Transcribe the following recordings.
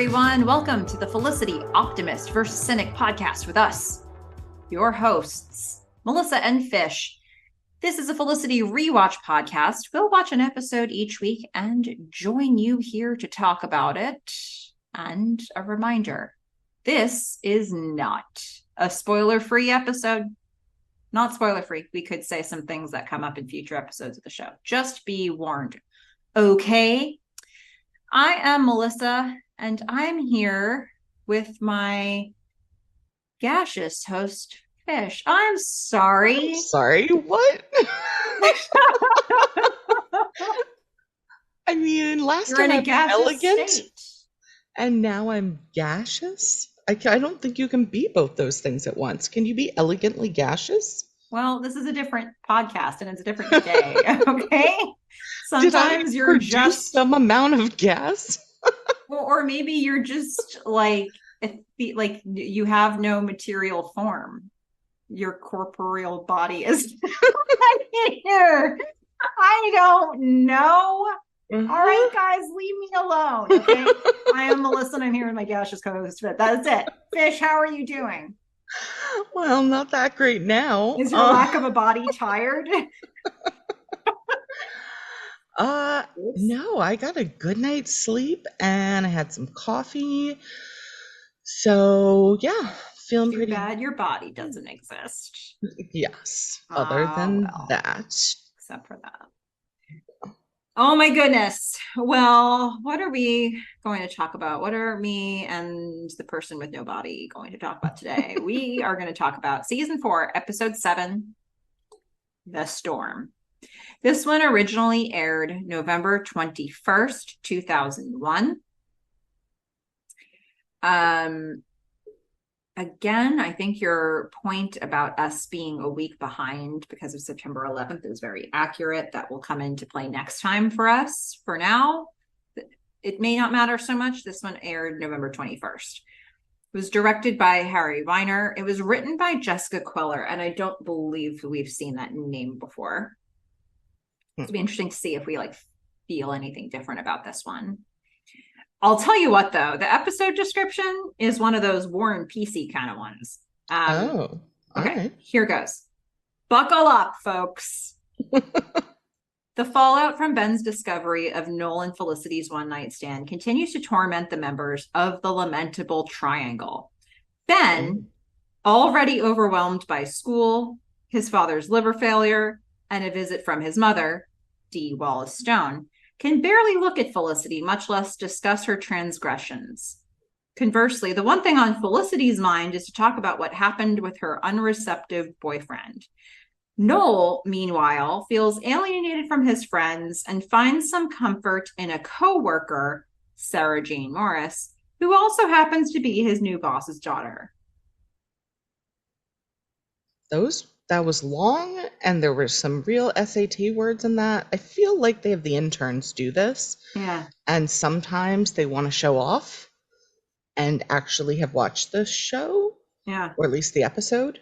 everyone. Welcome to the Felicity, Optimist versus Cynic podcast with us, your hosts, Melissa and Fish. This is a Felicity rewatch podcast. We'll watch an episode each week and join you here to talk about it. And a reminder, this is not a spoiler-free episode. Not spoiler-free. We could say some things that come up in future episodes of the show. Just be warned. Okay. I am Melissa, and I'm here with my gaseous host, Fish. I'm sorry. Sorry, what? I mean, last time I'm elegant, and now I'm gaseous? I don't think you can be both those things at once. Can you be elegantly gaseous? Well, this is a different podcast, and it's a different day, okay? Sometimes you're just some amount of gas. Or maybe you're just like you have no material form. Your corporeal body is here. I don't know. Mm-hmm. All right, guys, leave me alone. Okay. I am Melissa, and I'm here with my gaseous co-host. That's it. Fish, how are you doing? Well, not that great now. Is your lack of a body tired? No, I got a good night's sleep and I had some coffee. So yeah, feeling pretty bad. Your body doesn't exist. Yes. Other than that. Except for that. Oh my goodness. Well, what are we going to talk about? What are me and the person with no body going to talk about today? We are going to talk about season 4, episode 7, The Storm. This one originally aired November 21st, 2001. Again, I think your point about us being a week behind because of September 11th is very accurate. That will come into play next time for us. For now, it may not matter so much. This one aired November 21st. It was directed by Harry Weiner. It was written by Jessica Queller, and I don't believe we've seen that name before. It'll be interesting to see if we feel anything different about this one. I'll tell you what, though, the episode description is one of those War and Peacey kind of ones. Okay, right. Here goes. Buckle up, folks. The fallout from Ben's discovery of Noel and Felicity's one-night stand continues to torment the members of the lamentable triangle. Ben, already overwhelmed by school, his father's liver failure, and a visit from his mother, D. Wallace Stone, can barely look at Felicity, much less discuss her transgressions. Conversely, the one thing on Felicity's mind is to talk about what happened with her unreceptive boyfriend. Noel, meanwhile, feels alienated from his friends and finds some comfort in a co-worker, Sarah Jane Morris, who also happens to be his new boss's daughter. That was long, and there were some real SAT words in that. I feel like they have the interns do this. Yeah. And sometimes they want to show off and actually have watched the show. Yeah. Or at least the episode.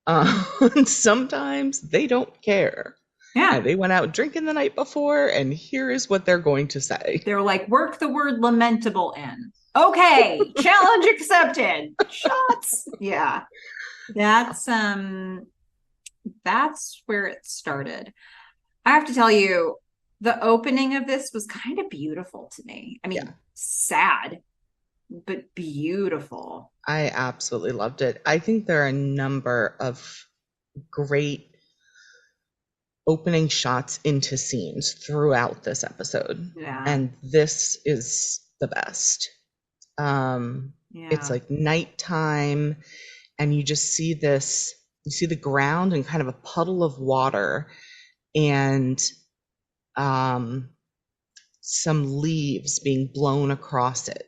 And sometimes they don't care. Yeah. And they went out drinking the night before, and here is what they're going to say. They're like, work the word lamentable in. Okay. Challenge accepted. Shots. Yeah. That's where it started. I have to tell you, the opening of this was kind of beautiful to me. I mean, sad, but beautiful. I absolutely loved it. I think there are a number of great opening shots into scenes throughout this episode. Yeah. And this is the best. It's like nighttime, and you just see this. You see the ground and kind of a puddle of water, and some leaves being blown across it.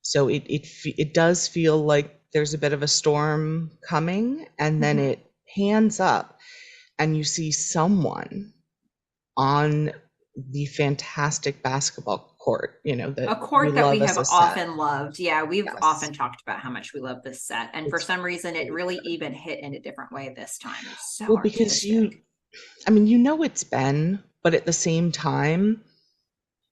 So it does feel like there's a bit of a storm coming, and then it pans up, and you see someone on the fantastic basketball court, a court that we have often loved. Yeah, we've often talked about how much we love this set, and for some reason it really even hit in a different way this time. It's so because artistic. it's Ben, but at the same time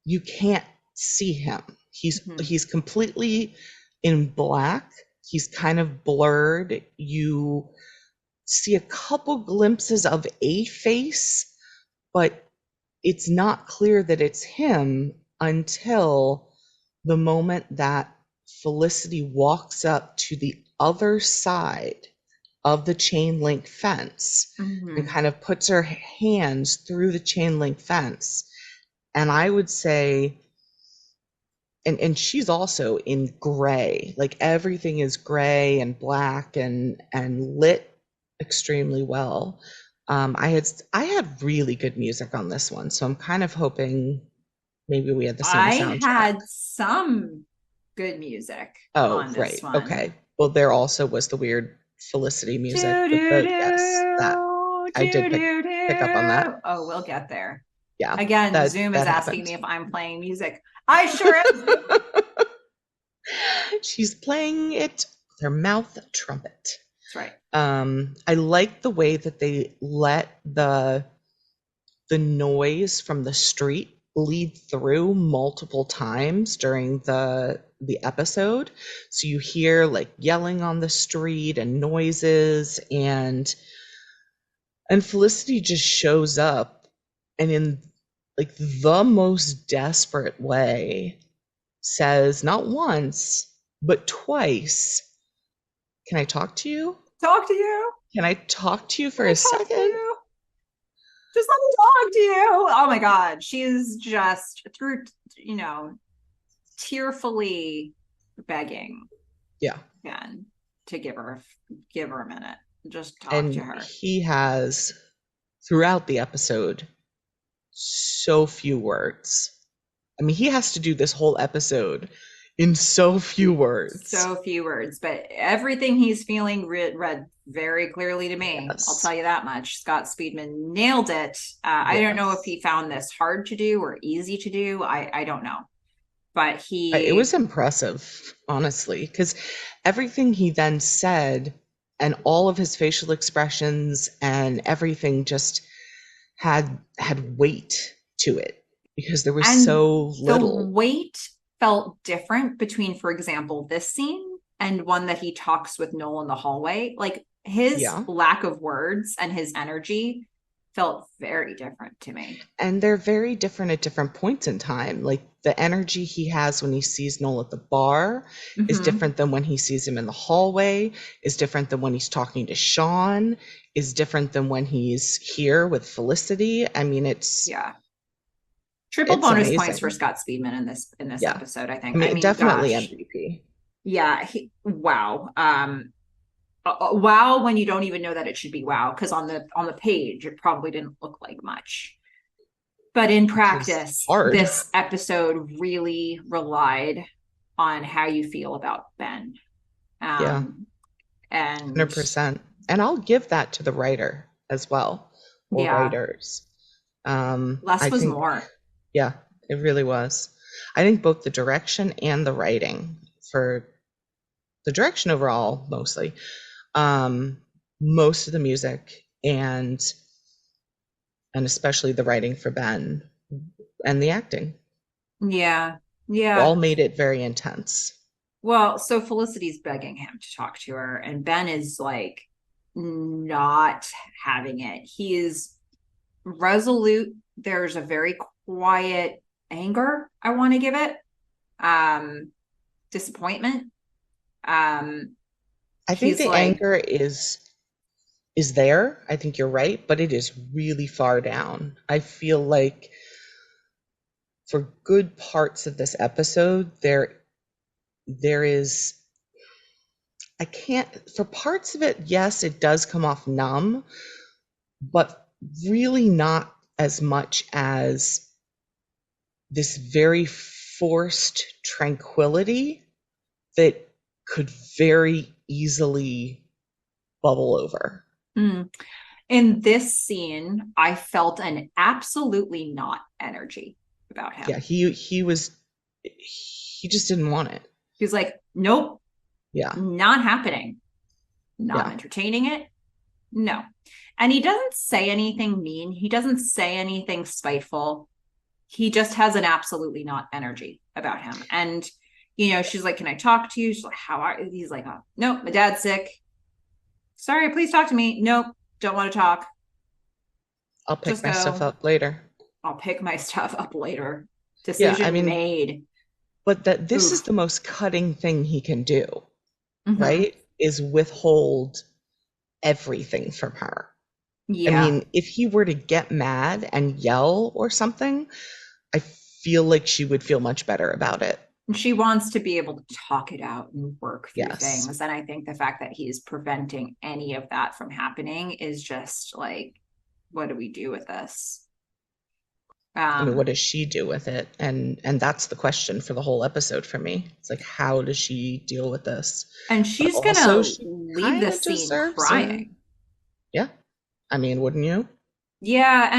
you can't see him. Mhm. He's completely in black. He's kind of blurred. You see a couple glimpses of a face, but it's not clear that it's him until the moment that Felicity walks up to the other side of the chain link fence and Mhm. kind of puts her hands through the chain link fence. And I would say, and she's also in gray, like everything is gray and black and lit extremely well. I had really good music on this one, so I'm kind of hoping maybe we had the same I soundtrack. had some good music Oh, on this right. one. Okay. Well, there also was the weird Felicity music Do with do the yes, that do I did do do pick up on that. do. Oh, we'll get there. Yeah, Again, that Zoom is that asking me happened. if I'm playing music. I sure am. She's playing it with her mouth trumpet. That's right. I like the way that they let the noise from the street bleed through multiple times during the episode. So you hear like yelling on the street and noises, and Felicity just shows up and in like the most desperate way says not once but twice, "Can I talk to you? Talk to you. Can I talk to you Can for I a talk to second?" you? Just let me talk to you. Oh my God. She's just through, you know, tearfully begging Yeah. Ben to give her a minute. Just talk to And her. he has throughout the episode so few words. I mean, he has to do this whole episode in so few words. So few words, but everything he's feeling read very clearly to me. I'll Yes. tell you that much. Scott Speedman nailed it. I don't know if Yes. he found this hard to do or easy to do. I don't know, but It was he impressive, honestly, because everything he then said and all of his facial expressions and everything just had weight to it because there was and so the little. weight felt different between, for example, this scene and one that he talks with Noel in the hallway. Like his Yeah. lack of words and his energy felt very different to me. And they're very different at different points in time. Like the energy he has when he sees Noel at the bar is Mm-hmm. different than when he sees him in the hallway, is different than when he's talking to Sean, is different than when he's here with Felicity. I mean, Yeah. Triple it's bonus points for amazing. Scott Speedman in this Yeah. episode, I I think. I mean, mean, definitely gosh. MVP. Yeah, wow. Wow when you don't even know that it should be wow, because on the page it probably didn't look like much. But in Which is practice, hard. this episode really relied on how you feel about Ben. Yeah, And 100%. And I'll give that to the writer as well, or yeah, writers. less I was think, more. yeah, it really was. I think both the direction and the writing, for the direction overall mostly, um, most of the music and especially the writing for Ben and the acting Yeah, yeah. all made it very intense. Well, so Felicity's begging him to talk to her, and Ben is like not having it. He is resolute. There's a very quiet anger, I want to give it. Um, Disappointment. Um, I think he's the like, anger is there. I think you're right, but it is really far down. I feel like for good parts of this episode, there is I can't for parts of it, yes, it does come off numb, but really not as much as this very forced tranquility that could very easily bubble over. mm. In this scene, I felt an absolutely not energy about Yeah, him. he just didn't want it. He's like, nope, Yeah, not happening. Not yeah, entertaining it. No. And he doesn't say anything mean. He doesn't say anything spiteful. he just has an absolutely not energy about him. And, she's like, can I talk to you? She's like, how are you? He's like, oh, nope, my dad's sick. Sorry, please talk to me. Nope, don't want to talk. I'll pick Just my stuff go. up later. I'll pick my stuff up later. Yeah, I Decision mean, made. but that this is Oof. the most cutting thing he can do, Mm-hmm. right? Is withhold everything from her. I Yeah. mean, if he were to get mad and yell or something, I feel like she would feel much better about it. And she wants to be able to talk it out and work through Yes. things. And I think the fact that he's preventing any of that from happening is just like, what do we do with this? I mean, what Um, does she do with it? And that's the question for the whole episode for me. It's like, how does she deal with this? and But she's also, gonna she leave kind the of scene deserves a, crying. yeah. I mean, wouldn't you? Yeah,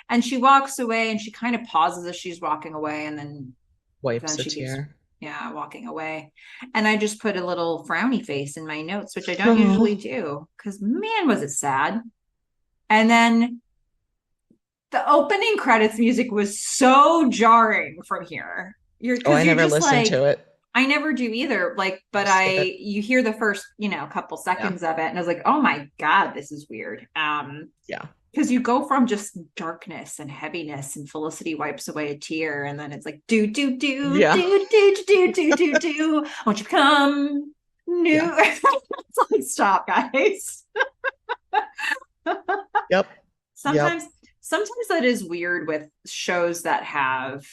and she walks away and she kind of pauses as she's walking away, and then Wipes a she keeps, tear. yeah, walking away. And I just put a little frowny face in my notes, which I don't usually Oh, do, because man, was it sad. And then the opening credits music was so jarring from here. You're oh, because I you're never just listened like, to it. I never do either. Like, but Just skip it. you hear the first, couple Yeah. seconds of it, and I was like, oh my God, this is weird. Yeah. Because you go from just darkness and heaviness, and Felicity wipes away a tear, and then it's like do do do Yeah. do do do do do do. Won't you come Yeah. new? It's like, stop, guys. Yep. sometimes Yep. sometimes that is weird with shows that have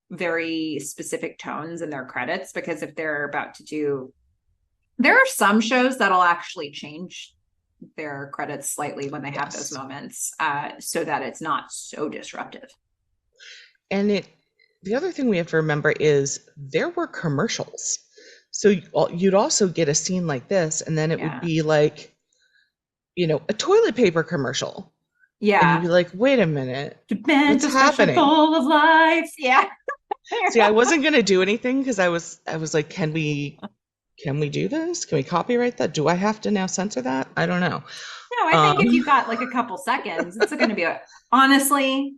very specific tones in their credits, because if they're about to do, there are some shows that'll actually change their credits slightly when they have those Yes. moments, so that it's not so disruptive. And the other thing we have to remember is there were commercials. So you'd also get a scene like this, and then it would Yeah. be like, a toilet paper commercial. And you'd be Yeah. like, wait a minute, Meant what's a special happening? full of life. Yeah. See, I wasn't gonna do anything because I was like, can we do this? Can we copyright that? Do I have to now censor that? I don't know. No, I think if Um, you've got like a couple seconds, it's going to be honestly,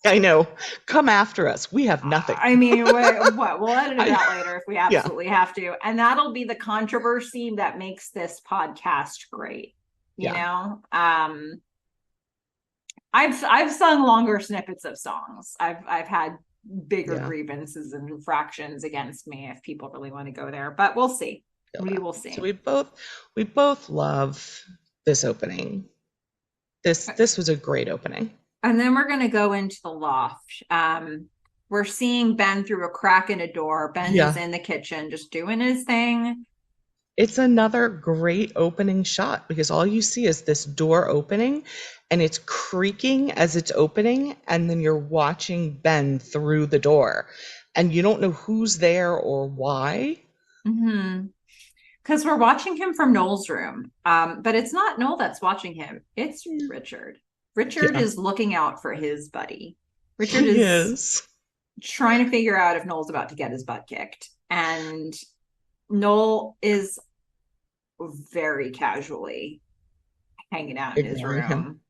I know. Come after us. We have nothing. I mean, what we'll edit it I, out later if we yeah, absolutely have to. And that'll be the controversy that makes this podcast great. You yeah, know, I've sung longer snippets of songs. I've had bigger yeah. grievances and infractions against me if people really want to go there, but we'll see. Feel We that. will So see. we both love this opening. This was a great opening. And then we're going to go into the loft. We're seeing Ben through a crack in a door. Ben is Yeah. in the kitchen just doing his thing. It's another great opening shot because all you see is this door opening and it's creaking as it's opening, and then you're watching Ben through the door and you don't know who's there or why. Mm-hmm. Because we're watching him from Noel's room. But it's not Noel that's watching him, it's Richard. Richard Yeah, is looking out for his buddy. Richard he is is. trying to figure out if Noel's about to get his butt kicked. And Noel is very casually hanging out in his Ignoring him. room.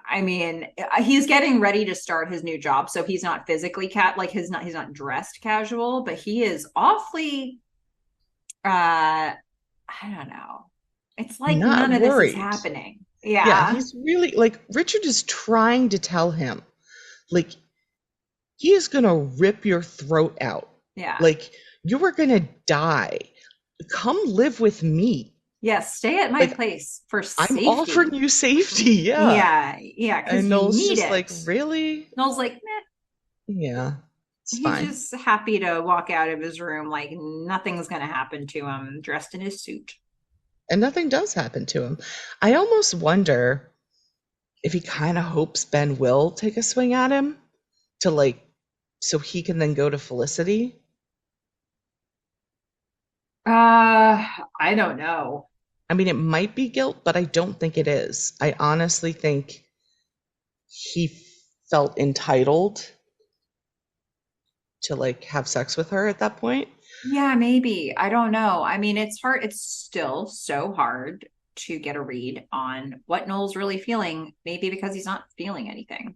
I mean, he's getting ready to start his new job, so he's not physically like he's not dressed casual, but he is awfully I don't know. It's like Not none of this is worried. happening. Yeah, Yeah. he's really like Richard is trying to tell him, like, he is gonna rip your throat out. Yeah. Like, you are gonna die. Come live with me. Yeah, stay at my Like, place for I'm offering safety. you safety. Yeah. Yeah, yeah, because And you Noel's need just like, it. really? Noel's like, meh. Yeah, it's He's fine. just happy to walk out of his room like nothing's gonna happen to him, dressed in his suit. And nothing does happen to him. I almost wonder if he kind of hopes Ben will take a swing at him to like, so he can then go to Felicity. I don't know. I mean, it might be guilt, but I don't think it is. I honestly think he felt entitled to like have sex with her at that point. Yeah, maybe. I don't know. I mean, it's hard. It's still so hard to get a read on what Noel's really feeling, maybe because he's not feeling anything.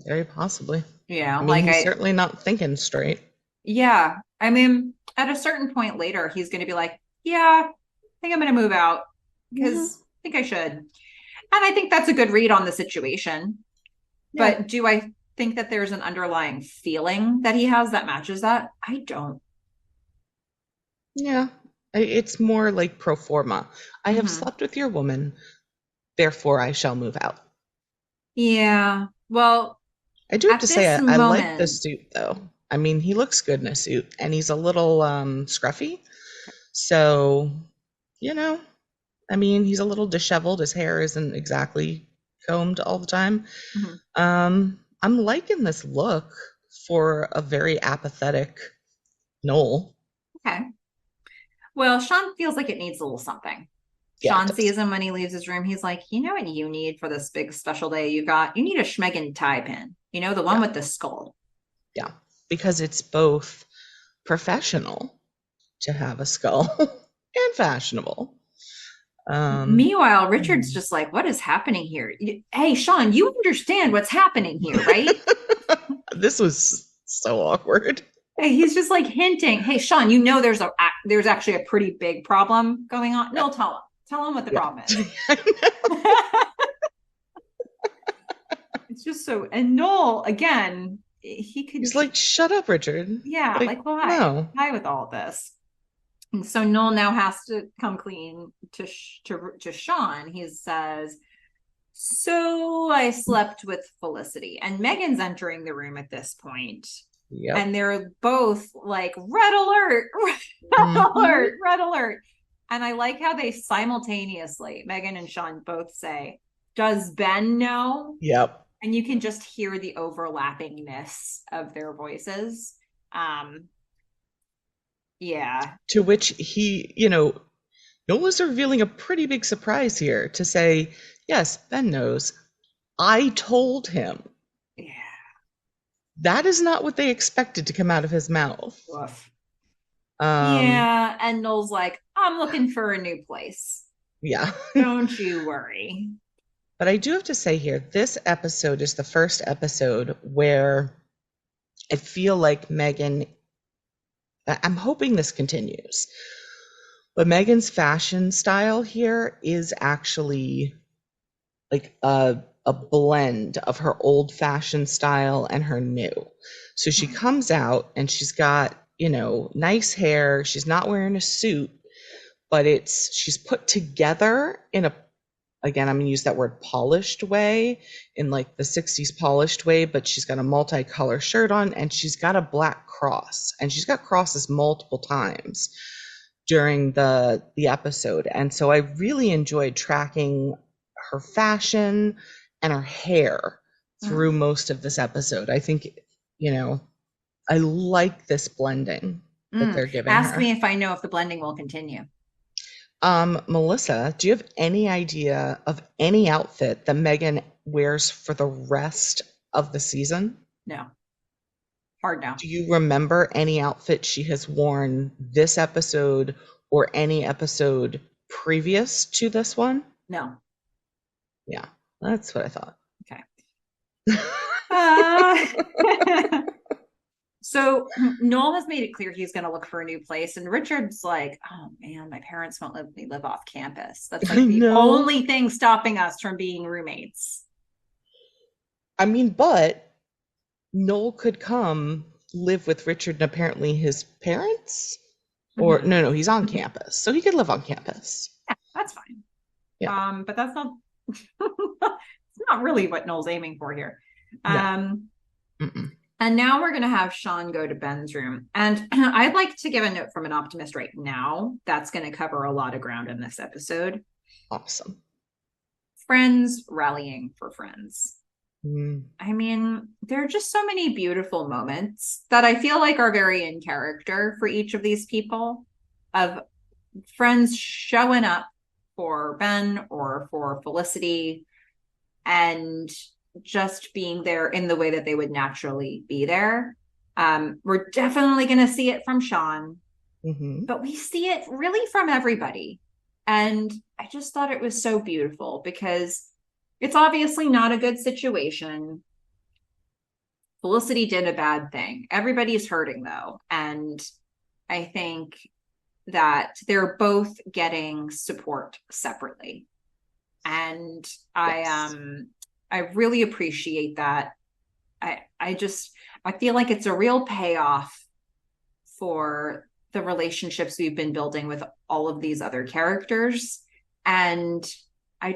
Very possibly. I mean, Like he's certainly not thinking straight. yeah. I mean, at a certain point later, he's going to be like, yeah, I think I'm going to move out Hmm. because I think I should. And I think that's a good read on the situation. Yeah. But do I think that there's an underlying feeling that he has that matches that? I don't. Yeah. It's more like pro forma. I have Hmm. slept with your woman, therefore I shall move out. Yeah. Well, I do have at to say, this I like the moment, suit though. I mean, he looks good in a suit and he's a little scruffy. So, you know, I mean, he's a little disheveled. His hair isn't exactly combed all the time. mhm. I'm liking this look for a very apathetic Noel. Okay. Well, Sean feels like it needs a little something. Yeah, it Sean does. sees him when he leaves his room. He's like, you know what you need for this big special day you got? You need a Schmegan tie pin. You know, the one Yeah, with the skull. yeah. Because it's both professional to have a skull and fashionable. Um, Meanwhile, Richard's just like, what is happening here? Hey, Sean, you understand what's happening here, right? this was so awkward. Hey, he's just like hinting, hey, Sean, you know there's actually a pretty big problem going on. Yeah, No, tell him what the yeah. problem is. It's just so, and Noel again, he could, He's like, shut up, Richard. yeah, Like, like no. why with all of this? And so Noel now has to come clean to Sean. He says, so I slept with Felicity, and Meghan's entering the room at this point, Yep. and they're both like, red alert, red Hmm. alert, red alert. And I like how they simultaneously, Meghan and Sean both say, does Ben know? Yep. And you can just hear the overlappingness of their voices. Um, yeah. To which he, Noah's revealing a pretty big surprise here to say, yes, Ben knows. I told him. Yeah. That is not what they expected to come out of his mouth. Woof. Um, Yeah. And Noel's like, I'm looking for a new place. yeah. Don't you worry. But I do have to say here, this episode is the first episode where I feel like Meghan, I'm hoping this continues, but Meghan's fashion style here is actually like a blend of her old fashioned style and her new. So she Hmm. comes out and she's got, nice hair. She's not wearing a suit, but she's put together in a, again, I'm going to use that word polished way, in like the 60s polished way, but she's got a multicolor shirt on and she's got a black cross and she's got crosses multiple times during the episode. And so I really enjoyed tracking her fashion and her hair through Mm. most of this episode. I think, you know, I like this blending that Mm. they're giving Ask her. me if I know if the blending will continue. Melissa, do you have any idea of any outfit that Megan wears for the rest of the season? No, hard no. Do you remember any outfit she has worn this episode or any episode previous to this one? No. Yeah, that's what I thought. Okay. Uh, so Noel has made it clear he's going to look for a new place, and Richard's like, "Oh man, my parents won't let me live off campus. That's I like the know. only thing stopping us from being roommates." I mean, but Noel could come live with Richard and apparently his parents. Or Mhm. no, he's on campus, so he could live on campus. Yeah, that's fine. Yeah. But that's not it's not really what Noel's aiming for here. No. Um, Mm-mm. and now we're gonna have Sean go to Ben's room. And I'd like to give a note from an optimist right now. That's gonna cover a lot of ground in this episode. Awesome. Friends rallying for friends. Mm. I mean, there are just so many beautiful moments that I feel like are very in character for each of these people, of friends showing up for Ben or for Felicity and just being there in the way that they would naturally be there. We're definitely going to see it from Sean, Hmm. but we see it really from everybody. And I just thought it was so beautiful because it's obviously not a good situation. Felicity did a bad thing. Everybody's hurting though. And I think that they're both getting support separately. And Yes. I really appreciate that. I feel like it's a real payoff for the relationships we've been building with all of these other characters. And I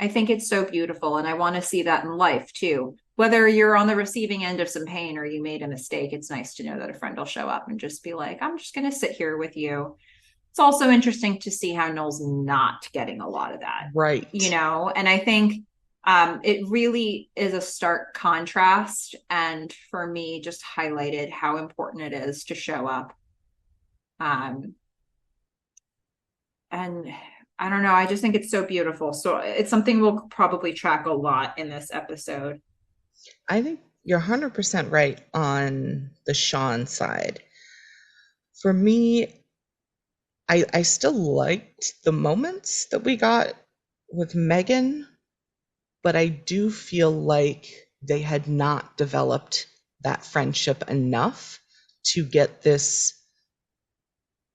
think it's so beautiful. And I want to see that in life too. Whether you're on the receiving end of some pain or you made a mistake, it's nice to know that a friend will show up and just be like, I'm just going to sit here with you. It's also interesting to see how Noel's not getting a lot of that, Right. and I think it really is a stark contrast. And for me, just highlighted how important it is to show up. Um, and I don't know, I just think it's so beautiful. So it's something we'll probably track a lot in this episode. I think you're 100% right on the Sean side. For me, I still liked the moments that we got with Meghan, but I do feel like they had not developed that friendship enough to get this.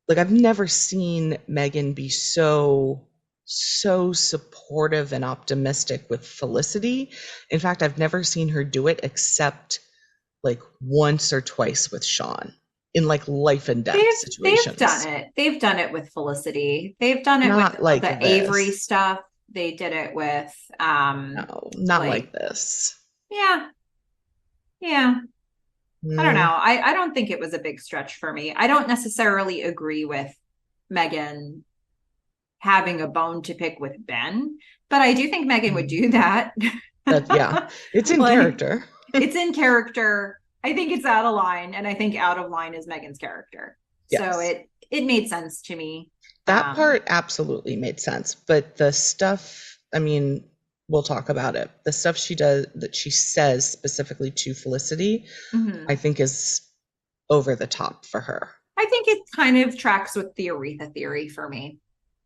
Like, I've never seen Meghan be so supportive and optimistic with Felicity. In fact, I've never seen her do it except like once or twice with Sean in like life and death They've done situations. it. They've done it with Felicity. They've done it with Not like the Avery this. stuff. They did it with No, not like like this. yeah, yeah. I don't know. Mm, I don't think it was a big stretch for me. I don't necessarily agree with Meghan having a bone to pick with Ben, but I do think Meghan would mm. do that. But yeah, it's in Like character. it's in character. I think it's out of line, and I think out of line is Meghan's character. So Yes. it made sense to me. That part absolutely made sense. But the stuff, I mean, we'll talk about it. The stuff she does that she says specifically to Felicity, I mhm. think is over the top for her. I think it kind of tracks with the Aretha theory for me.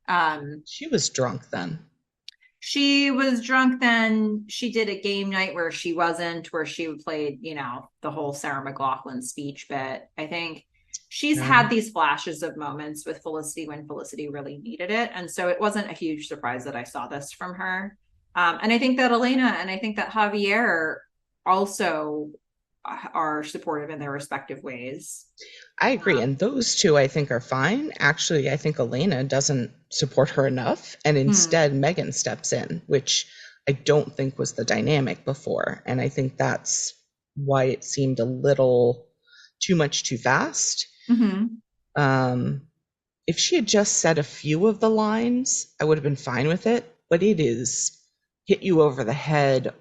Um, She was drunk then. she was drunk then. She did a game night where she wasn't, where she played, the whole Sarah McLachlan speech bit. I think she's Yeah. had these flashes of moments with Felicity when Felicity really needed it. And so it wasn't a huge surprise that I saw this from her. And I think that Elena and I think that Javier also are supportive in their respective ways. I agree. And those two I think are fine. Actually, I think Elena doesn't support her enough. And Hmm. instead, Meghan steps in, which I don't think was the dynamic before. And I think that's why it seemed a little too much too fast. Mm-hmm. Um, if she had just said a few of the lines, I would have been fine with it. But it is hit you over the head.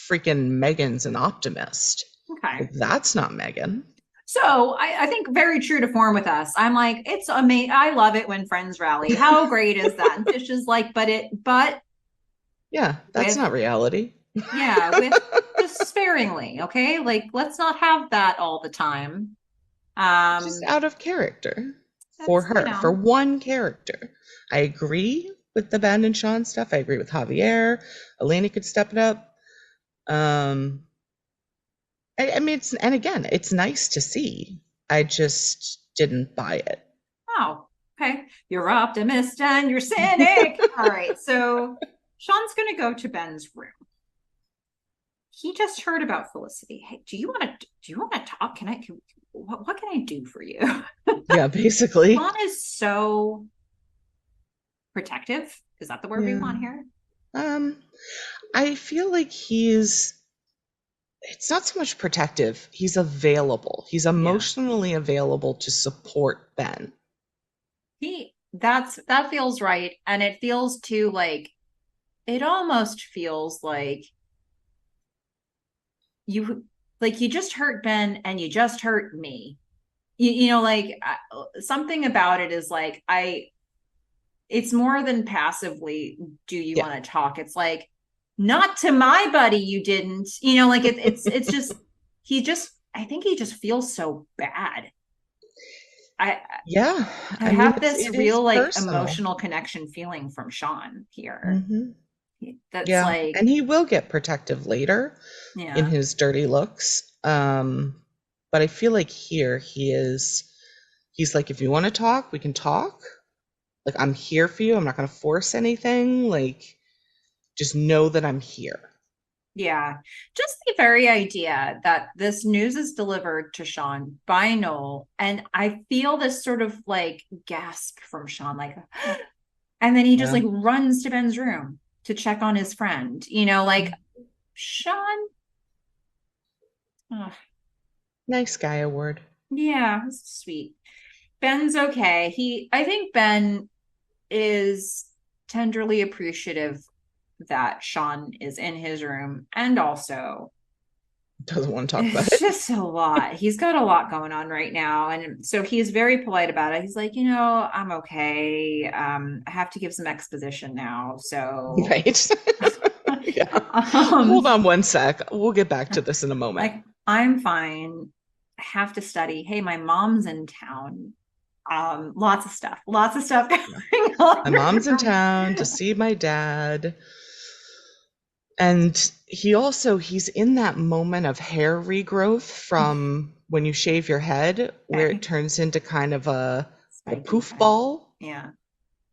Freaking Meghan's an optimist. Okay. Like, that's not Meghan. So I think very true to form with us. I'm like, it's amazing. I love it when friends rally. How great is that? And Fish is like, but Yeah, that's with, not reality. yeah, with just sparingly. Okay. Like, let's not have that all the time. Just Um, out of character for that's, her, for one character. I agree with the Ben and Sean stuff. I agree with Javier. Elena could step it up. Um, I mean, and again, it's nice to see. I just didn't buy it. oh, okay. You're optimist and you're cynic. All right. So Sean's going to go to Ben's room. He just heard about Felicity. Hey, do you want to talk? What can I do for you? Yeah, basically. Sean is so protective. Is that the word we Yeah. want here? Um, I feel like it's not so much protective. He's available. He's Yeah. emotionally available to support Ben. That feels right. And it feels too like it almost feels you like you just hurt Ben and you just hurt me. Something about it is like it's more than passively do you Yeah. want to talk? It's like not to my buddy you didn't. It's just he just I think he just feels so bad. I Yeah. I I mean, have this it is real like personal. emotional connection feeling from Sean here. Hmm. That's Yeah, like, and he will get protective later in yeah, his dirty looks. But I feel like here he's like, if you want to talk, we can talk. Like, I'm here for you. I'm not going to force anything. Like, just know that I'm here. yeah. Just the very idea that this news is delivered to Sean by Noel. And I feel this sort of like gasp from Sean, like, and then he just Yeah. like runs to Ben's room to check on his friend, like Sean. Oh, Nice guy award. yeah, it's sweet. Ben's okay. I think Ben is tenderly appreciative that Sean is in his room. And also, Doesn't want to talk about it's it. just a lot. He's got a lot going on right now. And so he's very polite about it. He's like, I'm okay. I have to give some exposition now. So, Right. Yeah. um, Hold on one sec. We'll get back to this in a moment. like, I'm fine. I have to study. Hey, my mom's in town. Lots of stuff going My on. mom's in town to see my dad. And he's in that moment of hair regrowth from when you shave your head, where it Okay. turns into kind of a Spiky poof kind. ball. Yeah.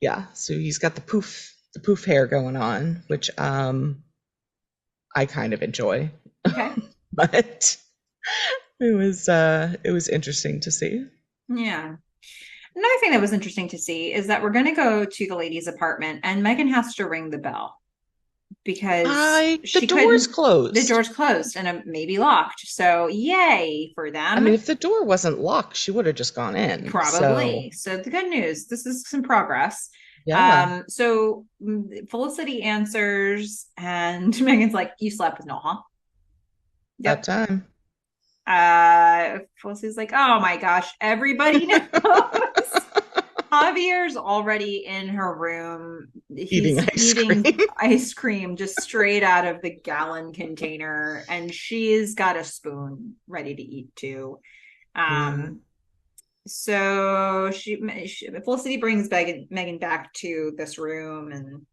Yeah. So he's got the poof hair going on, which I kind of enjoy. Okay. But it was interesting to see. Yeah. Another thing that was interesting to see is that we're going to go to the lady's apartment and Megan has to ring the bell because The she door's couldn't, the closed. door's closed and it may be locked. So, yay for I them. mean, if the door wasn't locked, she would have just gone in. So, Probably. So, the good news, this is some progress. yeah, Felicity answers and Megan's like, "You slept with Noel, huh?" that Yep. time. Felicity's like, "Oh my gosh, everybody knows." Javier's already in her room. Eating He's ice eating cream. ice cream just straight out of the gallon container, and she's got a spoon ready to eat too. Yeah. Um, so Felicity brings Megan back to this room, and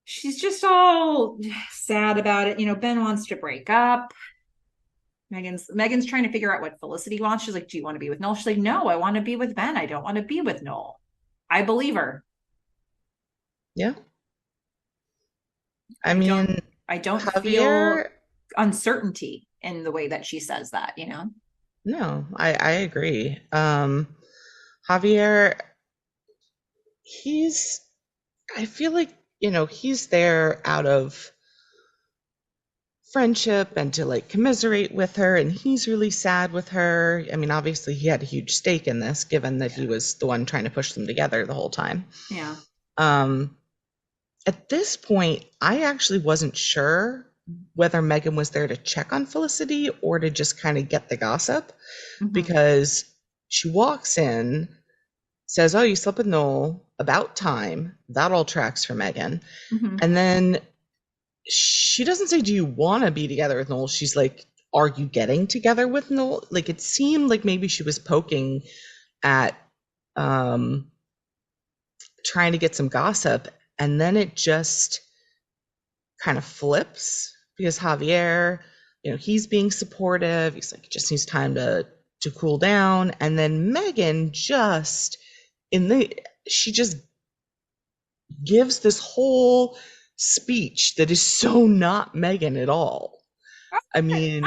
she's just all sad about it. Ben wants to break up. Megan's trying to figure out what Felicity wants. She's like, "Do you want to be with Noel?" She's like, "No, I want to be with Ben. I don't want to be with Noel." I believe her. Yeah. I I don't mean, I don't feel Javier, uncertainty in the way that she says that. no, I agree. Javier, he's, I feel like, he's there out of friendship and to like commiserate with her, and he's really sad with her. I mean, obviously, he had a huge stake in this, given that he was the one trying to push them together the whole time. Yeah. Um, at this point, I actually wasn't sure whether Megan was there to check on Felicity or to just kind of get the gossip, Mm-hmm. because she walks in, says, "Oh, you slept with Noel, about time." That all tracks for Megan. Mm-hmm. And then she doesn't say, "Do you want to be together with Noel?" She's like, "Are you getting together with Noel?" Like, it seemed like maybe she was poking at um trying to get some gossip, and then it just kind of flips because Javier, he's being supportive. He's like, just needs time to cool down. And then Megan just in the she just gives this whole speech that is so not Megan at all. I I mean,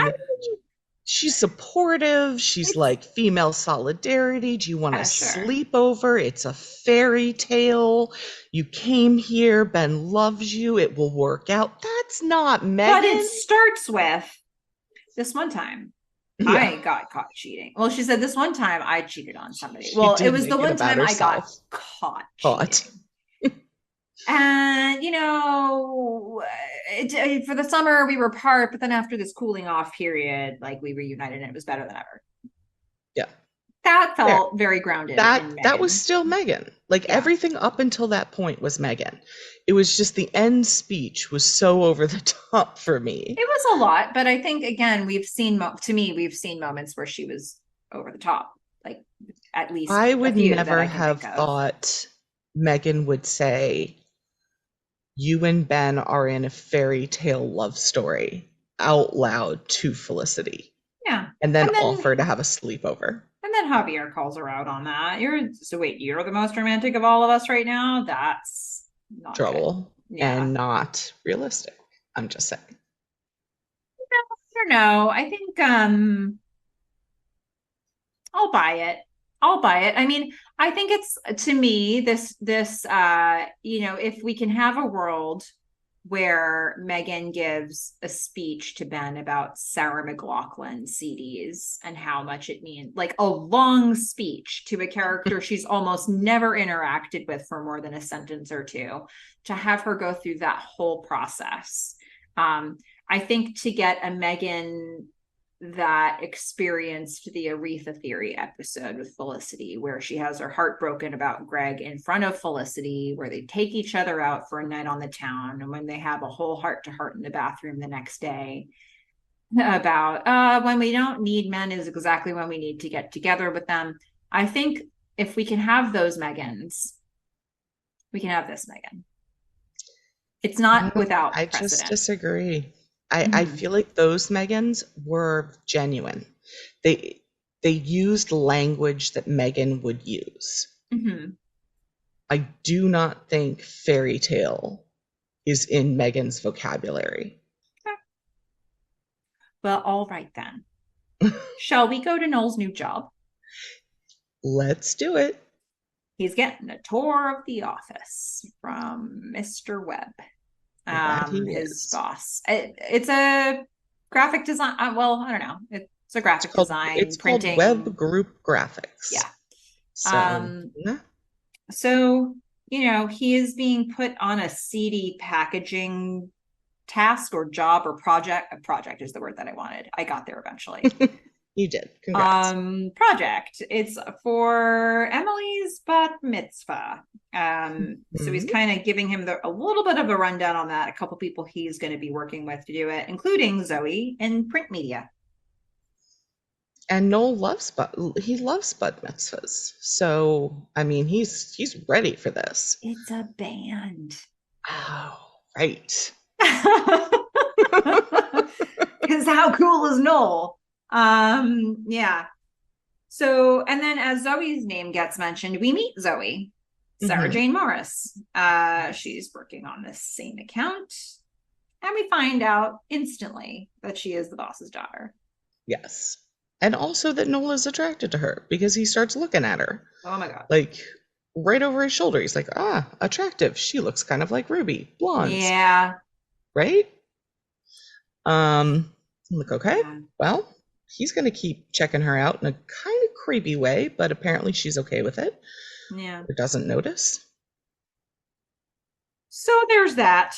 she's supportive. She's it's like, female solidarity. Do you want to sure. sleep over? It's a fairy tale. You came here. Ben loves you. It will work out. That's not But it Megan. starts with this one time Yeah, I got caught cheating. Well, she said this one time I cheated on somebody. she Well, it did was the make it one about time I got herself. caught But cheating. And, for the summer we were apart, but then after this cooling off period, like we reunited and it was better than ever. yeah, That there. felt very grounded in That was Megan. still Megan. Like, Yeah. everything up until that point was Megan. It was just the end speech was so over the top for me. It was a lot, but I think again, we've seen moments where she was over the top, like at least I a would few that never I can have think of. thought Megan would say, you and Ben are in a fairy tale love story out loud to Felicity, Yeah. and then And then offer to have a sleepover. Javier calls her out on that. You're the most romantic of all of us right now. That's not good. Trouble Yeah. and not realistic. I'm just saying. I don't know. I think I'll buy it. I'll buy it. I mean, I think it's to me if we can have a world where Meghan gives a speech to Ben about Sarah McLachlan CDs and how much it means, like a long speech to a character she's almost never interacted with for more than a sentence or two, to have her go through that whole process. I think to get a Meghan that experienced the Aretha Theory episode with Felicity, where she has her heart broken about Greg in front of Felicity, where they take each other out for a night on the town, and when they have a whole heart to heart in the bathroom the next day about when we don't need men is exactly when we need to get together with them. I think if we can have those Meghans, we can have this Meghan. It's not without I just precedent. disagree. I feel like those Meghans were genuine. They used language that Meghan would use. Mm-hmm. I do not think fairy tale is in Meghan's vocabulary. Okay. Well, all right then. Shall we go to Noel's new job? Let's do it. He's getting a tour of the office from Mr. Webb, his boss. It's a graphic design. Well, I don't know. It's a graphic design, it's printing. called Webb Group Graphics. Yeah. So, So, he is being put on a CD packaging task or job or project. A project is the word that I wanted. I got there eventually. You did. Congrats. Project. It's for Emily's bat mitzvah. So he's kind of giving him a little bit of a rundown on that. A couple people he's going to be working with to do it, including Zoe in print media. And Noel loves bat mitzvahs. So, I mean, he's ready for this. It's a band. Oh, right. Because how cool is Noel? Yeah. So, and then as Zoe's name gets mentioned, we meet Zoe, Sarah Jane Morris. She's working on this same account, and we find out instantly that she is the boss's daughter. Yes. And also that Noel is attracted to her because he starts looking at her. Oh my God. Like right over his shoulder. He's like, attractive. She looks kind of like Ruby. Blonde. Yeah. Right? I'm like, okay, well, he's going to keep checking her out in a kind of creepy way, but apparently she's okay with it. Yeah. Or doesn't notice. So there's that.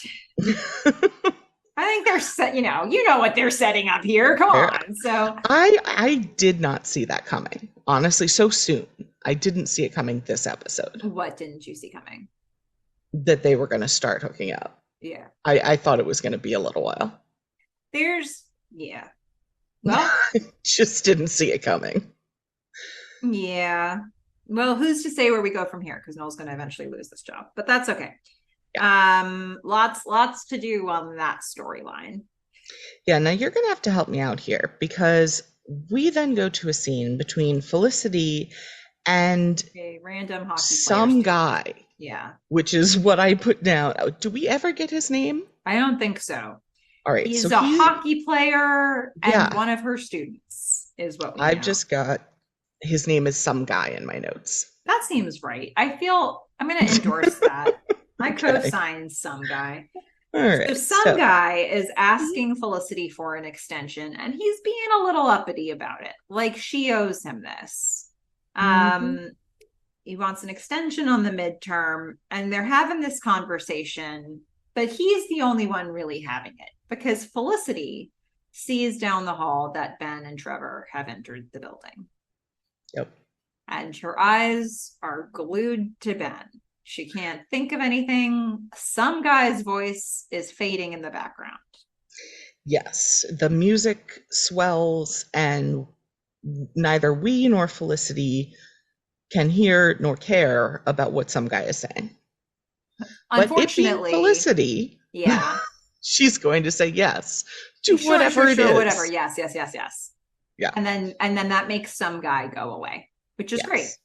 I think they're set, you know what they're setting up here. Come on. So I did not see that coming. Honestly, so soon. I didn't see it coming this episode. What didn't you see coming? That they were going to start hooking up. Yeah. I thought it was going to be a little while. Well, just didn't see it coming. Yeah. Well, who's to say where we go from here? Because Noel's going to eventually lose this job, but that's okay. Yeah. Lots to do on that storyline. Yeah. Now you're going to have to help me out here because we then go to a scene between Felicity and a random hockey some guy. Yeah. Which is what I put down. Do we ever get his name? I don't think so. All right. He's a hockey player and one of her students is what we know. I've just got his name is some guy in my notes. That seems right. I'm going to endorse that. I co-sign some guy. All right. So some guy is asking Felicity for an extension and he's being a little uppity about it. Like she owes him this. He wants an extension on the midterm and they're having this conversation, but he's the only one really having it because Felicity sees down the hall that Ben and Trevor have entered the building. Yep. And her eyes are glued to Ben. She can't think of anything. Some guy's voice is fading in the background. Yes, the music swells and neither we nor Felicity can hear nor care about what some guy is saying. But it being Unfortunately, Felicity, yeah. she's going to say yes to Sure, whatever sure, it sure, whatever. is. Yes, yes, yes, yes. Yeah. And then that makes some guy go away, which is great. Yes.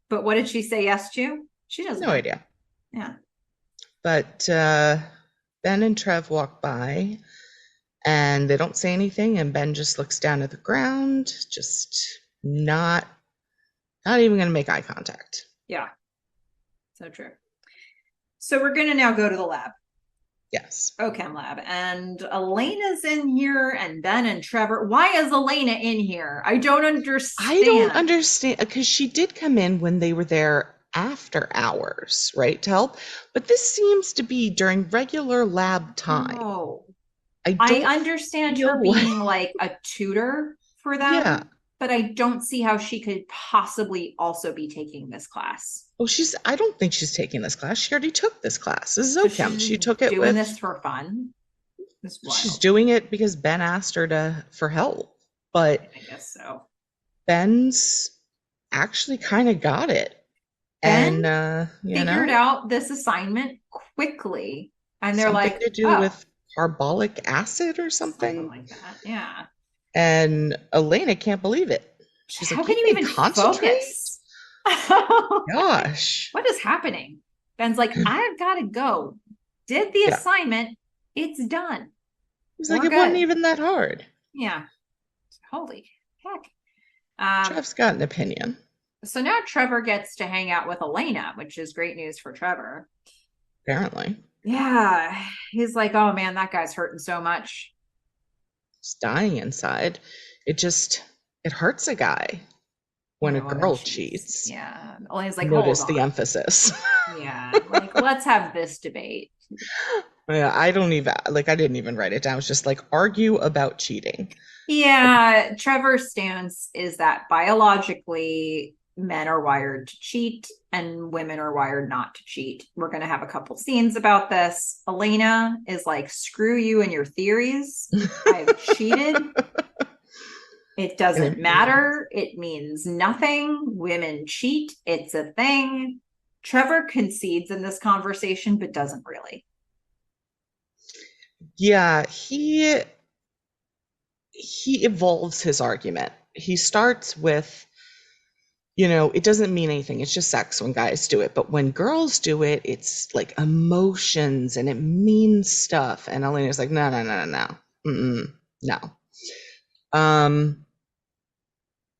But what did she say yes to? She doesn't No know. idea. Yeah. But Ben and Trev walk by and they don't say anything, and Ben just looks down at the ground, just not even gonna make eye contact. Yeah. So true. So we're gonna now go to the lab. Yes. OChem lab. And Elena's in here and Ben and Trevor. Why is Elena in here? I don't I don't understand. understand because she did come in when they were there after hours, right, to help. But this seems to be during regular lab time. No. I I don't understand her feel like, being like a tutor for yeah. them, but I don't see how she could possibly also be taking this class. Well, I don't think she's taking this class. She already took this class. This is So OChem. she's She took it doing with, this for fun. It's she's wild. doing it because Ben asked her for help. But I guess so. Ben's actually kind of got it. And, Ben you figured know, out this assignment quickly. And they're something like, to do oh, with carbolic acid or something something. like that. Yeah. And Elena can't believe it. She's How like, can you you can even concentrate? focus? Gosh. What is happening? Ben's like, I've got to go. Did the Yeah. assignment. It's done. He's like, We're it wasn't good. even that hard. Yeah. Holy heck. Jeff's got an opinion. So now Trevor gets to hang out with Elena, which is great news for Trevor. Apparently. Yeah. He's like, oh man, that guy's hurting so much. He's dying inside. It hurts a guy when When a a woman girl cheats. cheats. Yeah. Elena's like, hold Notice the on. emphasis. Yeah. Like, let's have this debate. Yeah, I didn't even write it down. It's just like argue about cheating. Yeah, Trevor's stance is that biologically men are wired to cheat and women are wired not to cheat. We're going to have a couple scenes about this. Elena is like, screw you and your theories. I've cheated. It And doesn't it means, matter. It means nothing. Women cheat. It's a thing. Trevor concedes in this conversation, but doesn't really. yeah, he evolves his argument. He starts with, it doesn't mean anything. It's just sex when guys do it. But when girls do it, it's like emotions and it means stuff. And Elena's like, no, no, no, no, no. Mm-mm, no.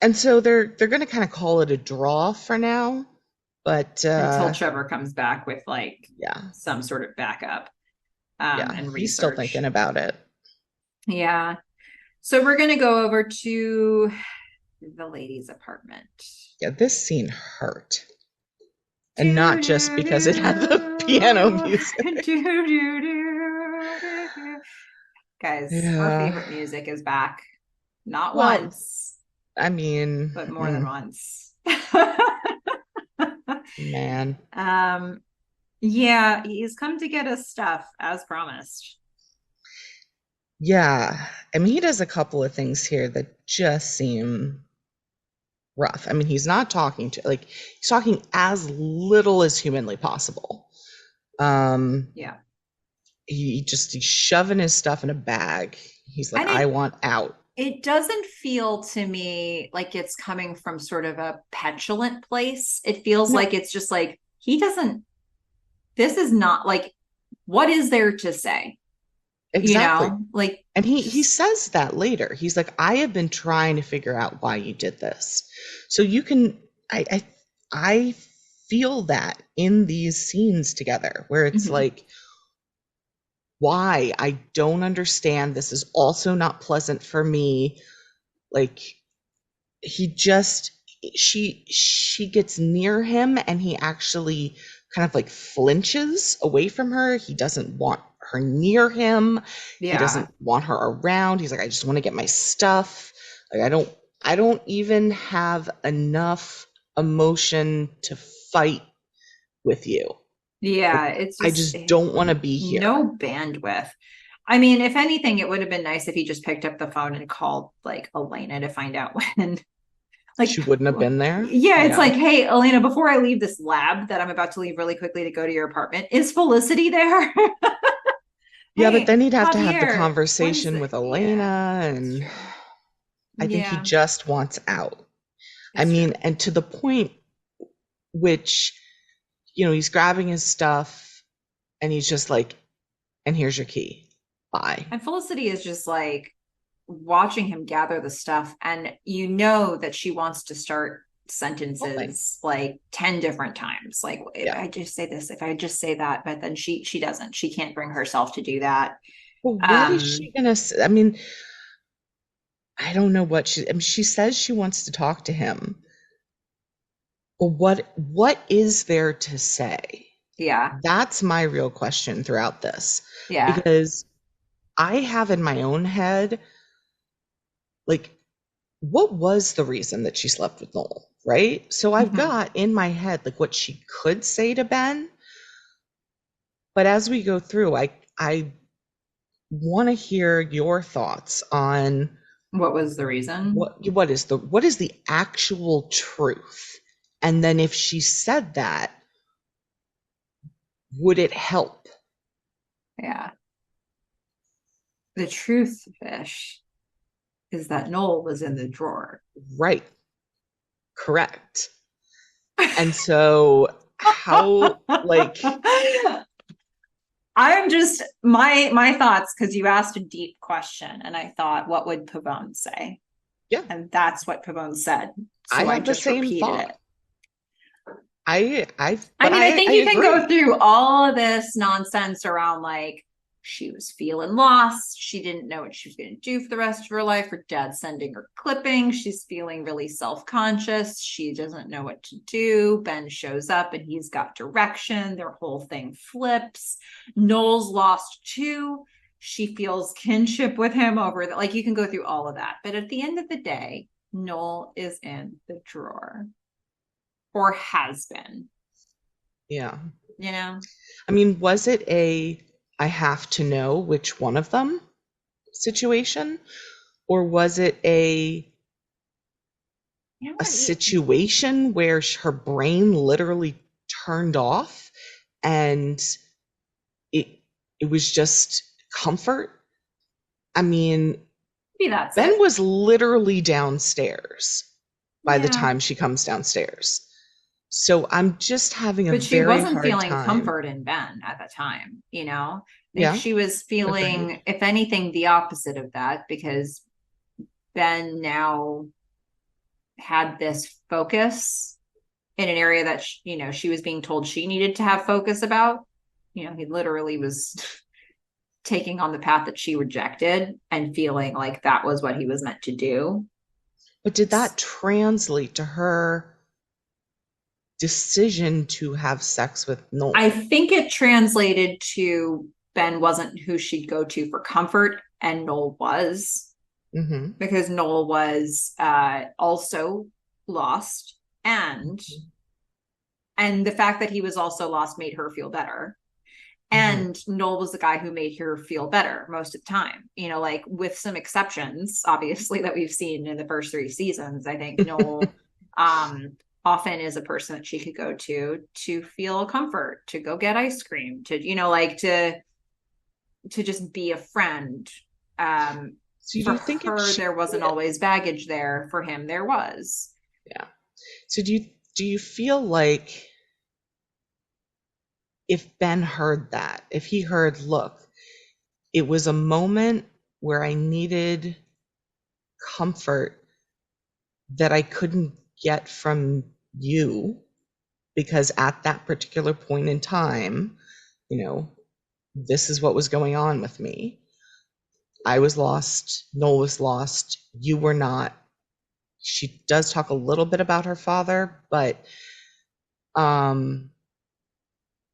And so they're going to kind of call it a draw for now. But Until Trevor comes back with like yeah, some sort of backup yeah, and he's still research. thinking about it. Yeah. So we're going to go over to the ladies' apartment. Yeah, this scene hurt. And not just because it had the piano music. Guys, our Yeah. favorite music is back. Not Well, once, I mean, but more than once. man. Yeah, he's come to get us stuff as promised. Yeah. I mean, he does a couple of things here that just seem rough. I mean, he's not talking he's talking as little as humanly possible. Yeah. He's shoving his stuff in a bag. He's like, And I want out. it doesn't feel to me like it's coming from sort of a petulant place. It feels No, like it's just like this is not like, what is there to say? exactly. Like, And he says that later. He's like, I have been trying to figure out why you did this. So you can I feel that in these scenes together where it's mm-hmm. like, why? I don't understand. This is also not pleasant for me. Like she gets near him and he actually kind of like flinches away from her. He doesn't want her near him. He Yeah. doesn't want her around. He's like, I just want to get my stuff. Like I don't even have enough emotion to fight with you. Yeah, it's I just just don't want to be here. no bandwidth. I mean, if anything, it would have been nice if he just picked up the phone and called like Elena to find out when Like, She wouldn't have been there. yeah, it's Yeah. like, hey, Elena, before I leave this lab that I'm about to leave really quickly to go to your apartment, is Felicity there? Yeah, but Hey, then he'd have to have the Javier, when's conversation the, with yeah, Elena, that's and true. I think he Yeah, just wants out. I it's mean, true. and to the point which, he's grabbing his stuff and he's just like, and here's your key. Bye. And Felicity is just like watching him gather the stuff, and you know that she wants to start Hoping. sentences like 10 different times. Like, if Yeah. I just say this, if I just say that, but then she doesn't. She can't bring herself to do that. Well, what is she Um, gonna say? I mean, I don't know what I mean, she says she wants to talk to him, but what is there to say? yeah, That's my real question throughout this. yeah. Because I have in my own head, like, what was the reason that she slept with Noel, right? So I've Mhm. got in my head like what she could say to Ben, but as we go through, I want to hear your thoughts on What was the reason? what is the actual truth? And then if she said that, would it help? Yeah. The truth, Fish, is that Noel was in the drawer. Right, correct. And so how, like, I'm just my thoughts, because you asked a deep question and I thought, what would Pavone say? yeah, And that's what Pavone said. I So I have the just same repeated it. thought. I I but mean, I I think I you can go agree. through all of this nonsense around like she was feeling lost. She didn't know what she was going to do for the rest of her life. Her dad's sending her clippings. She's feeling really self conscious. She doesn't know what to do. Ben shows up and he's got direction. Their whole thing flips. Noel's lost too. She feels kinship with him over that. Like, you can go through all of that. But at the end of the day, Noel is in the drawer, or has been, Yeah. you know? I mean, was it a I have to know which one of them situation? Or was it You know a what? situation where her brain literally turned off and it it was just comfort? I mean, Maybe that's Ben it. was literally downstairs by the Yeah. time she comes downstairs. So I'm just having a But she very wasn't hard feeling time. comfort in Ben at the time, you know? I think Yeah, she was agreed. feeling, if anything, the opposite of that, because Ben now had this focus in an area that, she was being told she needed to have focus about. He literally was taking on the path that she rejected and feeling like that was what he was meant to do. But did that translate to her decision to have sex with I Noel? think it translated to Ben wasn't who she'd go to for comfort, and Noel was, Hmm. because Noel was also lost, and the fact that he was also lost made her feel better. Hmm. And Noel was the guy who made her feel better most of the time. Like, with some exceptions, obviously, that we've seen in the first three seasons. I think Noel often is a person that she could go to feel comfort, to go get ice cream, to, like, to just be a friend. Um, So do for you think if her, she there wasn't always baggage there. For him, there was. yeah. So do you feel like if Ben heard that, if he heard, look, it was a moment where I needed comfort that I couldn't get from you because at that particular point in time, you know, this is what was going on with me. I was lost, Noel was lost, you were not. She does talk a little bit about her father, but um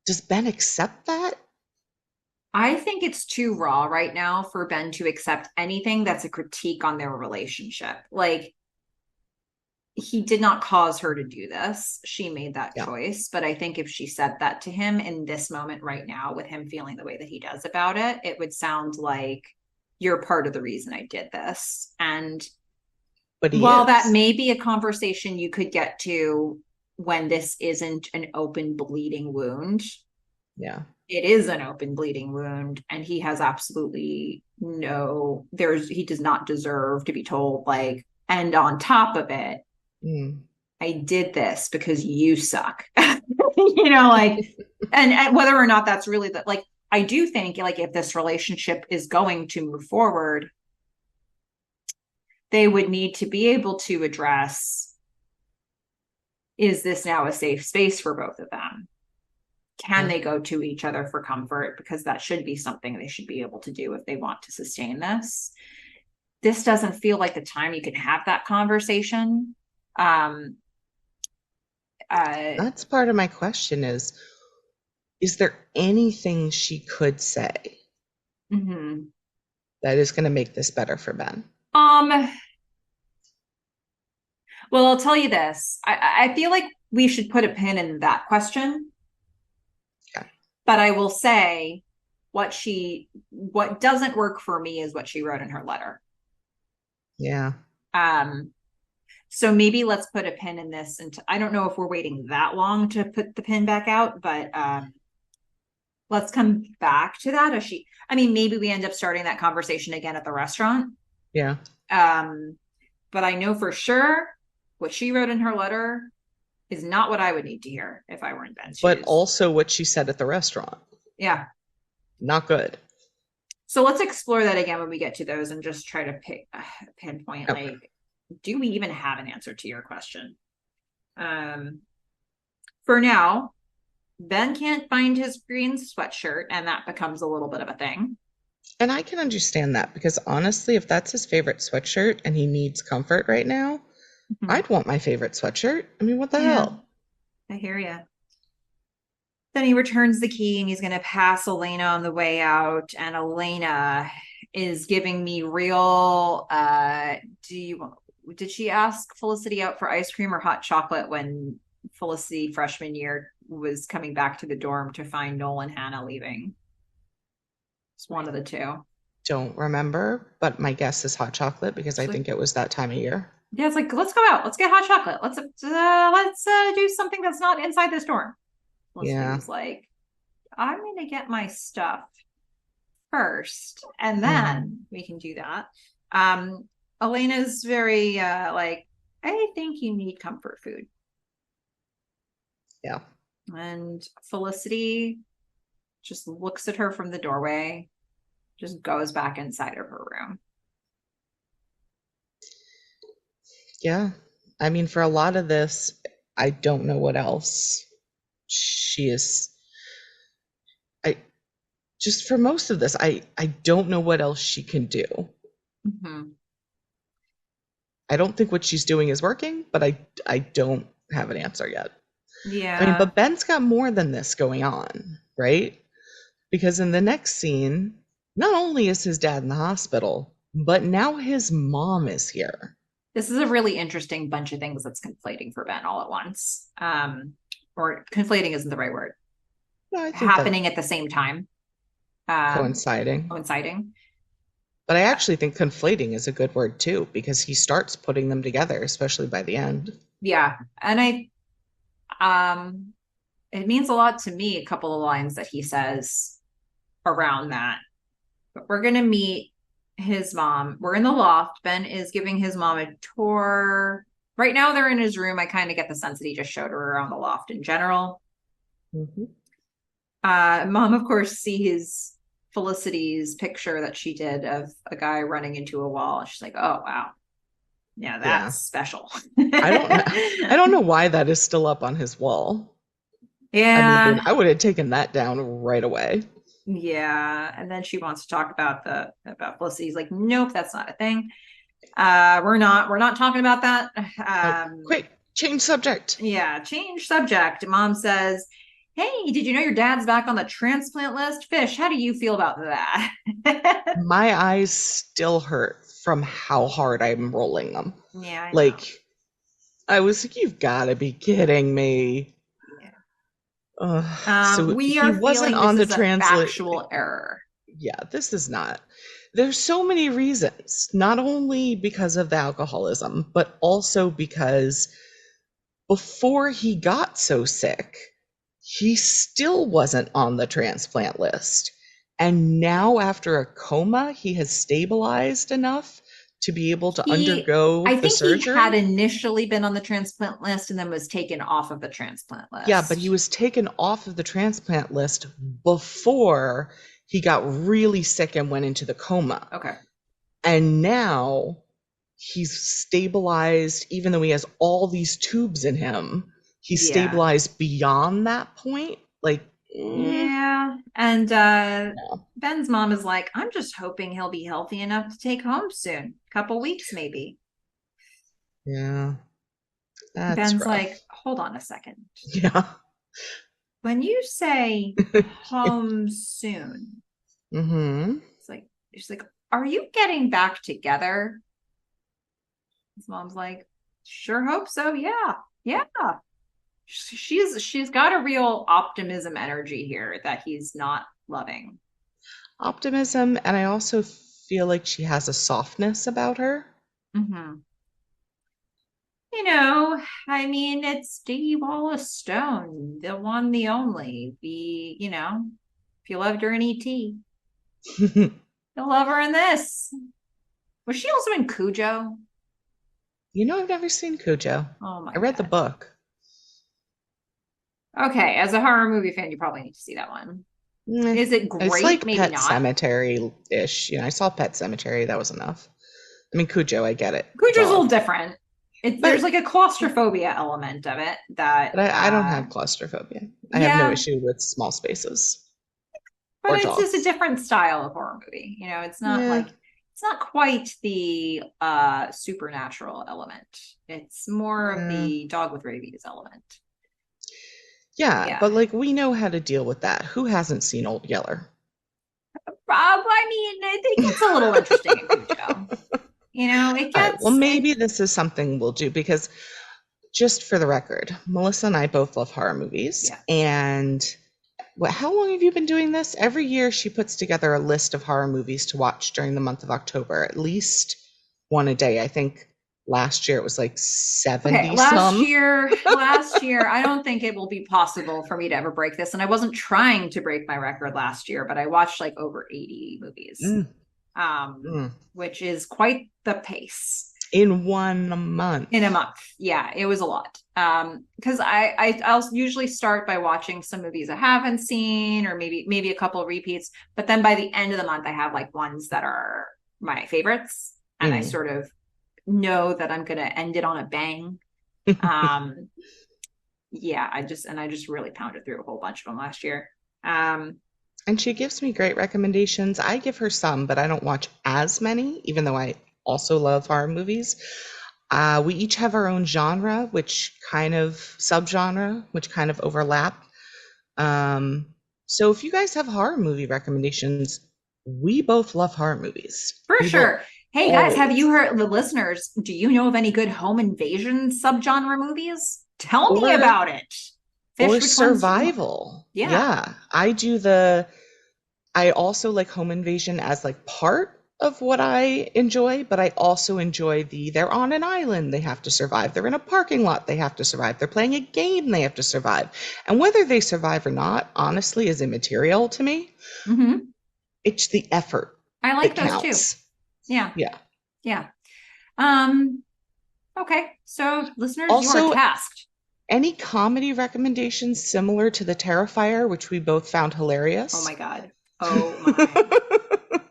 does Ben accept that? I think it's too raw right now for Ben to accept anything that's a critique on their relationship. Like, he did not cause her to do this. She made that Yeah. choice. But I think if she said that to him in this moment right now, with him feeling the way that he does about it would sound like, you're part of the reason I did this. And but he While that is. may be a conversation you could get to when this isn't an open bleeding wound, Yeah. it is an open bleeding wound, and he has absolutely no, he does not deserve to be told, like, and on top of it, Mm. I did this because you suck. Like, and whether or not that's really like, I do think, like, if this relationship is going to move forward, they would need to be able to address, is this now a safe space for both of them? Can Yeah. they go to each other for comfort? Because that should be something they should be able to do if they want to sustain this. This doesn't feel like the time you can have that conversation. Um, uh, That's part of my question is there anything she could say mhm. that is going to make this better for Ben? um, well, I'll tell you this. I feel like we should put a pin in that question, Yeah. but I will say what doesn't work for me is what she wrote in her letter. Yeah. Um, so maybe let's put a pin in this. And I don't know if we're waiting that long to put the pin back out, but let's come back to that. I mean, maybe we end up starting that conversation again at the restaurant. Yeah. Um, but I know for sure what she wrote in her letter is not what I would need to hear if I were in Ben's But shoes. also what she said at the restaurant. Yeah. Not good. So let's explore that again when we get to those and just try to pinpoint, Okay. like, do we even have an answer to your question? For now, Ben can't find his green sweatshirt, and that becomes a little bit of a thing. And I can understand that because honestly, if that's his favorite sweatshirt and he needs comfort right now, Mhm. I'd want my favorite sweatshirt. I mean, what the Yeah, hell? I hear you. Then he returns the key and he's going to pass Elena on the way out. And Elena is giving me real. Did she ask Felicity out for ice cream or hot chocolate when Felicity freshman year was coming back to the dorm to find Noel and Hannah leaving? It's one of the two. Don't remember, but my guess is hot chocolate because I She's like, think it was that time of year. yeah, it's like, let's go out. Let's get hot chocolate. Let's do something that's not inside this dorm. Felicity Yeah. was like, I'm going to get my stuff first, and Mhm. then we can do that. Um, Elena's very like, I think you need comfort food. Yeah. And Felicity just looks at her from the doorway, just goes back inside of her room. Yeah. I mean, for a lot of this, I don't know what else she is. I just for most of this, I don't know what else she can do. Mm-hmm. I don't think what she's doing is working, but I don't have an answer yet. I mean, Yeah. but Ben's got more than this going on, right? Because in the next scene, not only is his dad in the hospital, but now his mom is here. This is a really interesting bunch of things that's conflating for Ben all at once. Or conflating isn't the right word. Yeah, I think that Happening at the same time. coinciding. Coinciding. But I actually think conflating is a good word too, because he starts putting them together, especially by the end. Yeah. And it means a lot to me, a couple of lines that he says around that. But we're gonna meet his mom. We're in the loft. Ben is giving his mom a tour. Right now they're in his room. I kind of get the sense that he just showed her around the loft in general. Mm-hmm. Mom, of course, sees Felicity's picture that she did of a guy running into a wall. She's like, oh wow. Yeah, Yeah. that's special. I don't know. I don't know why that is still up on his wall. I mean, Yeah. I would have taken that down right away. Yeah. And then she wants to talk about about Felicity. He's like, nope, that's not a thing. We're not talking about that. Oh, quick, change subject. Yeah, change subject. Mom says, hey, did you know your dad's back on the transplant list? Fish, how do you feel about that? My eyes still hurt from how hard I'm rolling them. Yeah, I know. Like, I was like, you've got to be kidding me. Yeah. So We he are wasn't feeling this on the is a translate. factual error. Yeah, this is not. There's so many reasons, not only because of the alcoholism, but also because before he got so sick, he still wasn't on the transplant list. And now, after a coma, he has stabilized enough to be able to undergo I the think he had surgery. initially been on the transplant list and then was taken off of the transplant Yeah, but he list. was taken off of the transplant list before he got really sick and went into the coma. Okay. And now he's stabilized, even though he has all these tubes in him, he's Yeah. stabilized beyond that point. Like, Yeah. And no. Ben's mom is like, I'm just hoping he'll be healthy enough to take home soon. Couple weeks, maybe. Yeah, that's Ben's rough. like, hold on a second. Yeah. When you say home soon, Mm-hmm. she's like, are you getting back together? His mom's like, sure hope so. Yeah. Yeah. She's got a real optimism energy here that he's not loving. Optimism, and I also feel like she has a softness about her. Mm-hmm. You know, I mean, it's Stevie Wallace Stone, the one, the only. If you loved her in E.T., you'll love her in this. Was she also in Cujo? I've never seen Cujo. Oh my I read the God. book. Okay, as a horror movie fan, you probably need to see that one. Eh, Is it it's great? like Maybe Pet not. Cemetery-ish. I saw Pet Cemetery. That was enough. I mean, Cujo, I get it. Cujo's a little Dog. different. There's But like a claustrophobia element of it that, but I don't have claustrophobia. I have no yeah, issue with small spaces but or it's just a dogs. different style of horror movie. Yeah. It's not quite the supernatural element. It's more of Yeah. the dog with rabies element. Yeah, Yeah. but like we know how to deal with that. Who hasn't seen Old Yeller? I mean, it gets a little interesting in Cujo. It All right, well, gets it. maybe this is something we'll do because just for the record, Melissa and I both love horror movies. Yeah. And how long have you been doing this? Every year she puts together a list of horror movies to watch during the month of October, at least one a day. I think last year it was like Okay, 70 some. last year, I don't think it will be possible for me to ever break this. And I wasn't trying to break my record last year, but I watched like over 80 movies, Mm, mm. which is quite the pace In 1 month. in a month. Yeah, it was a lot. Because I'll usually start by watching some movies I haven't seen, or maybe a couple of repeats. But then by the end of the month, I have like ones that are my favorites, and I Mm. sort of know that I'm going to end it on a bang. Um, yeah, I just really pounded through a whole bunch of them last year. And she gives me great recommendations. I give her some, but I don't watch as many, even though I also love horror movies. We each have our own genre, which kind of subgenre, which kind of overlap. So if you guys have horror movie recommendations, we both love horror movies. For We will sure. Hey guys, have always. you heard, the listeners, do you know of any good home invasion subgenre movies? Tell me Or about it. or Fish, which ones you want. survival. Yeah. Yeah, I also like home invasion as like part of what I enjoy, but I also enjoy they're on an island, they have to survive. They're in a parking lot, they have to survive. They're playing a game, they have to survive. And whether they survive or not, honestly, is immaterial to me. Mm-hmm. It's the effort I like that those too. counts. Yeah. Yeah. Yeah. Um, okay. So listeners, you are Also, tasked. any comedy recommendations similar to The Terrifier, which we both found Oh hilarious? my God. Oh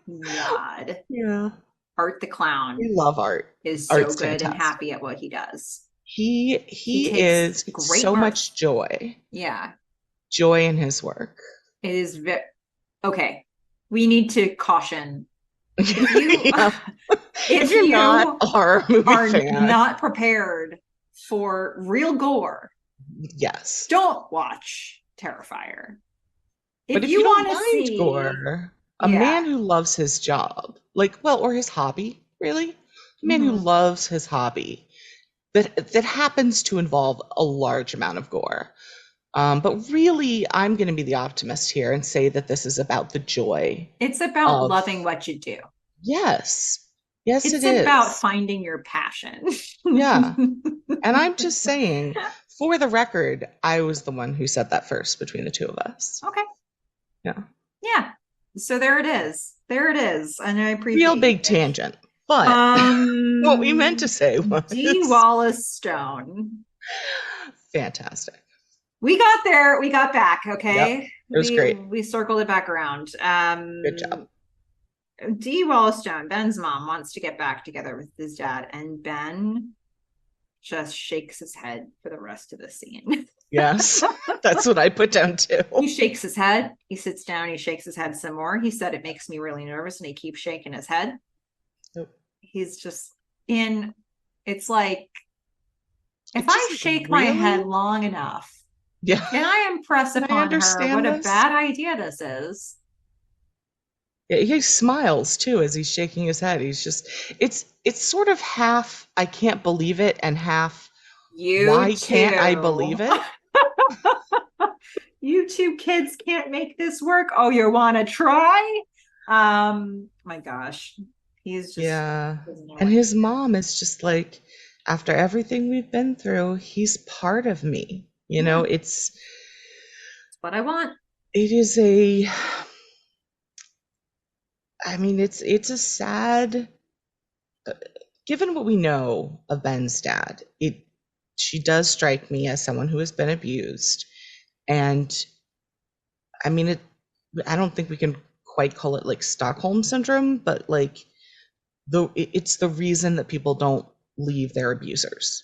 my God. Yeah. Art the We Clown love Art. is so Art's good and fantastic. happy at what he does. He He takes is great so mirth. much joy. Yeah. Joy in his work. It is okay. We need to caution. If you Yeah. If if you're not you a horror movie are fan, not prepared for real gore, yes. don't watch Terrifier. But If if you you don't want to mind see, gore, a yeah. man who loves his job, or his hobby, really, a man who Mm-hmm. loves his hobby that happens to involve a large amount of gore. But really, I'm going to be the optimist here and say that this is about the joy It's about of, loving what you do. yes, yes, it It's about is. finding your passion. Yeah. And I'm just saying, for the record, I was the one who said that first between the two of us. Okay. Yeah. Yeah. So there it is. There it is. And I Real appreciate you, big Fish. tangent. But what we meant to Um, say D. was Wallace Stone. fantastic. We got there. We got back. Yep. Okay. It was great. We circled it back around. Good job. D. Wallace Stone, Ben's mom, wants to get back together with his dad, and Ben just shakes his head for the rest of the scene. Yes. That's what I put down too. He shakes his head. He sits down. He shakes his head some more. He said, "It makes me really nervous," and he keeps shaking his head. Yep. He's just in. It's like, if I Just shake my really? head long enough, Yeah. can I impress Can I upon her what understand a this? bad idea this is? Yeah, he smiles too as he's shaking his head. He's just it's sort of half I can't believe it and half You why can't I too. believe it? You two kids can't make this work. Oh, you want to try? My gosh, he's just Yeah. And annoying. his mom is just like, after everything we've been through, he's part of me. You know, Yeah, that's what I want. it is a, I mean, it's a sad, given what we know of Ben's dad, she does strike me as someone who has been abused. And I mean, I don't think we can quite call it like Stockholm syndrome, but like it's the reason that people don't leave their abusers.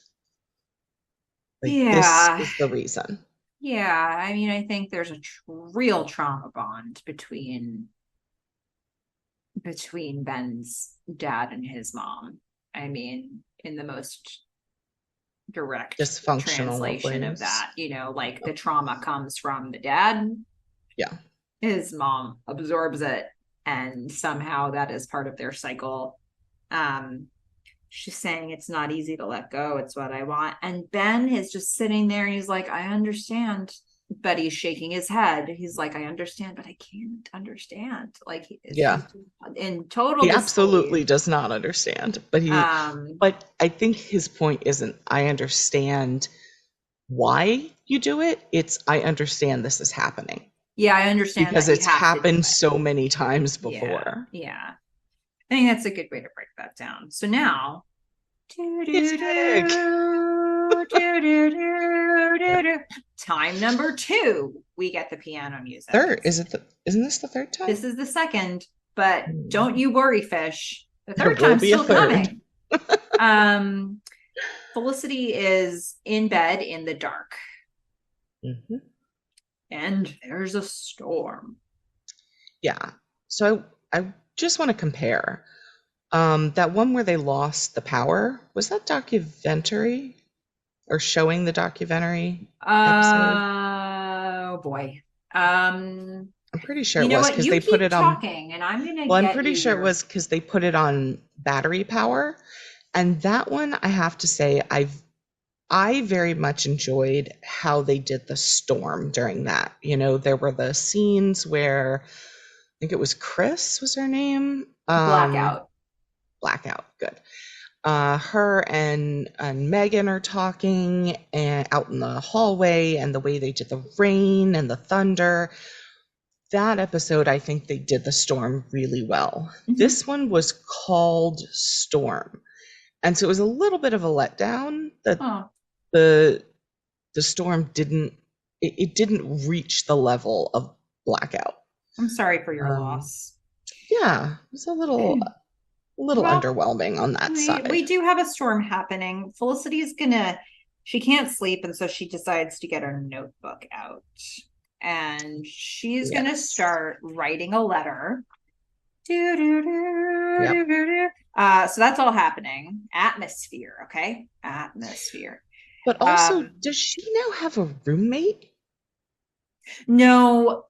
Like this Yeah, is the reason. yeah. I mean, I think there's a real trauma bond between Ben's dad and his mom. I mean, in the most direct Dysfunctional of translation of ways. that, like the trauma comes from the dad. Yeah. His mom absorbs it, and somehow that is part of their cycle. Um, she's saying it's not easy to let go. It's what I want. And Ben is just sitting there and he's like, I understand. But he's shaking his head. He's like, I understand, but I can't understand. Like Yeah. he's in total He disbelief. absolutely does not understand, Um, but I think his point isn't I understand why you do it. It's I understand this is happening yeah, I understand because that you it's have to do happened it. so many times Yeah, before. yeah. I think that's a good way to break that down. So now, It's headache. time number 2, we get the piano music. Third, isn't this the third time? This is the second, but don't Hmm. you worry, Fish. The There third will time's be a still third. coming. Um, Felicity is in bed in the dark, Mhm. and there's a storm. Yeah. So I just want to compare. That one where they lost the power, was that documentary or showing the documentary episode? Oh boy. Um, I'm pretty sure you it know was what? because You they put keep it on. talking, and I'm gonna Well, I'm get pretty you sure it your. was because they put it on battery power. And that one, I have to say, I very much enjoyed how they did the storm during that. You know, there were the scenes where I think it was Chris was her name. Blackout. Blackout, good. Her and Megan are talking and out in the hallway, and the way they did the rain and the thunder. That episode, I think they did the storm really well. Mhm. This one was called Storm. And so it was a little bit of a letdown that Oh, the the storm it didn't reach the level of Blackout. I'm sorry for your Um, loss. yeah, it was a little Well, underwhelming on that we side. do have a storm happening. Felicity's gonna. She can't sleep, and so she decides to get her notebook out, and she's gonna Yes. start writing a letter. Do, do, do, Yep. do, do, do. So that's all happening. Atmosphere, okay? Atmosphere. But also, Um, does she now have a roommate? no,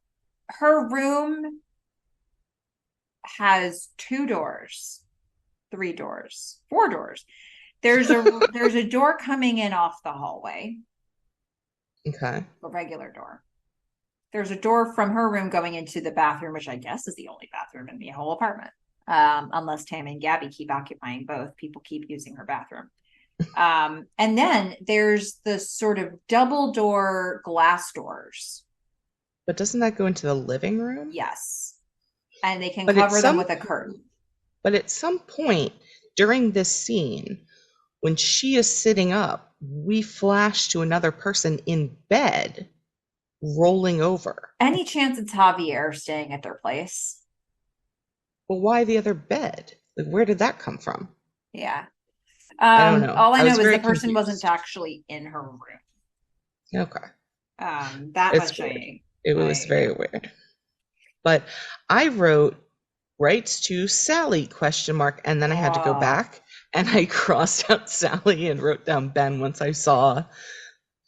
her room has 2 doors, 3 doors, 4 doors. There's a door coming in off the hallway. Okay. a regular door. There's a door from her room going into the bathroom, which I guess is the only bathroom in the whole apartment. Unless Tam and Gabby keep occupying both, people keep using her bathroom. And then there's the sort of double door glass doors. But doesn't that go into the living room? Yes. And they can But at cover them some with a curtain. but at some point during this scene, when she is sitting up, we flash to another person in bed rolling over. Any chance it's Javier staying at their place? Well, why the other bed? Like, where did that come from? Yeah. I don't know. All I I was know is very the person wasn't confused. actually in her room. Okay. That It's much weird. I, It was I very weird. But I wrote rights to Sally question mark, and then I had to go oh back and I crossed out Sally and wrote down Ben once I saw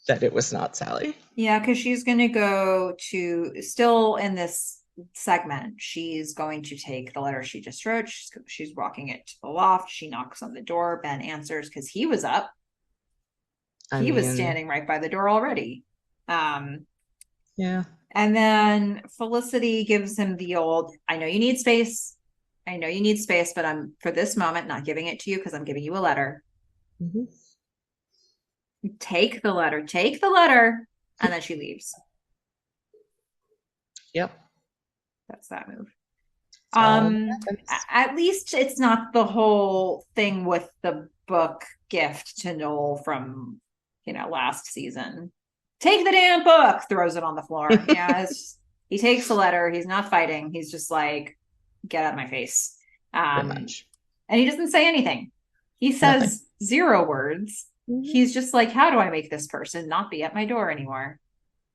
that it was not Sally. yeah, because she's gonna go to still in this segment. She's going to take the letter she just wrote. She's walking it to the loft. She knocks on the door. Ben answers because he was up. I He was mean, standing right by the door already. Um, yeah. and then Felicity gives him the old, I know you need space. I know you need space, but I'm for this moment not giving it to you because I'm giving you a letter. Hmm. Take the letter, take the letter. And then she leaves. Yep. That's that move. That's all that happens. At least it's not the whole thing with the book gift to Noel from, last season. Take the damn book, throws it on the floor. Yeah, he takes the letter. He's not fighting. He's just like, get out of my face. Pretty Um, much. and he doesn't say anything. He Nothing. says zero words. Hmm. He's just like, how do I make this person not be at my door anymore?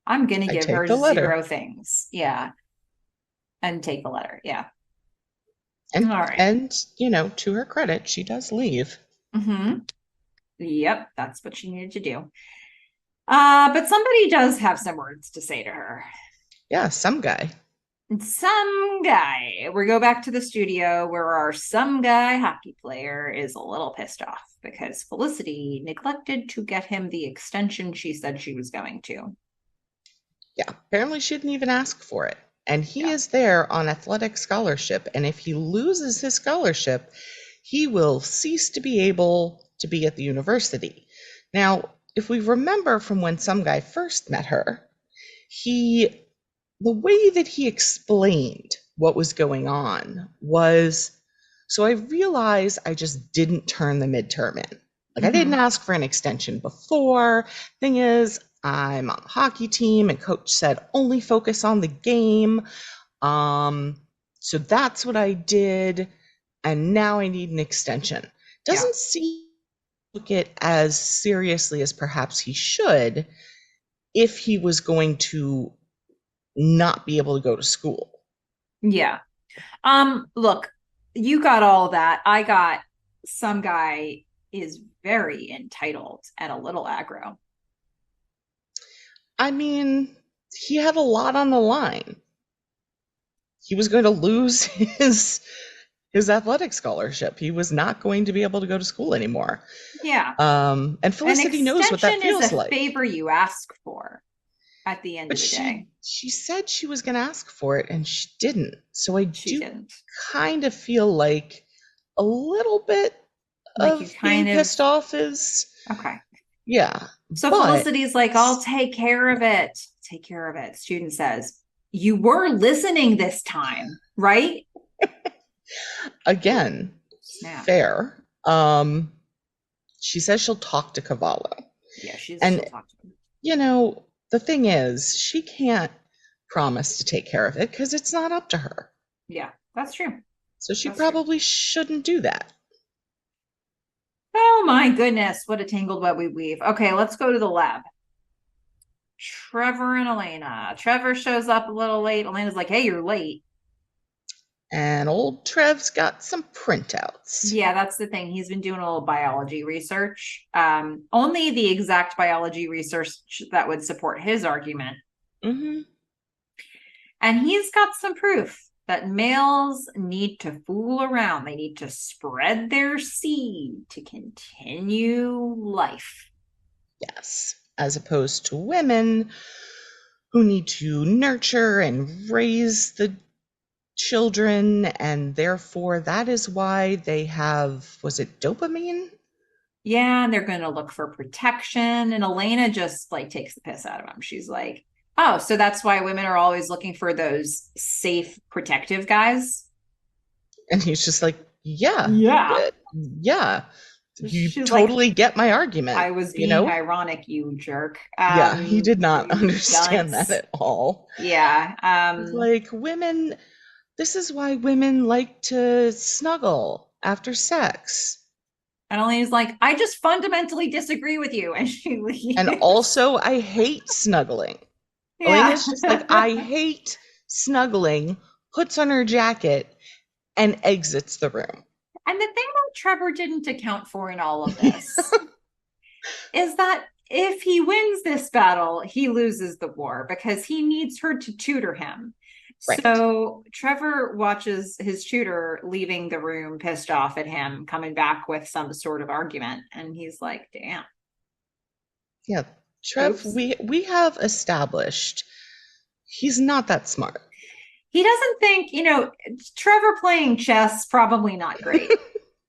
I'm going to I give take her the letter. zero things. Yeah. And take the letter. Yeah. All And right. and to her credit, she does leave. Mm-hmm. Yep, that's what she needed to do. But somebody does have some words to say to her. Yeah, some guy. Some guy. We go back to the studio where our some guy hockey player is a little pissed off because Felicity neglected to get him the extension she said she was going to. Yeah, apparently she didn't even ask for it. And he Yeah. is there on athletic scholarship. And if he loses his scholarship, he will cease to be able to be at the university. Now, if we remember from when some guy first met her, he the way that he explained what was going on was, so I realized I just didn't turn the midterm in. Like, I didn't Mm-hmm. ask for an extension before. Thing is, I'm on the hockey team and coach said only focus on the game. So that's what I did, and now I need an extension. Yeah. Doesn't seem look it as seriously as perhaps he should if he was going to not be able to go to school. Yeah. Look, you got all that. I got some guy is very entitled and a little aggro. I mean, he had a lot on the line. He was going to lose his athletic scholarship. He was not going to be able to go to school anymore. Yeah. And An Felicity knows what that extension is a feels like. favor you ask for at the end But of the day. she said she was going to ask for it and she didn't. So I She do didn't. kind of feel like a little bit Like you of being kind of pissed off is, okay. yeah. So But Felicity's like, I'll take care of it. Take care of it. Student says, you were listening this time, right? again, Snap. fair. She says she'll talk to Cavallo. Yeah, she'll And, talk to him. the thing is, she can't promise to take care of it because it's not up to her. Yeah, that's true. So she That's true. probably shouldn't do that. Oh my goodness, what a tangled web we weave. Okay, let's go to the lab. Trevor and Elena. Trevor shows up a little late. Elena's like, hey, you're late. And old Trev's got some printouts. Yeah, that's the thing. He's been doing a little biology research. Only the exact biology research that would support his argument. Mm-hmm. And he's got some proof that males need to fool around. They need to spread their seed to continue life. Yes. as opposed to women who need to nurture and raise the children, and therefore that is why they have, was it dopamine? Yeah, and they're going to look for protection. And Elena just like takes the piss out of him. She's like, oh, so that's why women are always looking for those safe, protective guys. And he's just like, yeah, Yeah. yeah, you She's like, totally get my argument, I was you being know? ironic, you jerk. Yeah, he did not You understand that dunce. at all. Yeah. He's like, women, this is why women like to snuggle after sex. And Elena's like, I just fundamentally disagree with you. And she And leaves. also, I hate snuggling. Yeah. Elena's just like, I hate snuggling, puts on her jacket, and exits the room. And the thing that Trevor didn't account for in all of this is that if he wins this battle, he loses the war because he needs her to tutor him. Right. So Trevor watches his tutor leaving the room, pissed off at him, coming back with some sort of argument. And he's like, damn. Yeah. Trev, Oops. we have established he's not that smart. He doesn't think, Trevor playing chess, probably not great.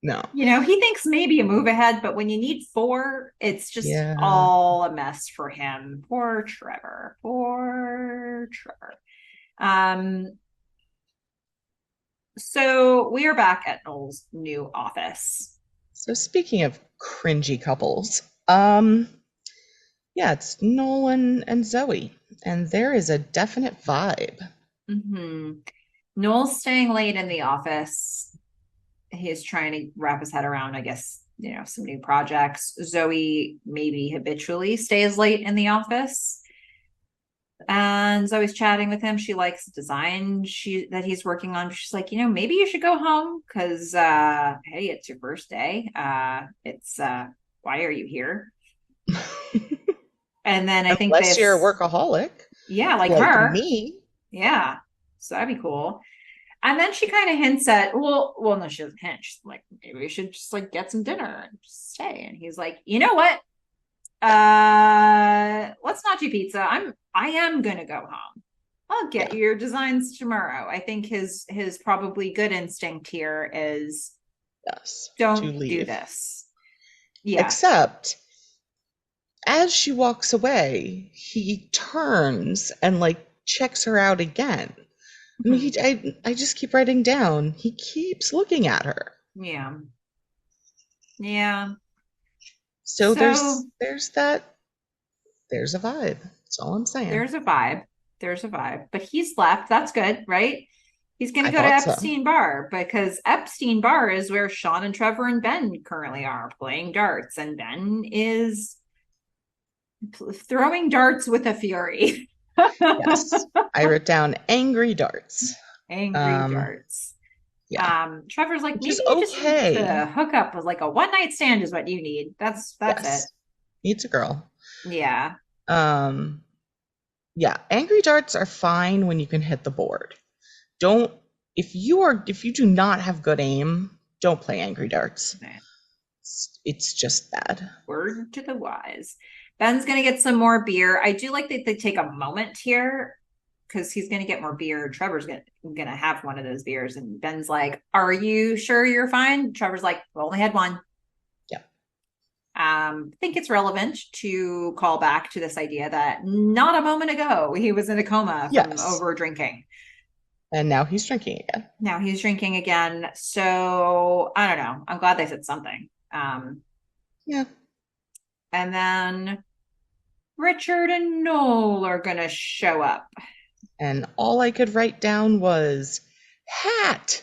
No. He thinks maybe a move ahead, but when you need four, it's just Yeah. all a mess for him. Poor Trevor. Poor Trevor. So we are back at Noel's new office. So speaking of cringy couples, yeah, it's Nolan and Zoe, and there is a definite vibe. Mm-hmm. Noel's staying late in the office. He's trying to wrap his head around, I guess, some new projects. Zoe maybe habitually stays late in the office. And Zoe's chatting with him. She likes the design that he's working on. She's like, maybe you should go home because hey, it's your first day. It's why are you here? And then I think Unless you're a this, workaholic, yeah, like like her. me. Yeah. So that'd be cool. And then she kind of hints at, well, no, she doesn't hint. She's like, maybe we should just like get some dinner and just stay. And he's like, you know what? Let's not do pizza. I am gonna go home. I'll get Yeah, you your designs tomorrow. I think his probably good instinct here is yes, to don't do leave. this. Yeah. Except as she walks away, he turns and like checks her out again. I mean, Mhm. I just keep writing down. He keeps looking at her. Yeah. Yeah. So So there's a vibe. That's all I'm saying. there's a vibe. There's a vibe. But he's left. That's good, right? He's going to I go to thought so. Epstein Bar because Epstein Bar is where Sean and Trevor and Ben currently are playing darts. And Ben is throwing darts with a fury. Yes. I wrote down angry darts. Angry Um, darts. yeah. Trevor's like, Which maybe is you just need okay. to hook up with like a one night stand is what you need. That's it. Yes. Needs a girl. Yeah. Um, yeah, angry darts are fine when you can hit the board. Don't if you do not have good aim, don't play angry darts. It's just bad. Word to the wise. Ben's gonna get some more beer. I do like that they take a moment here because he's gonna get more beer. Trevor's gonna have one of those beers, and Ben's like, "Are you sure you're fine?" Trevor's like, "We only had one." Yeah. I think it's relevant to call back to this idea that not a moment ago he was in a coma from Yes. over drinking. And now he's drinking again. Now he's drinking again. So I don't know. I'm glad they said something. Yeah. And then Richard and Noel are going to show up. And all I could write down was hat.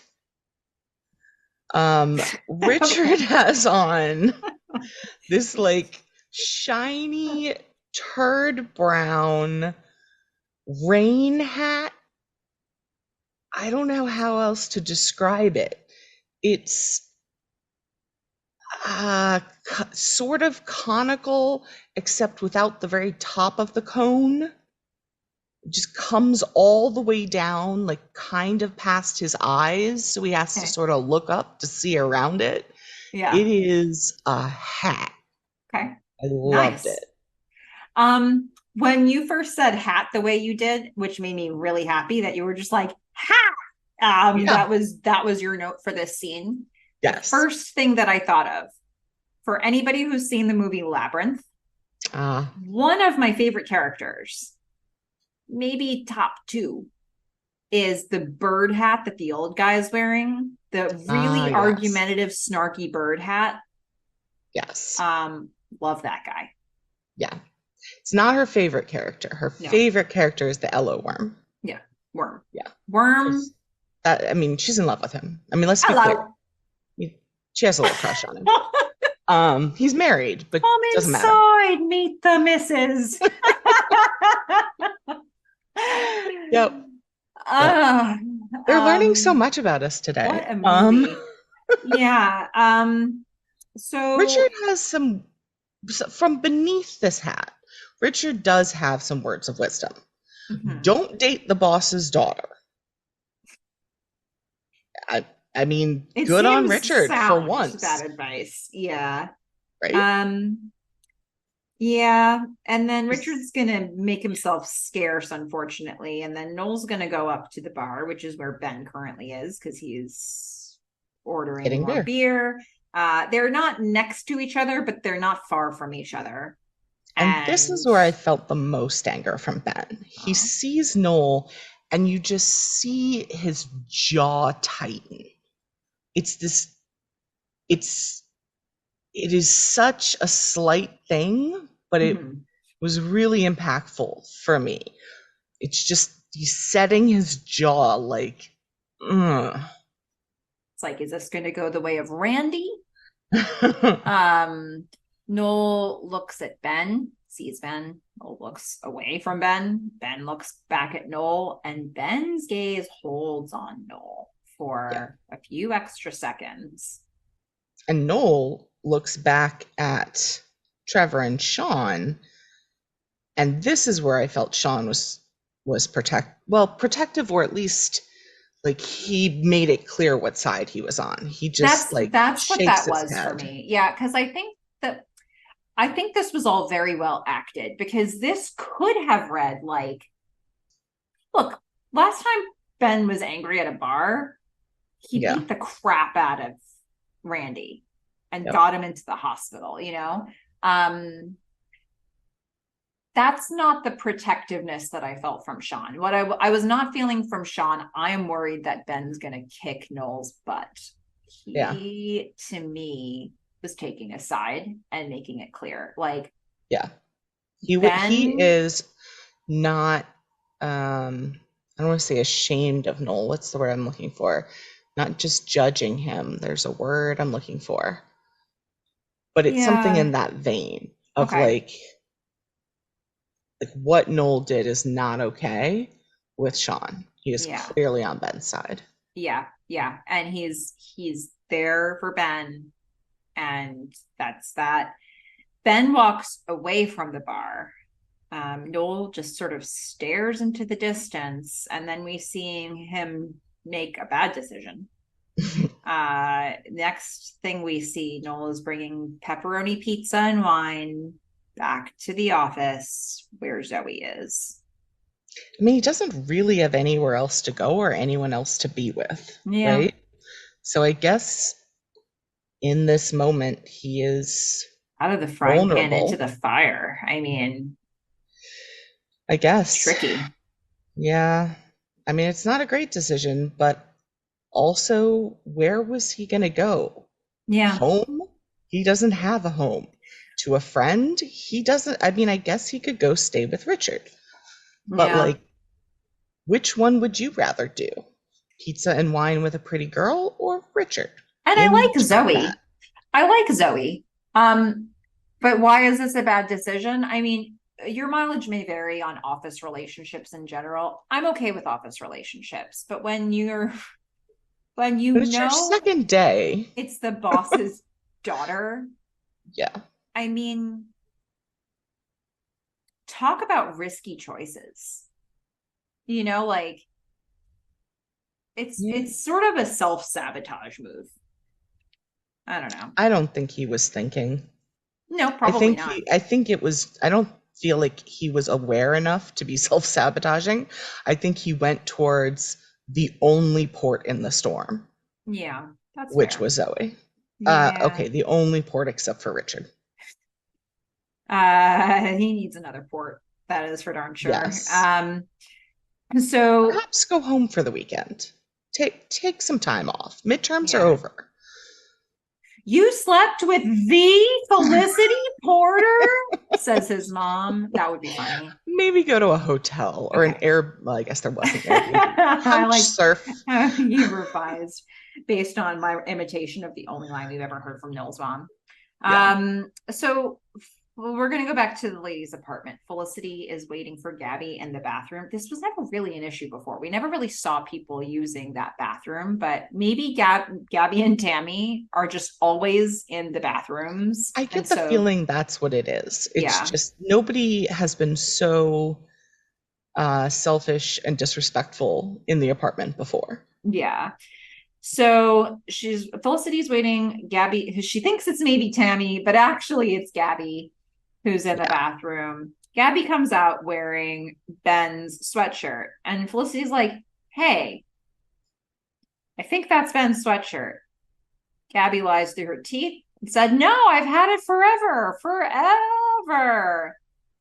Richard Okay. has on this like shiny turd brown rain hat. I don't know how else to describe it. It's sort of conical, except without the very top of the cone. It just comes all the way down, like kind of past his eyes. So he has to Okay. sort of look up to see around it. Yeah. It is a hat. Okay. I loved Nice. it. When you first said hat the way you did, which made me really happy that you were just like hat. Yeah. That was your note for this scene. The Yes. first thing that I thought of for anybody who's seen the movie Labyrinth, Ah, one of my favorite characters, maybe top two, is the bird hat that the old guy is wearing. The really yes. argumentative, snarky bird hat. Yes. Um, Love that guy. Yeah. It's not her favorite character. Her No, favorite character is the Elo worm. yeah, worm, Yeah. worm. Because that, I mean, she's in love with him. I mean, let's be clear. Hello. She has a little crush on him. He's married, but Come doesn't matter. inside, meet the missus. Yep. Yep. uh, They're learning so much about us what today. a movie. Yeah. So Richard has some from beneath this hat. Richard does have some words of wisdom. Don't date the boss's daughter. I mean, it good on seems Richard for sound, once, that advice. Yeah. right? Um, yeah. And then Richard's gonna make himself scarce, unfortunately. And then Noel's gonna go up to the bar, which is where Ben currently is, because he's ordering Getting more beer. beer. They're not next to each other, but they're not far from each other. And this And is where I felt the most anger from Ben. He oh, sees Noel, and you just see his jaw tighten. It's this, it's, it is such a slight thing, but it was really impactful for me. It's just, he's setting his jaw like, ugh. it's like, is this going to go the way of Randy? Noel looks at Ben, sees Ben. Noel looks away from Ben. Ben looks back at Noel, and Ben's gaze holds on Noel Yeah. for a few extra seconds. And Noel looks back at Trevor and Sean, and this is where I felt Sean was protective, or at least like he made it clear what side he was on. He just like That's what shakes that his was for head. me. Yeah, because I think this was all very well acted, because this could have read like, look, last time Ben was angry at a bar, he Yeah. beat the crap out of Randy and Yep. got him into the hospital, you know? That's not the protectiveness that I felt from Sean. What I was not feeling from Sean, I am worried that Ben's going to kick Noel's butt. He, to me, was taking a side and making it clear. Like, yeah. Ben, He is not I don't want to say ashamed of Noel. What's the word I'm looking for? Not just judging him. There's a word I'm looking for. But it's something in that vein of okay. like what Noel did is not okay with Sean. He is Yeah. clearly on Ben's side. Yeah. Yeah. And he's there for Ben. And that's that. Ben walks away from the bar. Noel just sort of stares into the distance, and then we see him make a bad decision. Next thing we see, Noel is bringing pepperoni pizza and wine back to the office where Zoe is. I mean, he doesn't really have anywhere else to go or anyone else to be with, Yeah. right? So I guess in this moment, he is Out of the frying pan vulnerable. into the fire. I mean, I guess. tricky. Yeah. I mean, it's not a great decision, but also, where was he going to go? Yeah. Home? He doesn't have a home. To a friend? He doesn't. I mean, I guess he could go stay with Richard. But, Yeah. like, which one would you rather do? Pizza and wine with a pretty girl or Richard? And I like Zoe. I like Zoe. But why is this a bad decision? I mean, your mileage may vary on office relationships in general. I'm okay with office relationships, but when you But it's your know second day. it's the boss's daughter, Yeah. I mean, talk about risky choices. You know, like it's sort of a self-sabotage move. I don't know. I don't think he was thinking. No, probably not. I think it was. I don't feel like he was aware enough to be self-sabotaging. I think he went towards the only port in the storm, Yeah, that's which fair. was Zoe. Yeah. Okay, the only port except for Richard. He needs another port. That is for darn sure. Yes. So Perhaps go home for the weekend. Take some time off. Midterms are yeah. over. You slept with the Felicity Porter, says his mom. That would be funny. Maybe go to a hotel or an Okay. air. Well, I guess there was an Airbnb. I Couch like surf. you revised based on my imitation of the only line we've ever heard from Noel's mom. Yeah. So we're going to go back to the ladies' apartment. Felicity is waiting for Gabby in the bathroom. This was never really an issue before. We never really saw people using that bathroom, but maybe Gabby and Tammy are just always in the bathrooms. I And get the so, feeling that's what it is. It's yeah, just nobody has been so selfish and disrespectful in the apartment before. yeah. So Felicity's waiting. Gabby, she thinks it's maybe Tammy, but actually it's Gabby who's in the Yeah. bathroom. Gabby comes out wearing Ben's sweatshirt, and Felicity's like, "Hey, I think that's Ben's sweatshirt." Gabby lies through her teeth and said, "No, I've had it forever, forever."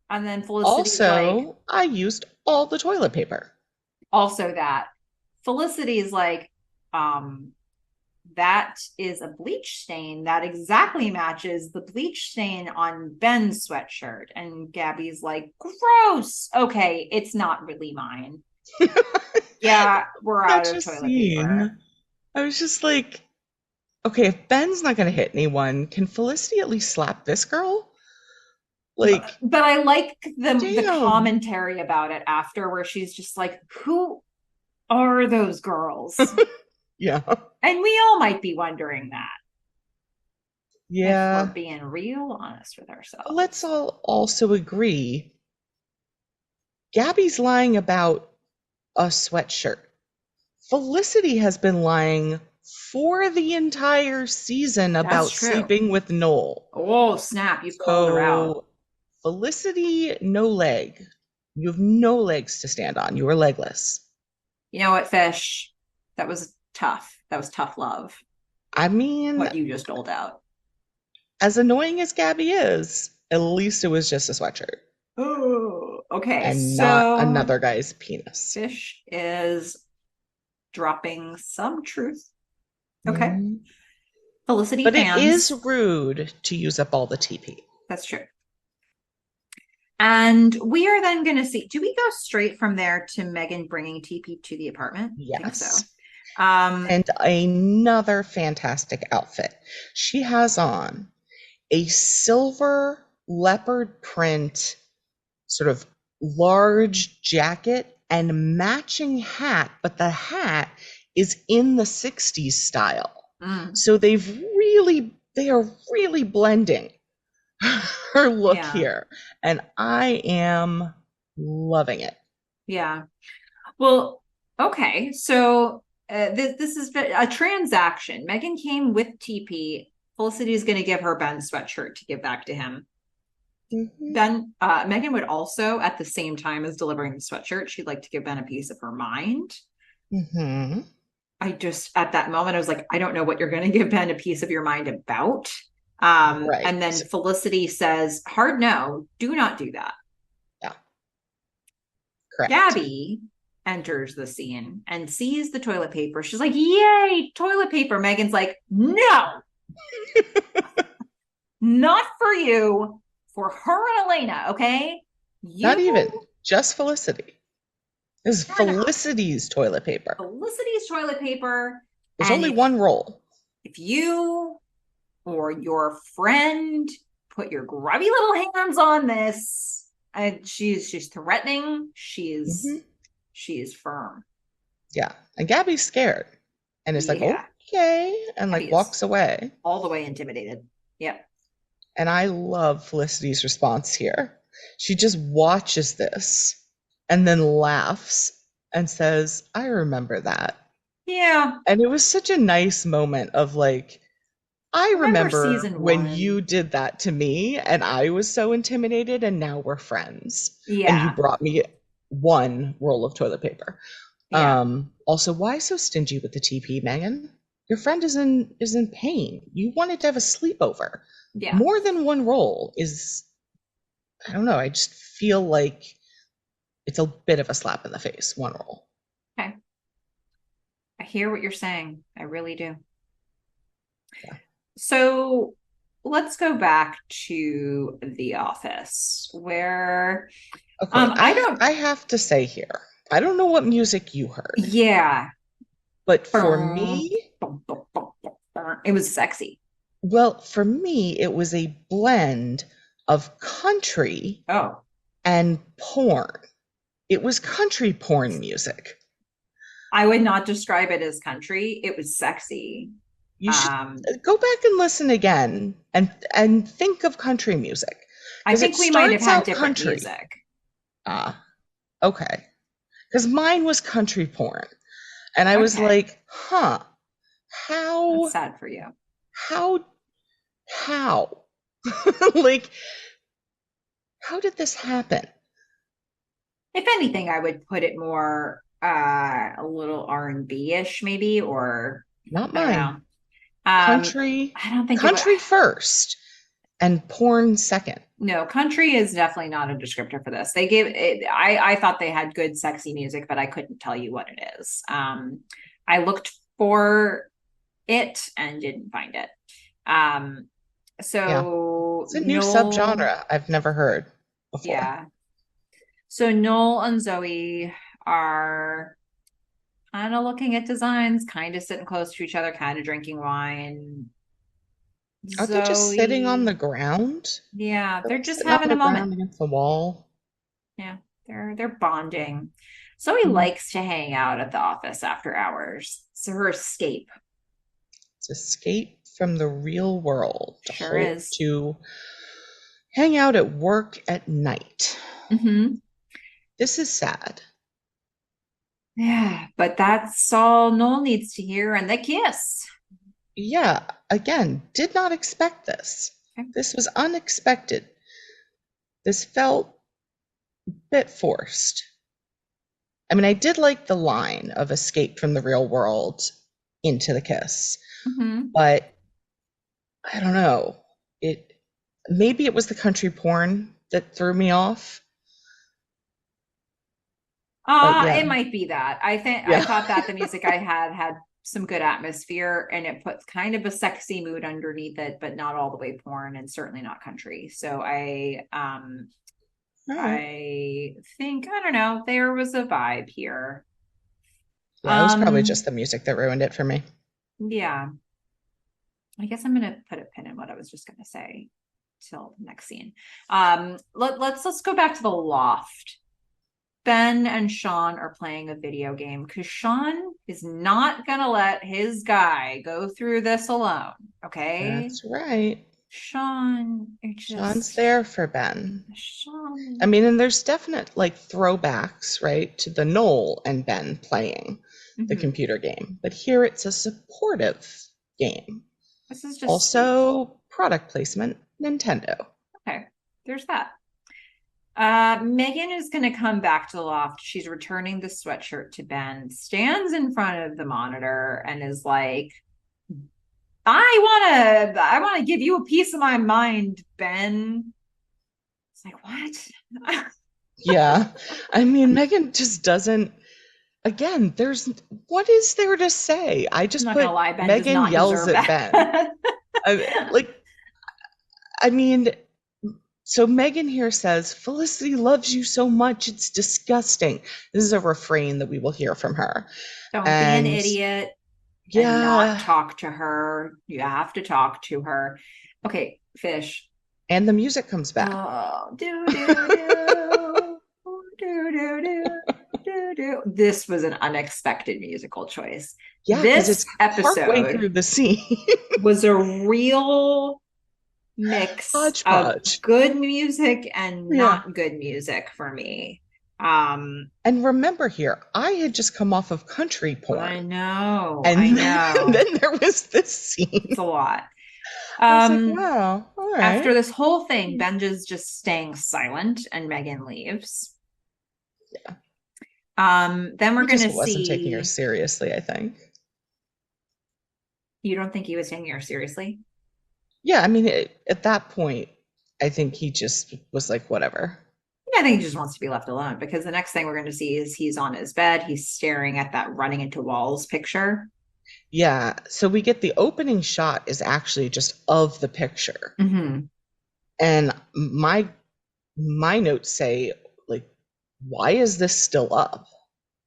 And then Felicity's like, Also, I used all the toilet paper. also that. Felicity's like, um, that is a bleach stain that exactly matches the bleach stain on Ben's sweatshirt. And Gabby's like, gross. Okay, it's not really mine. Yeah, we're out Such of a toilet paper. scene. I was just like, okay, if Ben's not going to hit anyone, can Felicity at least slap this girl? Like, But I like the damn. commentary about it after where she's just like, who are those girls? Yeah. And we all might be wondering that if we're Yeah. being real honest with Let's ourselves. all also agree Gabby's lying about a sweatshirt. Felicity has been lying for the entire season That's about true. sleeping with Noel. Oh, snap. You've called her out. So, Felicity, no leg. You have no legs to stand on. You are legless. You know what, Fish? That was tough. That was tough love, I mean, what you just doled out. as annoying as Gabby is, at least it was just a sweatshirt Oh, okay. and not So another guy's penis. Fish is dropping some truth. Okay. Mhm. Felicity But it is fans. rude to use up all the TP. That's true. And we are then going to see. Do we go straight from there to Meghan bringing TP to the apartment? I think so. Yes. And another fantastic outfit. She has on a silver leopard print, sort of large jacket and matching hat, but the hat is in the 60s style. mm, So they are really blending her look yeah, here. And I am loving it. yeah. Well, okay. So this is a transaction. Meghan came with TP. Felicity is going to give her Ben's sweatshirt to give back to him. Mhm. Ben, Meghan would also, at the same time as delivering the sweatshirt, she'd like to give Ben a piece of her mind. Mhm. I just, at that moment, I was like, I don't know what you're going to give Ben a piece of your mind about. And then Right. Felicity says, hard no, do not do that. Yeah, correct. Gabby enters the scene and sees the toilet paper. She's like, yay, toilet paper. Meghan's like, no, not for you, for her and Elena, okay? Not You, even, just Felicity. This is fair enough. Felicity's toilet paper. Felicity's toilet paper. There's And only one roll. if you or your friend put your grubby little hands on this, and she's threatening, Hmm. she's firm. Yeah. And Gabby's scared and is like, Yeah. okay, and like Gabby is walks away. all the way intimidated. Yep. And I love Felicity's response here. She just watches this and then laughs and says, I remember that. Yeah. And it was such a nice moment of like, I Remember remember season when one? you did that to me and I was so intimidated, and now we're friends. And you Yeah, brought me one roll of toilet paper. yeah, Also, why so stingy with the TP, Megan? Your friend is in pain. You wanted to have a sleepover. yeah. More than one roll is, I don't know, I just feel like it's a bit of a slap in the face, one roll. Okay. I hear what you're saying. I really do. Yeah. So let's go back to the office where Okay, I don't, I have to say here, I don't know what music you heard, yeah. but for me, It was sexy. well, for me, it was a blend of country Oh, and porn. It was country porn music. I would not describe it as country. It was sexy. You should Um, go back and listen again and think of country music I because it think we might have starts had out different country. music. Ah, okay. Because mine was country porn. And I was Okay. like, huh, That's how, sad for you. how, how? Like, how did this happen? If anything, I would put it more a little R&B-ish maybe, or Not I don't know. mine. Country, I don't think it would. country first and porn second. No, country is definitely not a descriptor for this. They gave it, I thought they had good, sexy music, but I couldn't tell you what it is. I looked for it and didn't find it. Um, Yeah. so It's a new Noel, subgenre I've never heard before. yeah. So Noel and Zoe are kind of looking at designs, kind of sitting close to each other, kind of drinking wine. Aren't they just sitting on Zoe, the ground? yeah, They're they're like just sitting on having a the moment. ground against the wall. Yeah, they're bonding. Zoe Mhm. likes to hang out at the office after hours. It's her escape. To escape from the real world, Sure is. to hang out at work at night. Hmm. This is sad. Yeah, but that's all Noel needs to hear, and the kiss. Yeah, again, did not expect this. Okay. This was unexpected. This felt a bit forced. I mean, I did like the line of escape from the real world into the kiss, Hmm. but I don't know. It maybe it was the country porn that threw me off, but yeah, It might be that. I yeah. thought that the music I had some good atmosphere and it puts kind of a sexy mood underneath it, but not all the way porn and certainly not country. So All right. I think I don't know, there was a vibe here. Yeah, it was probably Um, just the music that ruined it for me. yeah. I guess I'm gonna put a pin in what I was just gonna say till the next scene. Let's go back to the loft. Ben and Sean are playing a video game because Sean is not gonna let his guy go through this alone. Okay, That's right. Sean, you're Sean's just there for Ben. I Sean. mean, and there's definite like throwbacks, right, to the Noel and Ben playing the Mhm. computer game. But here it's a supportive game. This is just Also, product placement, Nintendo. okay. There's that. Meghan is going to come back to the loft. She's returning the sweatshirt to Ben, stands in front of the monitor and is like, I want to give you a piece of my mind, Ben. It's like, what? Yeah. I mean, Megan just doesn't, again, what is there to say? I I'm just not going to put lie, Ben does Megan not yells deserve at Ben. that. Like, I mean, so Megan here says, Felicity loves you so much, it's disgusting. This is a refrain that we will hear from her. Don't be an And idiot and not yeah, talk to her. You have to talk to her. Okay, fish. and the music comes back. Oh, do do do do do do do do. This was an unexpected musical choice. Yeah, because This it's partway episode through the scene. was a real mix of Hodgepodge. good music and Yeah. not good music for me. Um, And remember here, I had just come off of country I porn. know, I And then, know. then there was this It's scene. a lot. I was like, Um, wow, all After right. this whole thing, Benja's just staying silent and Meghan leaves. Then we're He gonna just wasn't taking her see. seriously, I think. You don't think he was taking her seriously? Yeah, I mean, at that point, I think he just was like, whatever. Yeah, I think he just wants to be left alone because the next thing we're going to see is he's on his bed. He's staring at that running into walls picture. Yeah, so we get the opening shot is actually just of the picture. Mm-hmm. And my notes say, like, why is this still up?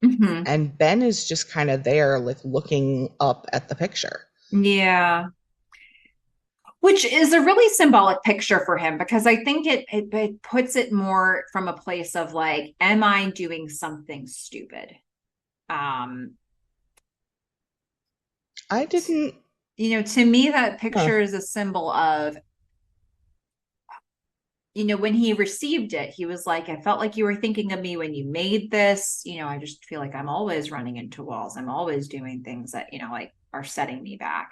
Mm-hmm. And Ben is just kind of there, like looking up at the picture. Yeah. Which is a really symbolic picture for him because I think it puts it more from a place of like, am I doing something stupid? Um, I didn't, to me, that huh, picture is a symbol of, when he received it, he was like, I felt like you were thinking of me when you made this. I just feel like I'm always running into walls. I'm always doing things that, like are setting me back.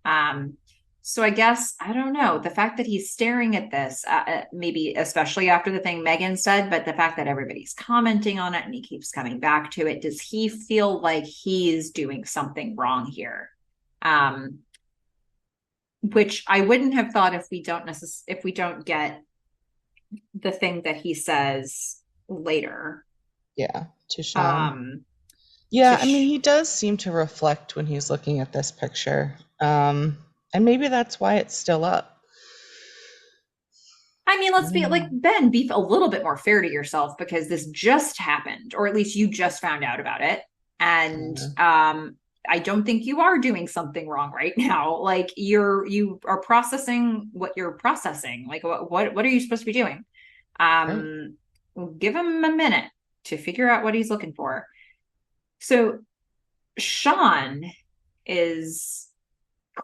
Um, so I guess, I don't know, the fact that he's staring at this, maybe especially after the thing Megan said, but the fact that everybody's commenting on it and he keeps coming back to it, does he feel like he's doing something wrong here? Um, which I wouldn't have thought if we don't get the thing that he says later. yeah, to Sean. Um, to Yeah, I mean, sh- he does seem to reflect when he's looking at this picture. And maybe that's why it's still up. I mean, I let's don't be like know. Ben, be a little bit more fair to yourself because this just happened, or at least you just found out about it. And Yeah, I don't think you are doing something wrong right now. Like you are processing what you're processing. Like what are you supposed to be doing? right. Um, give him a minute to figure out what he's looking for. So Sean is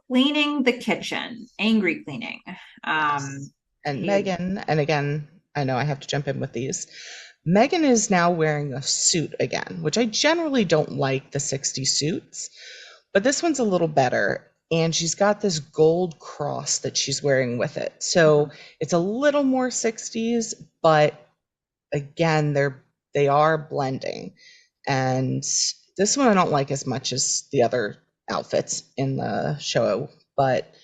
cleaning the kitchen, angry cleaning. Yes. And He, Megan, and again, I know I have to jump in with these. Megan is now wearing a suit again, which I generally don't like the 60s suits, but this one's a little better. And she's got this gold cross that she's wearing with it. So it's a little more 60s, but again, they are blending. And this one I don't like as much as the other outfits in the show, but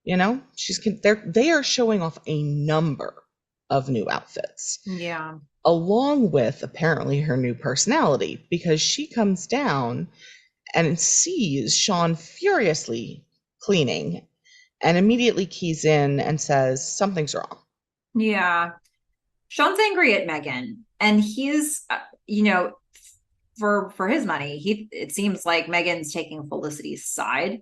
they are showing off a number of new outfits, yeah, along with apparently her new personality, because she comes down and sees Sean furiously cleaning and immediately keys in and says something's wrong. yeah. Sean's angry at Megan, and he's, you know, for his money, it seems like Megan's taking Felicity's side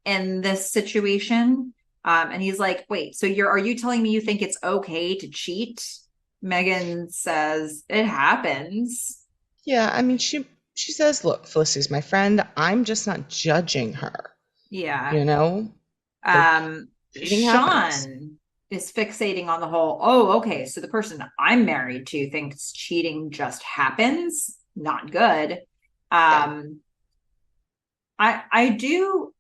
in this situation. And he's like, "Wait, so are you telling me you think it's okay to cheat?" Megan says, "It happens." Yeah, I mean, she says, "Look, Felicity's my friend. I'm just not judging her. Yeah. You know, like Um, cheating happens." Sean is fixating on the whole, oh, okay, so the person I'm married to thinks cheating just happens. Not good. Yeah, Um, I do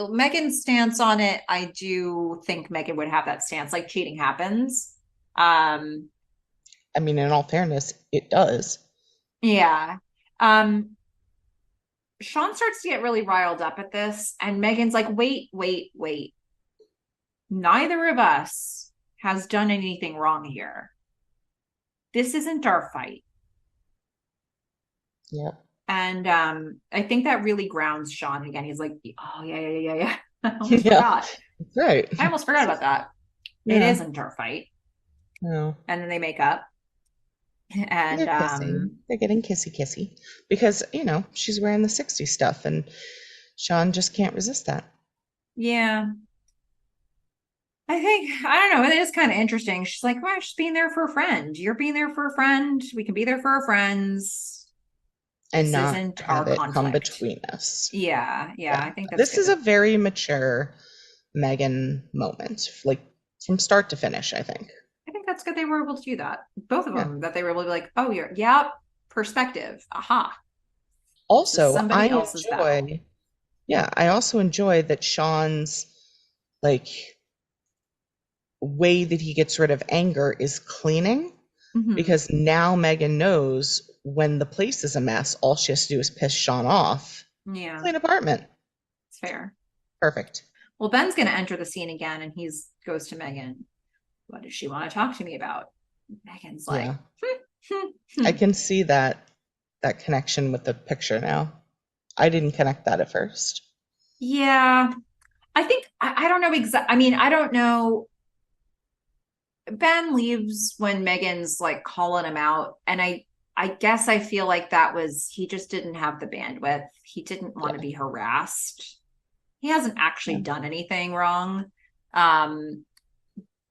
Megan's stance on it, I do think Megan would have that stance, like cheating happens. Um, I mean, in all fairness, it does. yeah. Um, Sean starts to get really riled up at this, and Megan's like, wait, wait, wait. Neither of us has done anything wrong here. This isn't our fight. Yeah, And I think that really grounds Sean again. He's like, oh yeah, yeah, yeah, yeah. I almost yeah, forgot. that's right. I almost forgot about that. It Yeah, isn't our fight. no. And then they make up. And They're kissing. They're getting kissy kissy because, she's wearing the 60s stuff and Sean just can't resist that. yeah, I think I don't know. It is kind of interesting. She's like, well, just being there for a friend. You're being there for a friend. We can be there for our friends. And This not isn't our have it come conflict. between us. Yeah, yeah, Yeah. I think that's This is good. a very mature Megan moment, like from start to finish, I think. I think that's good they were able to do that. Both of Yeah. them, that they were able to be like, oh, yeah, perspective. Aha. This is Also, I somebody else's battle. enjoy Yeah, I also enjoy that Sean's like way that he gets rid of anger is cleaning, Hmm. because now Megan knows when the place is a mess, all she has to do is piss Sean off. Yeah, Clean apartment. it's fair. Perfect. Well, Ben's going to enter the scene again, and he's goes to Meghan. What does she want to talk to me about? Megan's like, Yeah. I can see that connection with the picture now. I didn't connect that at first. yeah. I think I don't know exactly. I mean, I don't know. Ben leaves when Megan's like calling him out, and I guess I feel like that was he just didn't have the bandwidth. He didn't want to Yeah. be harassed. He hasn't actually Yeah. done anything wrong. Um,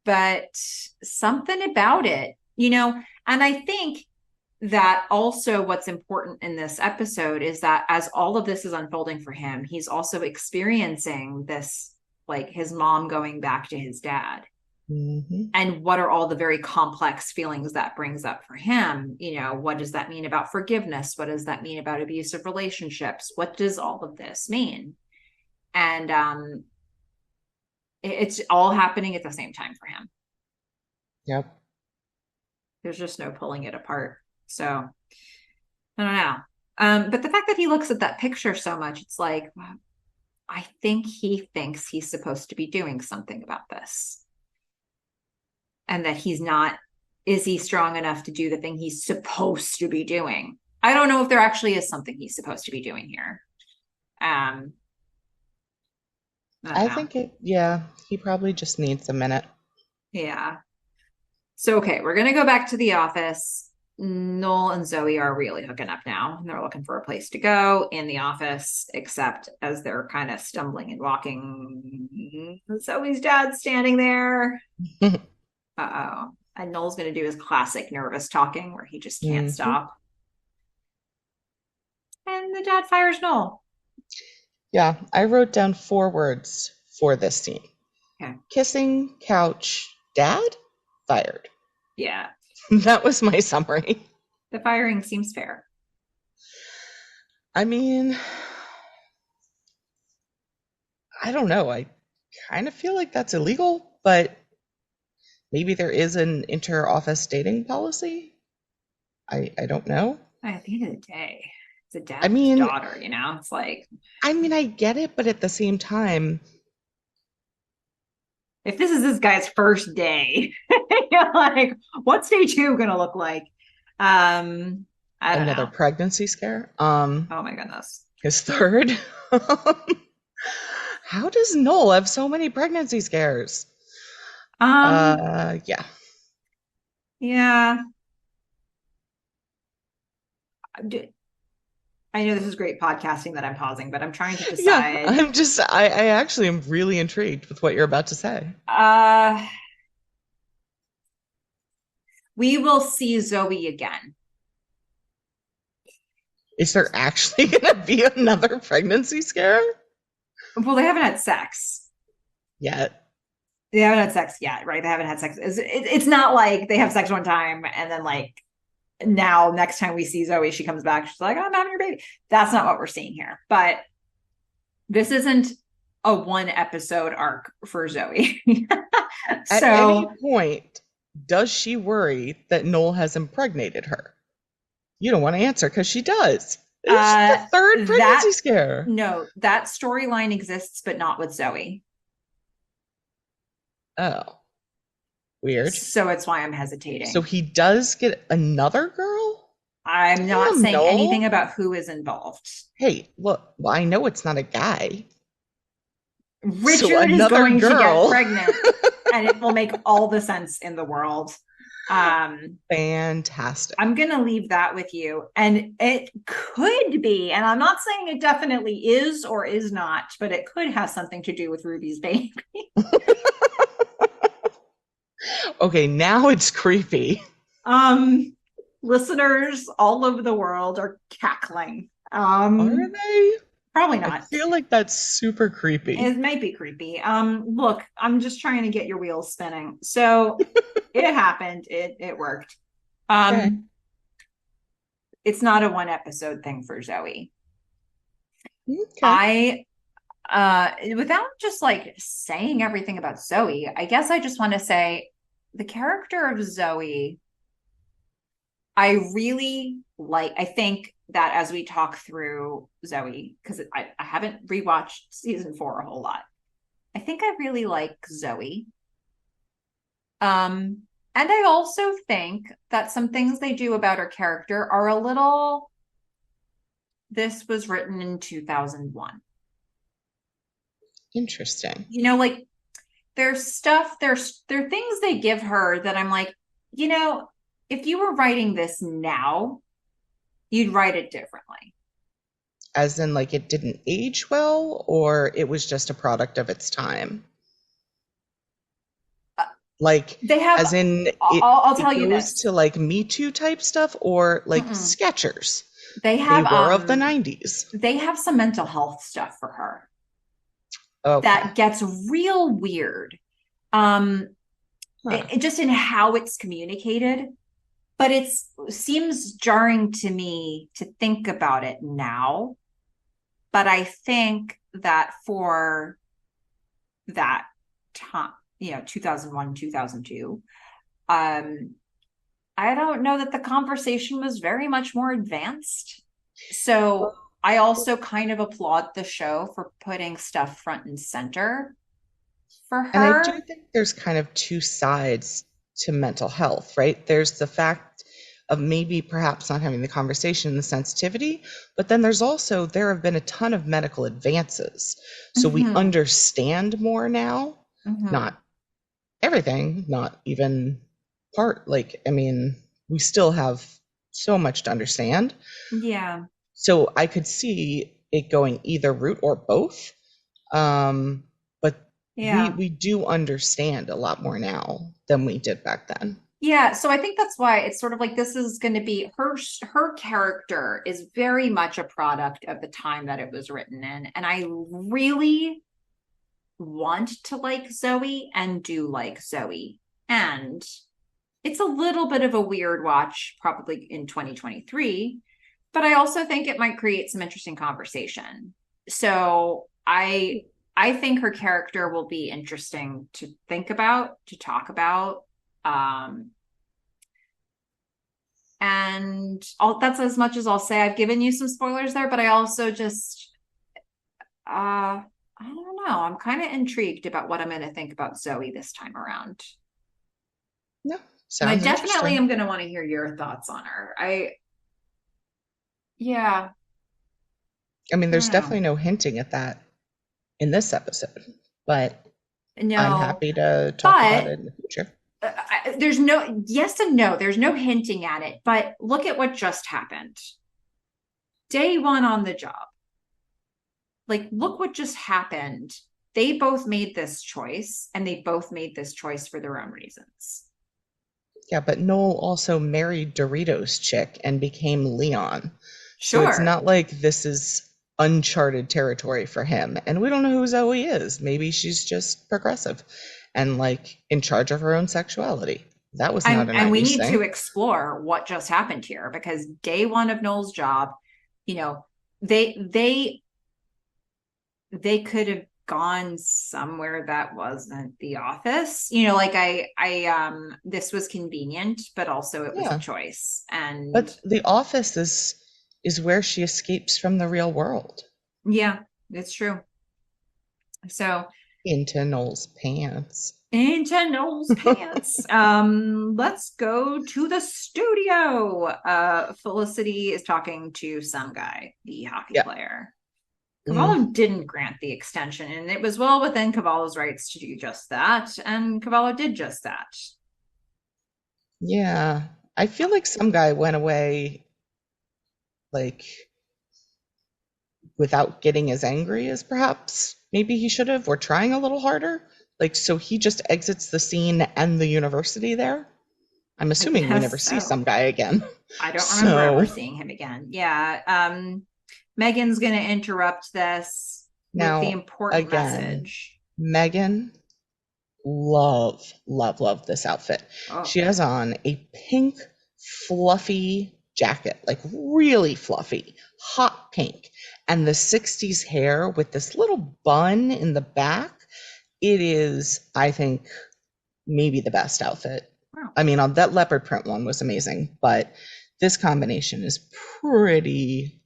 but something about it, and I think that also what's important in this episode is that as all of this is unfolding for him, he's also experiencing this, like his mom going back to his dad. Hmm. And what are all the very complex feelings that brings up for him? What does that mean about forgiveness? What does that mean about abusive relationships? What does all of this mean? And it's all happening at the same time for him. Yep. There's just no pulling it apart. So I don't know. But the fact that he looks at that picture so much, it's like, I think he thinks he's supposed to be doing something about this. And that he's not, is he strong enough to do the thing he's supposed to be doing? I don't know if there actually is something he's supposed to be doing here. Um, I don't I know. think yeah, he probably just needs a minute. Yeah. So, okay, we're going to go back to the office. Noel and Zoe are really hooking up now. They're looking for a place to go in the office, except as they're kind of stumbling and walking, Zoe's dad's standing there. Uh-oh. And Noel's going to do his classic nervous talking where he just can't Hmm. stop. And the dad fires Noel. Yeah, I wrote down 4 words for this scene. Okay. Kissing, couch, dad, fired. Yeah. That was my summary. The firing seems fair. I mean, I don't know. I kind of feel like that's illegal, but maybe there is an inter-office dating policy. I don't know. At the end of the day, it's a I dad and his mean, daughter, It's like, I get it, but at the same time, if this is this guy's first day, you're like, what's day two gonna look like? I don't another know. pregnancy scare. Oh my goodness. His third. How does Noel have so many pregnancy scares? Yeah. Yeah. I know this is great podcasting that I'm pausing, but I'm trying to Yeah, decide. I actually am really intrigued with what you're about to say. Uh, we will see Zoe again. Is there actually going to be another pregnancy scare? Well, they haven't had sex. Yet. They haven't had sex yet, right? They haven't had sex. It's not like they have sex one time and then like now next time we see Zoe, she comes back. She's like, "I'm having your baby." That's not what we're seeing here. But this isn't a one episode arc for Zoe. At any So point, does she worry that Noel has impregnated her? You don't want to answer because she does. It's the third that pregnancy scare. no, that storyline exists, but not with Zoe. Oh, weird. So it's why I'm So hesitating. he does get another girl? I'm not Damn, saying anything Noel. about who is involved. Hey, look, well, I know it's not a guy. So Richard is another going to get girl. pregnant, and it will make all the sense in the world. Fantastic. I'm going to leave that with you. And it could be, and I'm not saying it definitely is or is not, but it could have something to do with Ruby's baby. Okay, now it's creepy. Listeners all over the world are cackling. Are they? Probably I not. feel like that's super creepy. It might be creepy. Look, I'm just trying to get your wheels spinning. So it happened. It worked. Okay. It's not a one episode thing for Zoe. Okay. I without just like saying everything about Zoe, I guess I just want to say the character of Zoe, I really like. I think that as we talk through Zoe, because I haven't rewatched season 4 a whole lot, I think I really like Zoe. And I also think that some things they do about her character are a little, this was written in 2001. Interesting. Like there's stuff, there are things they give her that I'm like, if you were writing this now, you'd write it differently. As in, like, it didn't age well, or it was just a product of its time? Uh, Like, They have, as in, I'll it tell you goes this. to like Me Too type stuff, or like Mm-mm. Skechers. They They have were of the 90s. they have some mental health stuff for her Okay. that gets real weird. Um, Huh. just in how it's communicated, but it seems jarring to me to think about it now. But I think that for that time, 2001, 2002, um, I don't know that the conversation was very much more advanced. So I also kind of applaud the show for putting stuff front and center for And I do her. think there's kind of two sides to mental health, right? There's the fact of maybe perhaps not having the conversation, the sensitivity, but then there have been a ton of medical advances. So we Mm-hmm. understand more now, Mm-hmm. not everything, not even like, I mean, we still have so much to understand. Yeah. So I could see it going either route or both. But we Yeah. we do understand a lot more now than we did back then. Yeah, so I think that's why it's sort of like this is going to be her character is very much a product of the time that it was written in. And I really want to like Zoe and do like Zoe. And it's a little bit of a weird watch probably in 2023, but I also think it might create some interesting conversation. So I think her character will be interesting to think about, to talk about. Um, and that's as much as I'll say. I've given you some spoilers there, but I also just I don't know. I'm kind of intrigued about what I'm going to think about Zoe this time around. No, And I sounds definitely interesting. am going to want to hear your thoughts on her. Yeah, I mean, I there's don't know. definitely no hinting at that in this episode, but I'm No, happy to talk about but it in the future. there's no, yes and no. There's no hinting at it, but look at what just happened. Day one on the job. Like, look what just happened. They both made this choice and they both made this choice for their own reasons. Yeah, but Noel also married Doritos chick and became Leon. So it's Sure. not like this is uncharted territory for him. And we don't know who Zoe is. Maybe she's just progressive and like in charge of her own sexuality. That was not a And we 90s need to thing. explore what just happened here because day one of Noel's job, you know, they they they could have gone somewhere that wasn't the office. Like this was convenient, but also it was a Yeah. choice. And But the office is where she escapes from the real world yeah, it's true. So into Noel's pants. into Noel's pants. Let's go to the studio. Felicity is talking to some guy, the hockey Yeah. player. Mm, Cavallo didn't grant the extension, and it was well within Cavallo's rights to do just that, and Cavallo did just that. yeah. I feel like some guy went away like without getting as angry as perhaps maybe he should have, or trying a little harder. Like, so he just exits the scene and the university there. I'm I assuming we never guess see so. some guy again. I don't remember ever So seeing him again. Yeah. Meghan's going to interrupt this with the now, important again, message. Meghan, love this outfit. Oh, She has on a pink, fluffy, jacket, like really fluffy, hot pink, and the 60s hair with this little bun in the back. It is, I think, maybe the best outfit. Wow. I mean, that leopard print one was amazing, but this combination is pretty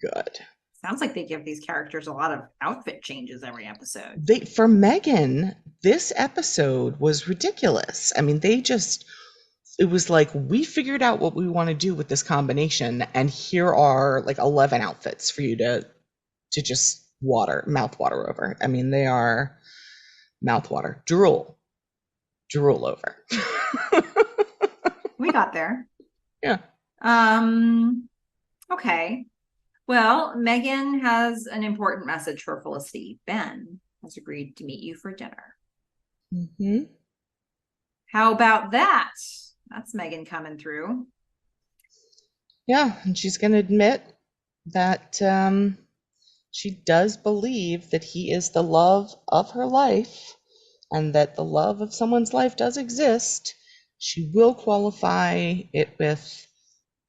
good. Sounds like they give these characters a lot of outfit changes every episode. For Meghan, this episode was ridiculous. I mean, it was like, we figured out what we want to do with this combination, and here are like 11 outfits for you to just mouth water over. I mean, they are mouth water, drool over. We got there. Yeah. Okay. Well, Meghan has an important message for Felicity. Ben has agreed to meet you for dinner. Mm-hmm. How about that? That's Meghan coming through. Yeah, and she's going to admit that she does believe that he is the love of her life, and that the love of someone's life does exist. She will qualify it with,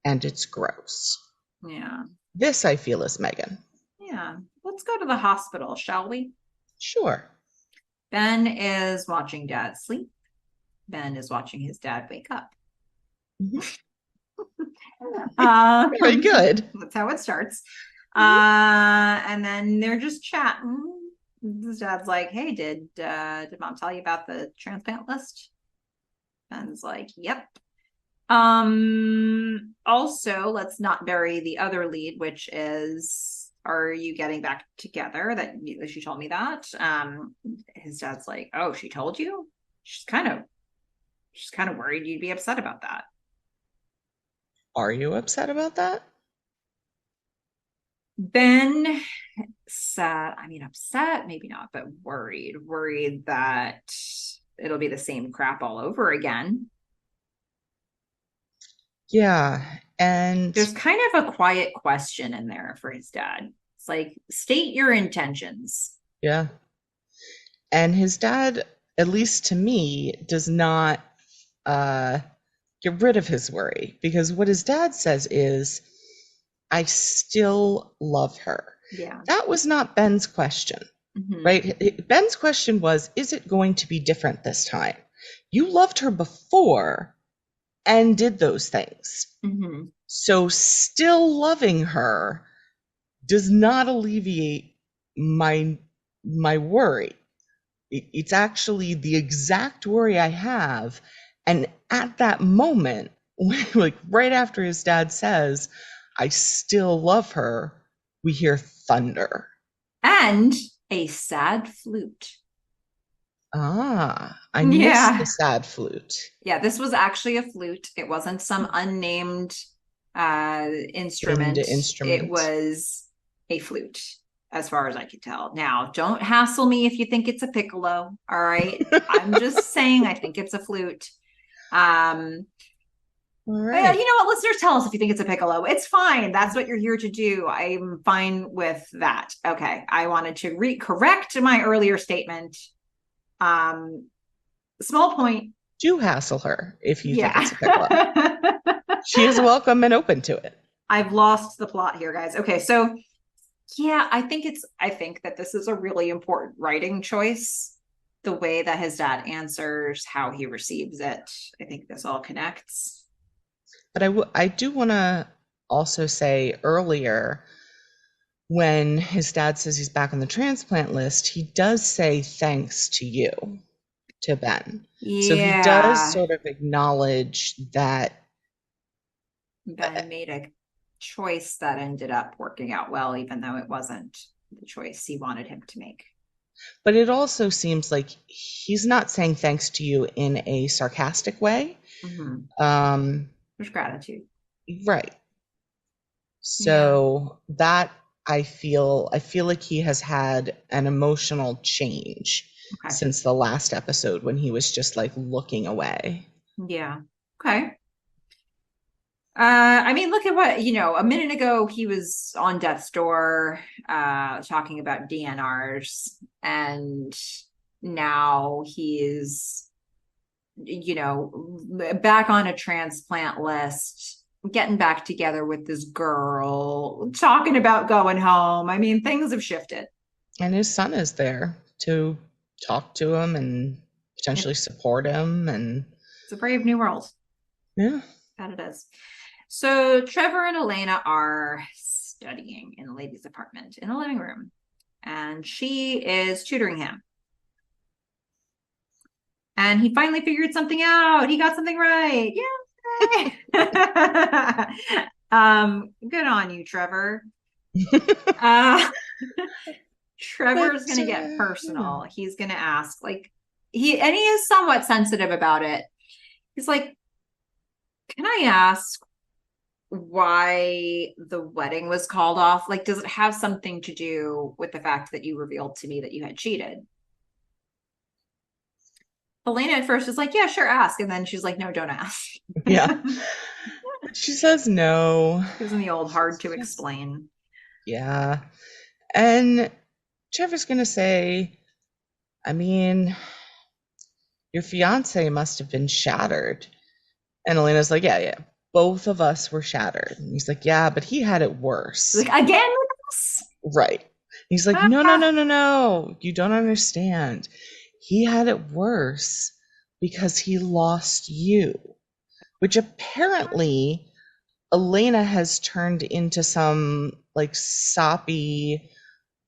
and it's gross. Yeah. This, I feel, is Meghan. Yeah. Let's go to the hospital, shall we? Sure. Ben is watching Dad sleep. Ben is watching his dad wake up. Mm-hmm. Very good. That's how it starts. And then they're just chatting. His dad's like, "Hey, did Mom tell you about the transplant list?" Ben's like, "Yep." Also, let's not bury the other lead, which is, are you getting back together? That she told me that. His dad's like, "Oh, she told you?" She's kind of worried you'd be upset about that. Are you upset about that? Ben said, I mean, upset, maybe not, but worried that it'll be the same crap all over again. Yeah, and there's kind of a quiet question in there for his dad. It's like, state your intentions. Yeah. And his dad, at least to me, does not get rid of his worry, because what his dad says is, I still love her. Yeah. That was not Ben's question, right? Ben's question was, is it going to be different this time? You loved her before and did those things. So still loving her does not alleviate my worry. It's actually the exact worry I have. And at that moment, like right after his dad says, I still love her, we hear thunder. And a sad flute. I missed the sad flute. Yeah, this was actually a flute. It wasn't some unnamed instrument. It was a flute, as far as I could tell. Now, don't hassle me if you think it's a piccolo. All right. I'm just saying, I think it's a flute. All right. You know what? Listeners, tell us if you think it's a piccolo. It's fine. That's what you're here to do. I'm fine with that. Okay. I wanted to correct my earlier statement. Small point. Do hassle her if you think it's a piccolo. She is welcome and open to it. I've lost the plot here, guys. Okay, so yeah, I think that this is a really important writing choice. The way that his dad answers, how he receives it. I think this all connects. But I do want to also say, earlier, when his dad says he's back on the transplant list, he does say thanks to you, to Ben. Yeah. So he does sort of acknowledge that Ben made a choice that ended up working out well, even though it wasn't the choice he wanted him to make. But it also seems like he's not saying thanks to you in a sarcastic way. There's gratitude. Right. So that I feel like he has had an emotional change since the last episode, when he was just like looking away. Yeah. Okay. I mean, look at what, a minute ago he was on death's door talking about DNRs, and now he's back on a transplant list, getting back together with this girl, talking about going home. I mean, things have shifted. And his son is there to talk to him and potentially It's support him. And a brave new world. yeah. That it is. So Trevor and Elena are studying in the ladies' apartment in the living room, and she is tutoring him. And he finally figured something out. He got something right. Yay! Good on you, Trevor. Uh, Trevor's But gonna get personal. He's gonna ask, like, he is somewhat sensitive about it. He's like, can I ask why the wedding was called off? Like, does it have something to do with the fact that you revealed to me that you had cheated? Elena at first is like, yeah, sure, ask. And then she's like, no, don't ask. yeah. She says no. Gives him the old hard to Just, explain. yeah. And Trevor's going to say, I mean, your fiance must have been shattered. And Elena's like, yeah, yeah. Both of us were shattered. And he's like, yeah, but he had it worse. Like, again with this? Right. He's like, no, no, no, no, no. You don't understand. He had it worse because he lost you, which apparently Elena has turned into some like soppy,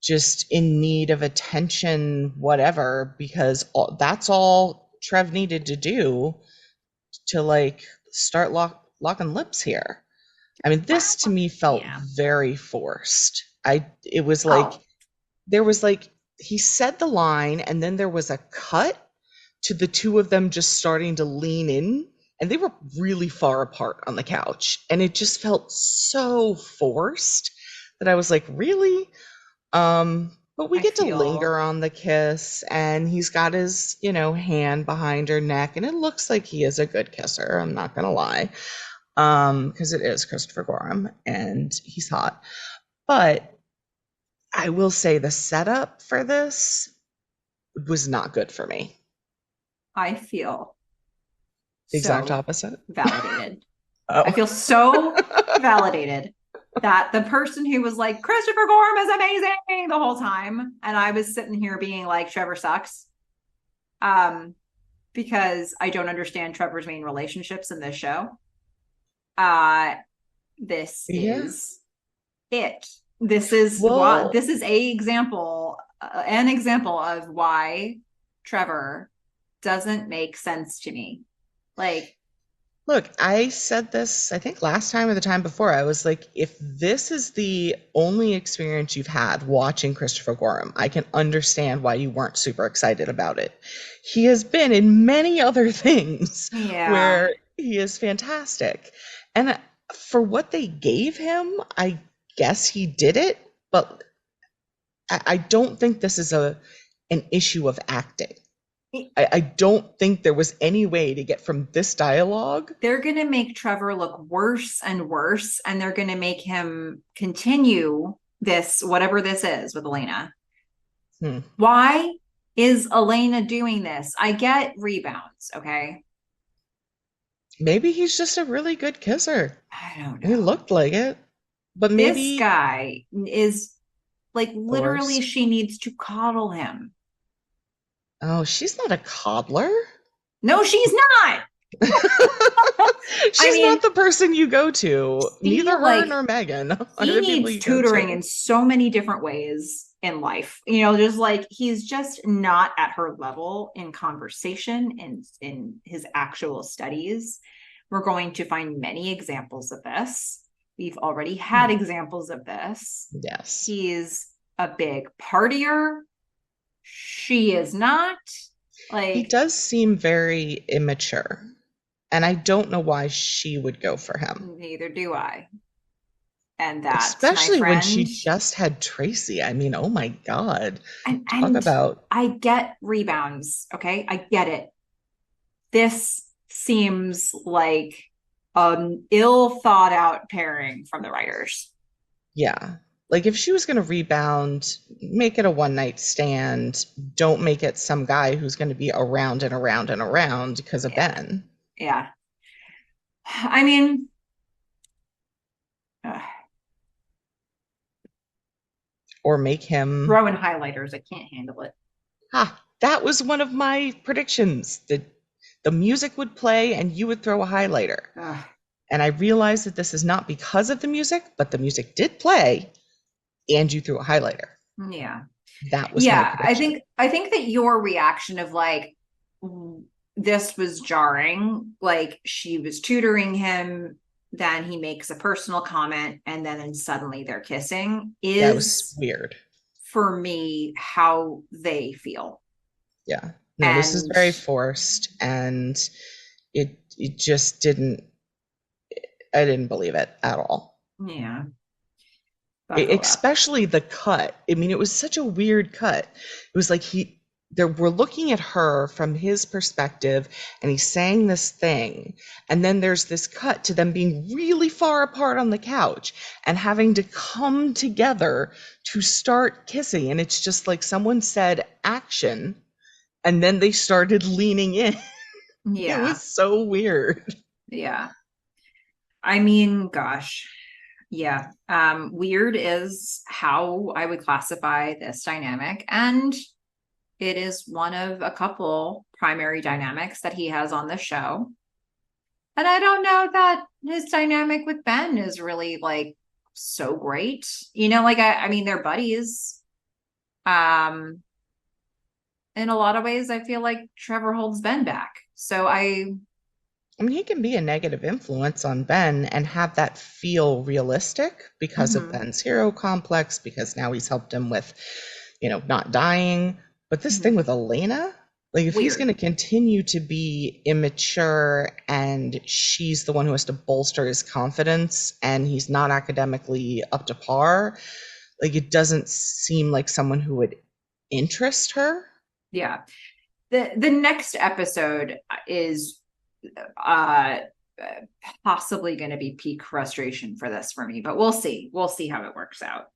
just in need of attention, whatever, because that's all Trev needed to do to like start locking lips here. I mean, this to me felt very forced. It was like, there was like, he said the line and then there was a cut to the two of them just starting to lean in, and they were really far apart on the couch. And it just felt so forced that I was like, really? But we get to linger on the kiss, and he's got his, hand behind her neck, and it looks like he is a good kisser. I'm not gonna lie. Because it is Christopher Gorham and he's hot. But I will say the setup for this was not good for me. I feel the exact opposite. Validated. Oh. I feel so validated that the person who was like, Christopher Gorham is amazing the whole time, and I was sitting here being like, Trevor sucks. Because I don't understand Trevor's main relationships in this show. This is it. This is this is an example of why Trevor doesn't make sense to me. Like, look, I said this, I think last time or the time before. I was like, if this is the only experience you've had watching Christopher Gorham, I can understand why you weren't super excited about it. He has been in many other things where he is fantastic. And for what they gave him, I guess he did it, but I don't think this is an issue of acting. I don't think there was any way to get from this dialogue. They're going to make Trevor look worse and worse, and they're going to make him continue this, whatever this is with Elena. Why is Elena doing this? I get rebounds, okay? Maybe he's just a really good kisser. I don't know. He looked like it. But maybe this guy is like literally she needs to coddle him. Oh, she's not a coddler. No, she's not. She's not the person you go to. Neither her nor Meghan. He needs tutoring in so many different ways in life. Just like he's just not at her level in conversation and in his actual studies. We're going to find many examples of this. We've already had examples of this. Yes. He's a big partier. She is not. Like, he does seem very immature. And I don't know why she would go for him. Neither do I. And that's especially when she just had Tracy. I mean, oh my God. Talk about. I get rebounds. Okay. I get it. This seems like an ill thought out pairing from the writers. Yeah. Like if she was going to rebound, make it a one night stand. Don't make it some guy who's going to be around and around and around because of Ben. Yeah. I mean, or make him. Throw in highlighters. I can't handle it. That was one of my predictions. That the music would play and you would throw a highlighter. Ugh. And I realized that this is not because of the music, but the music did play and you threw a highlighter. Yeah. That was my Yeah. prediction. I think that your reaction of like, this was jarring. Like she was tutoring him, then he makes a personal comment, and then suddenly they're kissing That was is weird. for me how they feel. Yeah. No, this is And very forced and it just didn't. I didn't believe it at all. yeah, buckle up. Especially the cut. I mean, it was such a weird cut. It was like we're looking at her from his perspective and he's saying this thing, and then there's this cut to them being really far apart on the couch and having to come together to start kissing, and it's just like someone said action and then they started leaning in. It Yeah. was so weird. Yeah. I mean, gosh. Yeah. Weird is how I would classify this dynamic. And it is one of a couple primary dynamics that he has on the show. And I don't know that his dynamic with Ben is really like so great. You know, like I mean, they're buddies. Um, in a lot of ways, I feel like Trevor holds Ben back. So I mean, he can be a negative influence on Ben and have that feel realistic because of mhm, Ben's hero complex, because now he's helped him with, not dying. But this thing mhm. with Elena, like if he's going Weird. to continue to be immature and she's the one who has to bolster his confidence and he's not academically up to par, like it doesn't seem like someone who would interest her. Yeah. The next episode is uh possibly going to be peak frustration for this for me, but we'll see how it works out.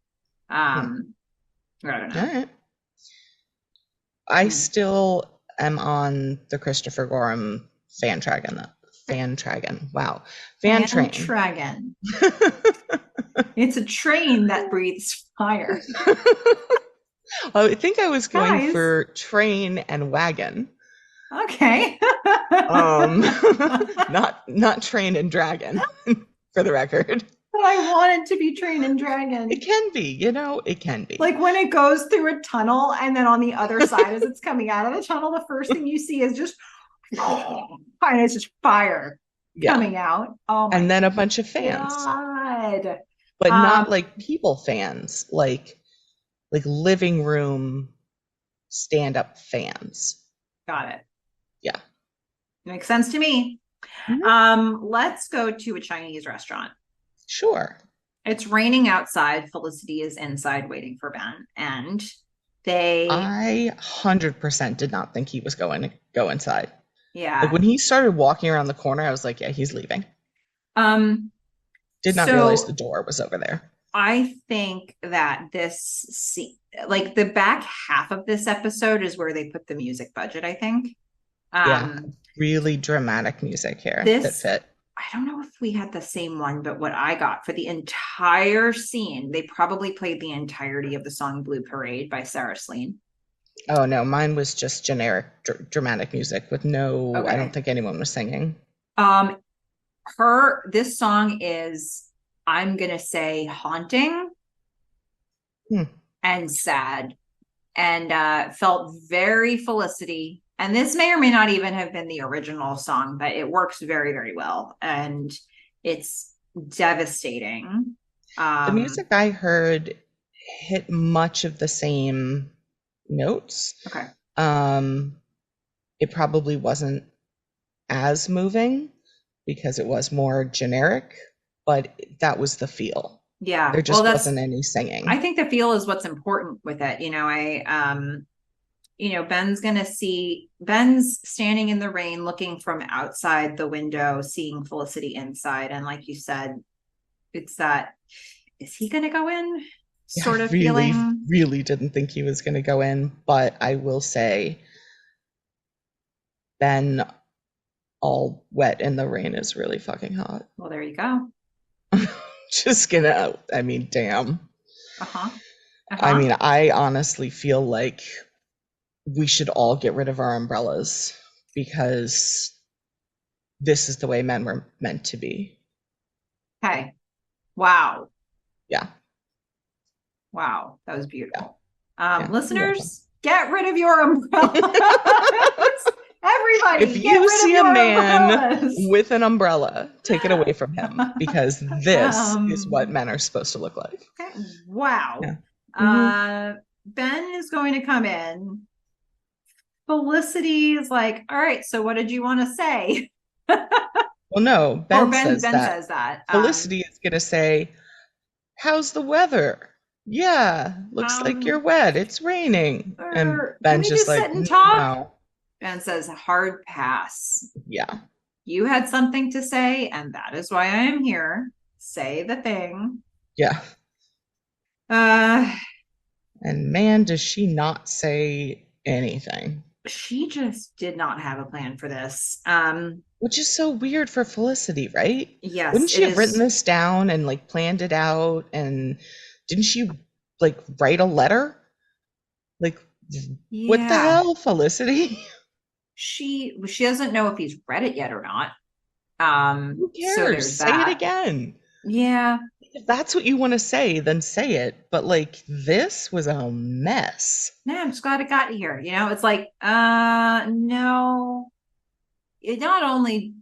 Hmm. I don't All know. right. I Hmm. still am on the Christopher Gorham fan tragon. Wow. Fan train. Fantragon. It's a train that breathes fire. I think I was going Guys. for train and wagon. Okay. Um not train and dragon for the record. But I want it to be train and dragon. It can be, it can be. Like when it goes through a tunnel and then on the other side as it's coming out of the tunnel, the first thing you see is just and it's just fire Yeah. coming out. Oh my And then a bunch of fans. God. But not like people fans, like living room stand-up fans. Got it. Yeah. Makes sense to me. Mhm. Let's go to a Chinese restaurant. Sure. It's raining outside. Felicity is inside waiting for Ben. And they, I 100% did not think he was going to go inside. Like yeah. when he started walking around the corner, I was like, yeah, he's leaving. Um, Did not realize the so door was over there. I think that like the back half of this episode is where they put the music budget, I think. Yeah. Um, Really dramatic music here that this, fit. I don't know if we had the same one, but what I got for the entire scene, they probably played the entirety of the song Blue Parade by Sarah Slean. Oh no, mine was just generic dramatic music with no, I don't Okay. think anyone was singing. Um, this song is, I'm gonna say, haunting Hmm. and sad, and felt very Felicity. And this may or may not even have been the original song, but it works very, very well, and it's devastating. The music I heard hit much of the same notes. Okay. Um, it probably wasn't as moving because it was more generic, but that was the feel. Yeah. There Well, just wasn't any I singing. think the feel is what's important with it. Ben's standing in the rain looking from outside the window, seeing Felicity inside. And like you said, it's that, is he going to go in Yeah, I sort of really, feeling? really didn't think he was going to go in, but I will say Ben all wet in the rain is really fucking hot. Well, there you go. Just gonna, I mean, damn. Uh-huh. I Uh-huh. mean, I honestly feel like we should all get rid of our umbrellas because this is the way men were meant to be. Okay. Wow. Yeah, Wow. That was yeah, beautiful. yeah. You're welcome. Listeners, get rid of your umbrellas. If Everybody, get you rid of see a your man umbrellas. with an umbrella, take it away from him because this is what um, men are supposed to look like. okay. Wow. Yeah. Hmm. Ben is going to come in. Felicity is like, all right, so what did you want to say? Well, no, Or Ben says Ben that. says that. Felicity is going to say, "How's the weather? Yeah, looks like you're Um, wet. It's raining." And can Ben's we just just like, sit and talk? "No." Ben says, hard pass. Yeah, You had something to say, and that is why I am here. Say the thing. yeah. Uh, And man, does she not say anything. she just did not have a plan for this. Which is so weird for Felicity, right? Yes, Wouldn't it she have written is. this down and like planned it out? And didn't she like write a letter? Like, what the Yeah, hell, Felicity? she doesn't know if he's read it yet or not. Who So cares? there's Say it that. again. Yeah. If that's what you want to say, then say it. But like, this was a mess. No, I'm just glad it got here. It's like, no. It not only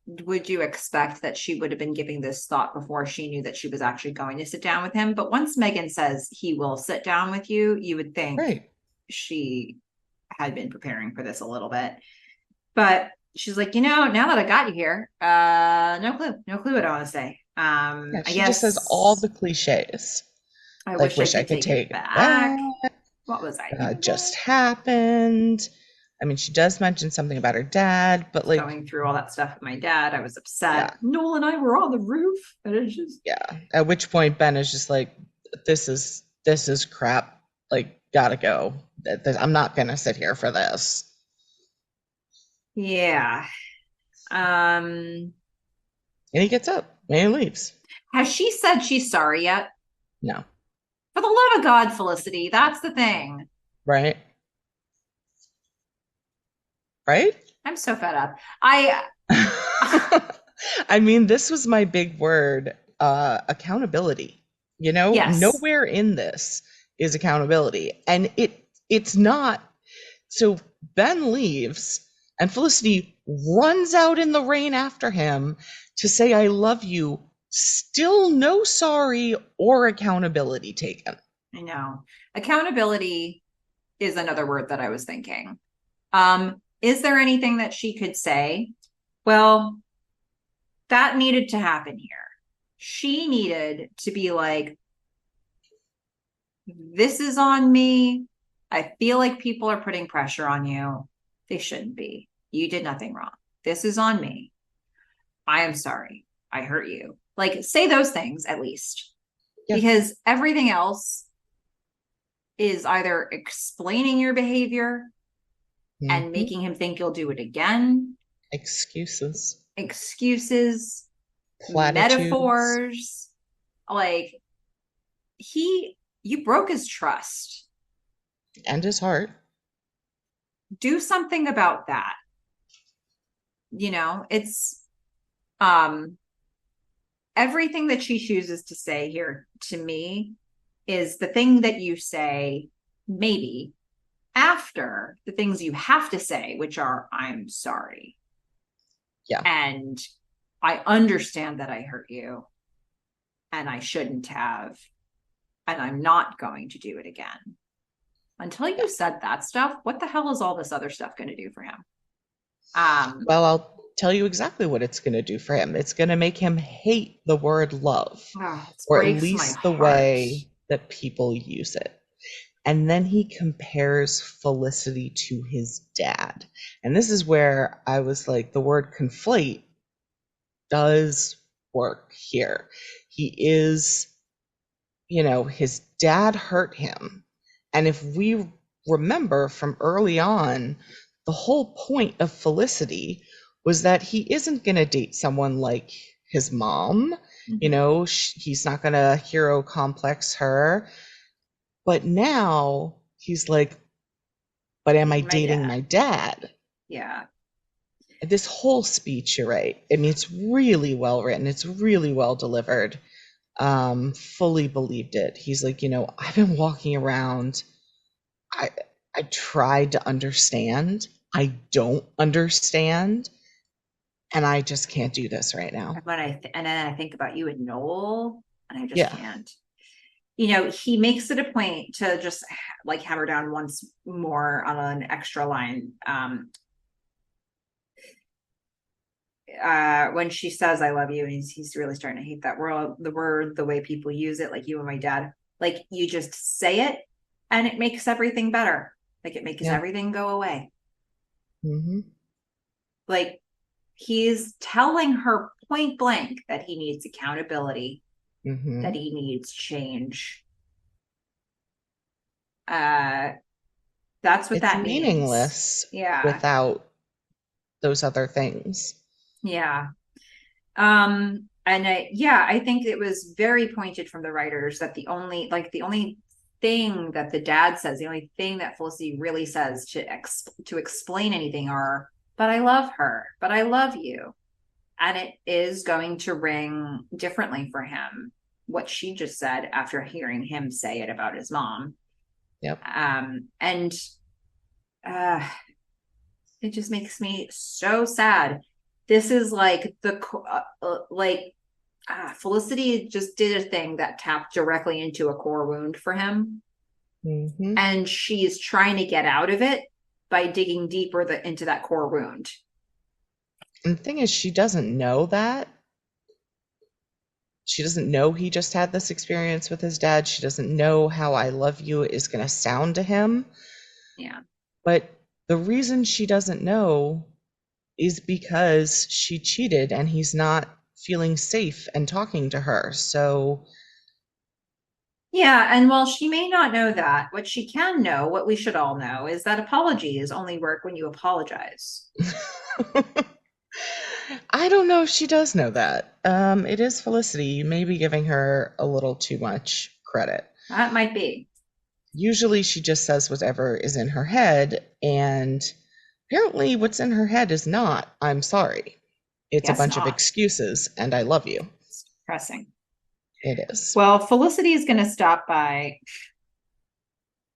would you expect that she would have been giving this thought before she knew that she was actually going to sit down with him, but once Meghan says he will sit down with you, you would think Right. she had been preparing for this a little bit. But she's like, now that I got you here, no clue what I want to say. Yeah, I she just says all guess the cliches. I Like, wish I wish I could could take it take it back. back. What was I thinking? Just happened. I mean, she does mention something about her dad, but like, Going through all that stuff with my dad, I was upset. yeah, Noel and I were on the roof, and it's just yeah. At which point Ben is just like, this is crap. Like, gotta go. I'm not gonna sit here for this. yeah. Um, And he gets up and he leaves. has she said she's sorry yet? No, For the love of God, Felicity, that's the thing. right? Right? I'm so fed up. I I mean, this was my big word, accountability. yes. Nowhere in this is accountability. And it's not. So Ben leaves and Felicity runs out in the rain after him to say, I love you. Still no sorry or accountability taken. I know. Accountability is another word that I was thinking. Is there anything that she could say? Well, that needed to happen here. She needed to be like, this is on me. I feel like people are putting pressure on you. They shouldn't be. You did nothing wrong. This is on me. I am sorry. I hurt you. Like, say those things at least, Yeah. because everything else is either explaining your behavior and Mhm. making him think you'll do it again, Excuses, excuses, platitudes, metaphors. Like, you broke his trust. and his heart. Do something about that. It's um everything that she chooses to say here to me is the thing that you say maybe after the things you have to say, which are, I'm sorry. Yeah. And I understand that I hurt you and I shouldn't have. And I'm not going to do it again. Until Yeah. you said that stuff, what the hell is all this other stuff going to do for him? Well, I'll tell you exactly what it's going to do for him. It's going to make him hate the word love, It or at breaks my least the heart. way that people use it. And then he compares Felicity to his dad. And this is where I was like, the word conflate does work here. He is, his dad hurt him. And if we remember from early on, the whole point of Felicity was that he isn't going to date someone like his mom. You Mhm. know, he's not going to hero complex her. But now he's like, but am I Dating my dating dad. my dad? Yeah. This whole speech, you're right. I mean, it's really well written. It's really well delivered. Fully believed it. He's like, I've been walking around. I I tried to understand. I don't understand, and I just can't do this right now. And then I think about you and Noel, and I just Yeah. can't. He makes it a point to just like hammer down once more on an extra line. When she says "I love you," and he's really starting to hate that word, the way people use it, like you and my dad. Like you just say it, and it makes everything better. Like it makes Yeah. everything go away. Hmm. Like he's telling her point blank that he needs accountability, that Hmm. he needs change. Uh, that's what It's that means. meaningless Yeah, without those other things. yeah. I think it was very pointed from the writers that the only thing that the dad says, the only thing that Felicity really says to explain anything are, "But I love her, but I love you," and it is going to ring differently for him. What she just said after hearing him say it about his mom, Yep. and uh, it just makes me so sad. This is like Felicity just did a thing that tapped directly into a core wound for him, Hmm. and she's trying to get out of it by digging deeper into that core wound. And the thing is, she doesn't know that. She doesn't know he just had this experience with his dad. She doesn't know how I love you is going to sound to him. Yeah, But the reason she doesn't know is because she cheated and he's not feeling safe and talking to her. So, yeah, and while she may not know that, what she can know, what we should all know, is that apologies only work when you apologize. I don't know if she does know that. It is Felicity. You may be giving her a little too much credit. That might be. Usually she just says whatever is in her head, and apparently what's in her head is not, I'm sorry. It's a Guess bunch of not. excuses, and I love you. It's depressing. It is. Well, Felicity is going to stop by.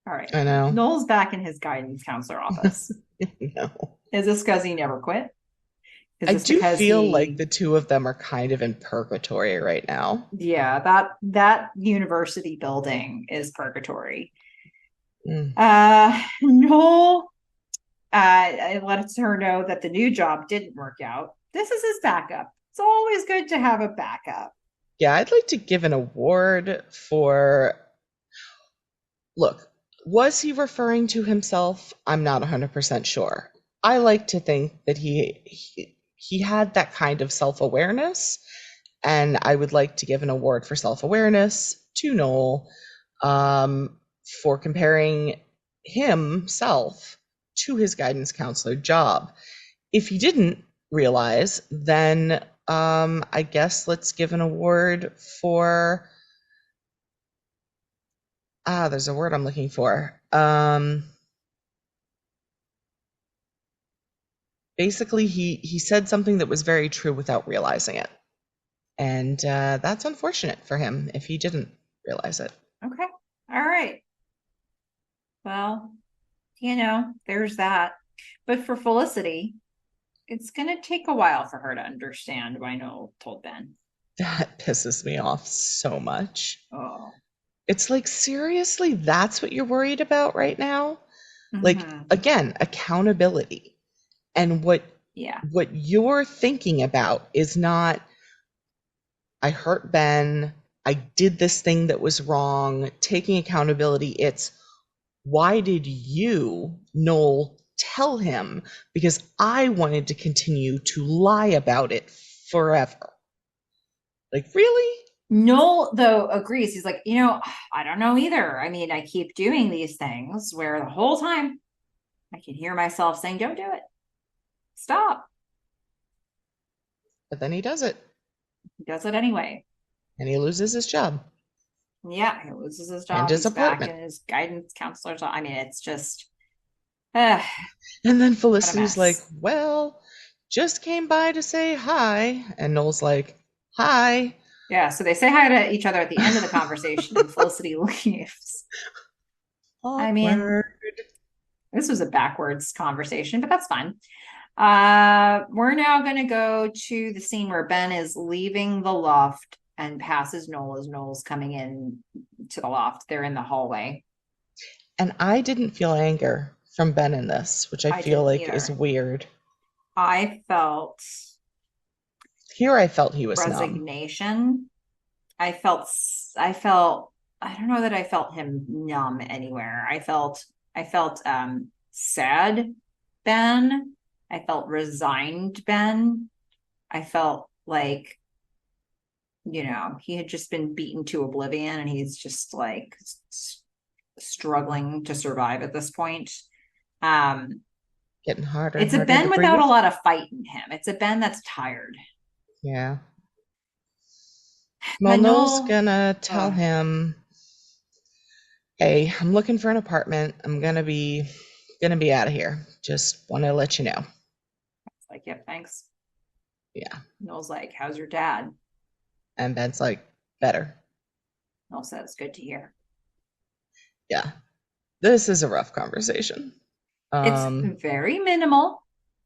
All right. I know. Noel's back in his guidance counselor office. No. Is this because he never quit? Is I this do because feel like he, the two of them are kind of in purgatory right now. yeah, that university building is purgatory. Mm. Noel lets her know that the new job didn't work out. This is his backup. It's always good to have a backup. Yeah, I'd like to give an award for. Look, was he referring to himself? I'm not 100% sure. I like to think that he had that kind of self-awareness, and I would like to give an award for self-awareness to Noel, um, for comparing himself to his guidance counselor job. If he didn't realize, then I guess let's give an award for, there's a word I'm looking for. Basically, he said something that was very true without realizing it, and that's unfortunate for him if he didn't realize it. Okay. All right. Well, there's that. But for Felicity, it's going to take a while for her to understand why Noel told Ben. That pisses me off so much. Oh. It's like, seriously, that's what you're worried about right now? Like, Hmm. again, accountability. And Yeah. what you're thinking about is not, I hurt Ben, I did this thing that was wrong, taking accountability. It's, why did you, Noel, tell him? Because I wanted to continue to lie about it forever. Like, really? Noel, though, agrees. He's like, I don't know either. I mean, I keep doing these things where the whole time I can hear myself saying, "Don't do it. Stop." But then he does it. He does it anyway. And he loses his job Yeah, he loses his and job. his He's back apartment. in his guidance counselor's. I mean, it's just, And then what a Felicity's like, mess. well, just came by to say hi. And Noel's like, hi. Yeah, so they say hi to each other at the end of the conversation, and Felicity leaves. I mean, Awkward. this was a backwards conversation, but that's fine. We're now going to go to the scene where Ben is leaving the loft and passes Noel as Noel's coming in to the loft. They're in the hallway. And I didn't feel anger from Ben in this, which I I feel didn't like is either. weird. I felt Here I felt he was numb. resignation. I felt I don't know that I felt him numb anywhere. I felt sad Ben. I felt resigned Ben. I felt like, he had just been beaten to oblivion and he's just like struggling to survive at this point. Um, Getting harder and it's a harder to Ben without breathe. a lot of fight in him. It's a Ben that's tired. Yeah. Well, But Noel's Noel, gonna tell uh, him, hey, I'm looking for an apartment. I'm gonna be out of here. Just want to let you know. it's like, yep, thanks. Yeah. Noel's like, how's your dad? And Ben's like, better. Noel says, good to hear. Yeah. This is a rough conversation. It's Um, very minimal.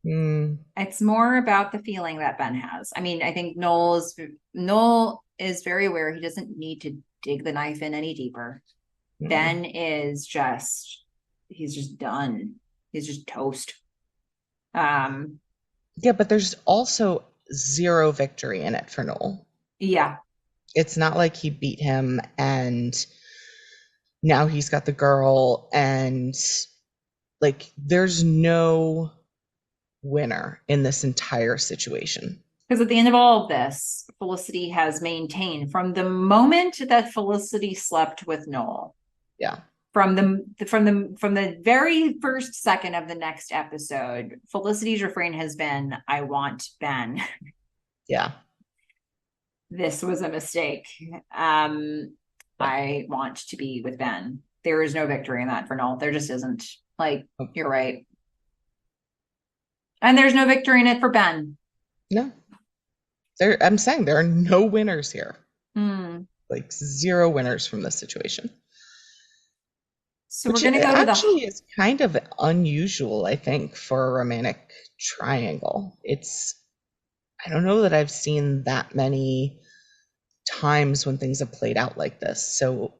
mm, It's more about the feeling that Ben has. I mean, I think Noel is very aware he doesn't need to dig the knife in any deeper. mm. Ben is just he's just done. He's just toast. Um, Yeah, but there's also zero victory in it for Noel. yeah. It's not like he beat him and now he's got the girl and like there's no winner in this entire situation. Because at the end of all of this, Felicity has maintained from the moment that Felicity slept with Noel, Yeah. from the very first second of the next episode, Felicity's refrain has been, I want Ben. Yeah. This was a mistake. Um, Yeah. I want to be with Ben. There is no victory in that for Noel. There just isn't. Like, Oh, you're right. And there's no victory in it for Ben. no. I'm saying there are no winners here. Hmm. Like zero winners from this situation. So we're Which gonna go to the actually is kind of unusual, I think, for a romantic triangle. I don't know that I've seen that many times when things have played out like this. So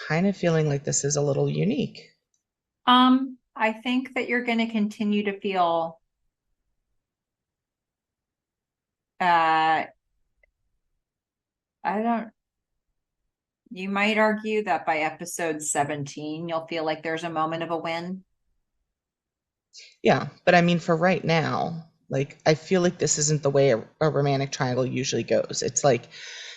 kind of feeling like this is a little unique. I think that you're gonna continue to feel I don't you might argue that by episode 17 you'll feel like there's a moment of a win. Yeah, but I mean, for right now, like, I feel like this isn't the way a romantic triangle usually goes. It's like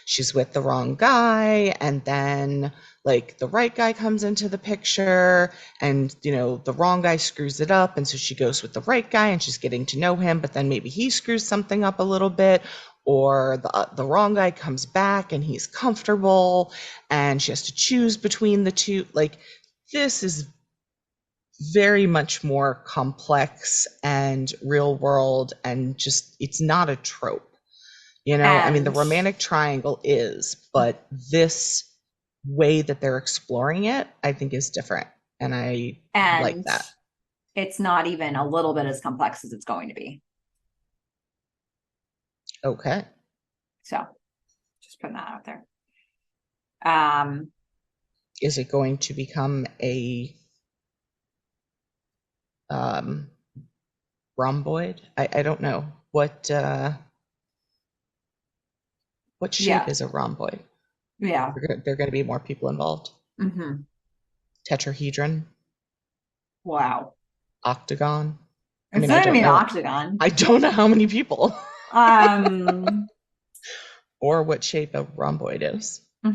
she's with the wrong guy, and then, like, the right guy comes into the picture, and, the wrong guy screws it up, and so she goes with the right guy, and she's getting to know him, but then maybe he screws something up a little bit, or the wrong guy comes back, and he's comfortable, and she has to choose between the two. Like, this is very much more complex and real world and just it's not a trope. I mean the And romantic triangle is, but this way that they're exploring it I think is different and I like and that. it's not even a little bit as complex as it's going to be. Okay. So just putting that out there. Um, Is it going to become a um rhomboid? I don't know what shape yeah, is a rhomboid. yeah. They're going to be more people involved. Hmm. Tetrahedron, Wow. octagon. I It's mean, not gonna be an octagon. I don't know how many people Um, or what shape a rhomboid is. I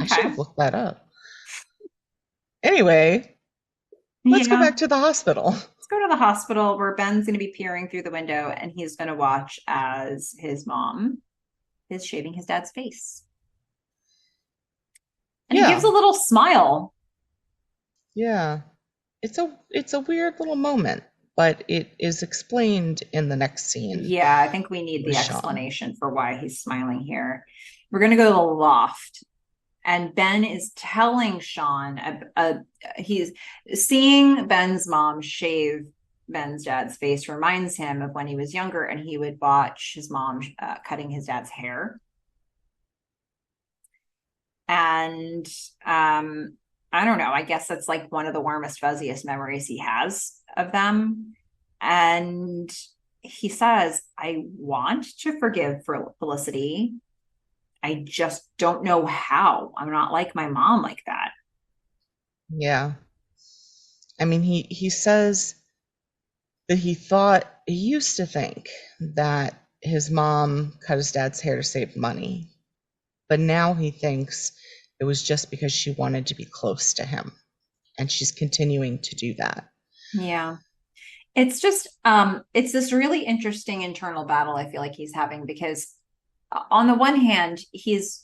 should okay. have looked that up. Anyway, let's go Yeah. back to the hospital. Let's go to the hospital where Ben's going to be peering through the window and he's going to watch as his mom is shaving his dad's face. And he gives a Yeah, little smile. yeah. It's a weird little moment, but it is explained in the next scene Yeah, I think we need with the Sean. explanation for why he's smiling here. We're going to go to the loft, and Ben is telling Sean, he's seeing Ben's mom shave Ben's dad's face reminds him of when he was younger and he would watch his mom cutting his dad's hair. And I don't know, I guess that's like one of the warmest, fuzziest memories he has of them. And he says, I want to forgive for Felicity. I just don't know how. I'm not like my mom like that. Yeah. I mean, he says that he used to think that his mom cut his dad's hair to save money, but now he thinks it was just because she wanted to be close to him, and she's continuing to do that. Yeah. It's just it's this really interesting internal battle I feel like he's having because on the one hand, he's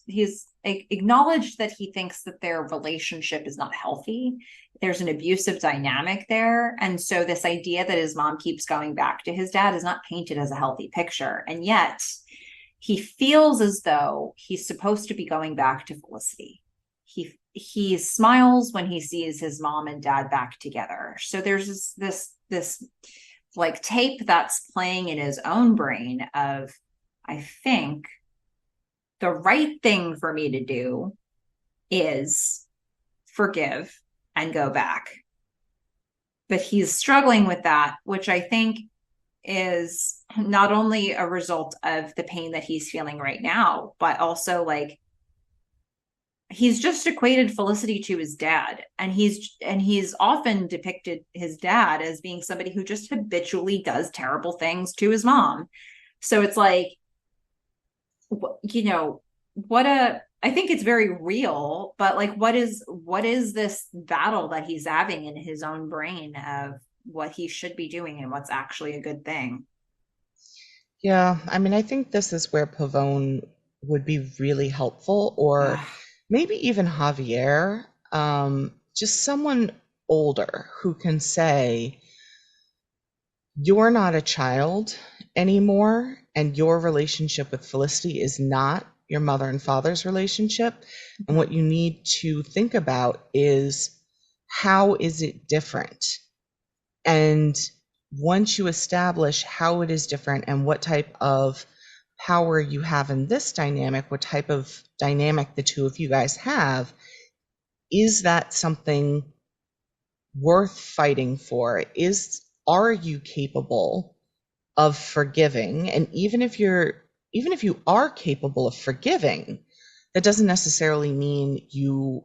acknowledged that he thinks that their relationship is not healthy. There's an abusive dynamic there. And so this idea that his mom keeps going back to his dad is not painted as a healthy picture. And yet he feels as though he's supposed to be going back to Felicity. He smiles when he sees his mom and dad back together. So there's this like tape that's playing in his own brain of I think the right thing for me to do is forgive and go back. But he's struggling with that, which I think is not only a result of the pain that he's feeling right now, but also like he's just equated Felicity to his dad, and he's often depicted his dad as being somebody who just habitually does terrible things to his mom. So it's like, you know, what a I think it's very real, but like what is this battle that he's having in his own brain of what he should be doing and what's actually a good thing? Yeah, I mean, I think this is where Pavone would be really helpful, or Ugh. maybe even Javier, just someone older who can say, you're not a child anymore, and your relationship with Felicity is not your mother and father's relationship. And what you need to think about is, how is it different? And once you establish how it is different and what type of power you have in this dynamic, what type of dynamic the two of you guys have, is that something worth fighting for? Are you capable of forgiving? And even if you are capable of forgiving, that doesn't necessarily mean you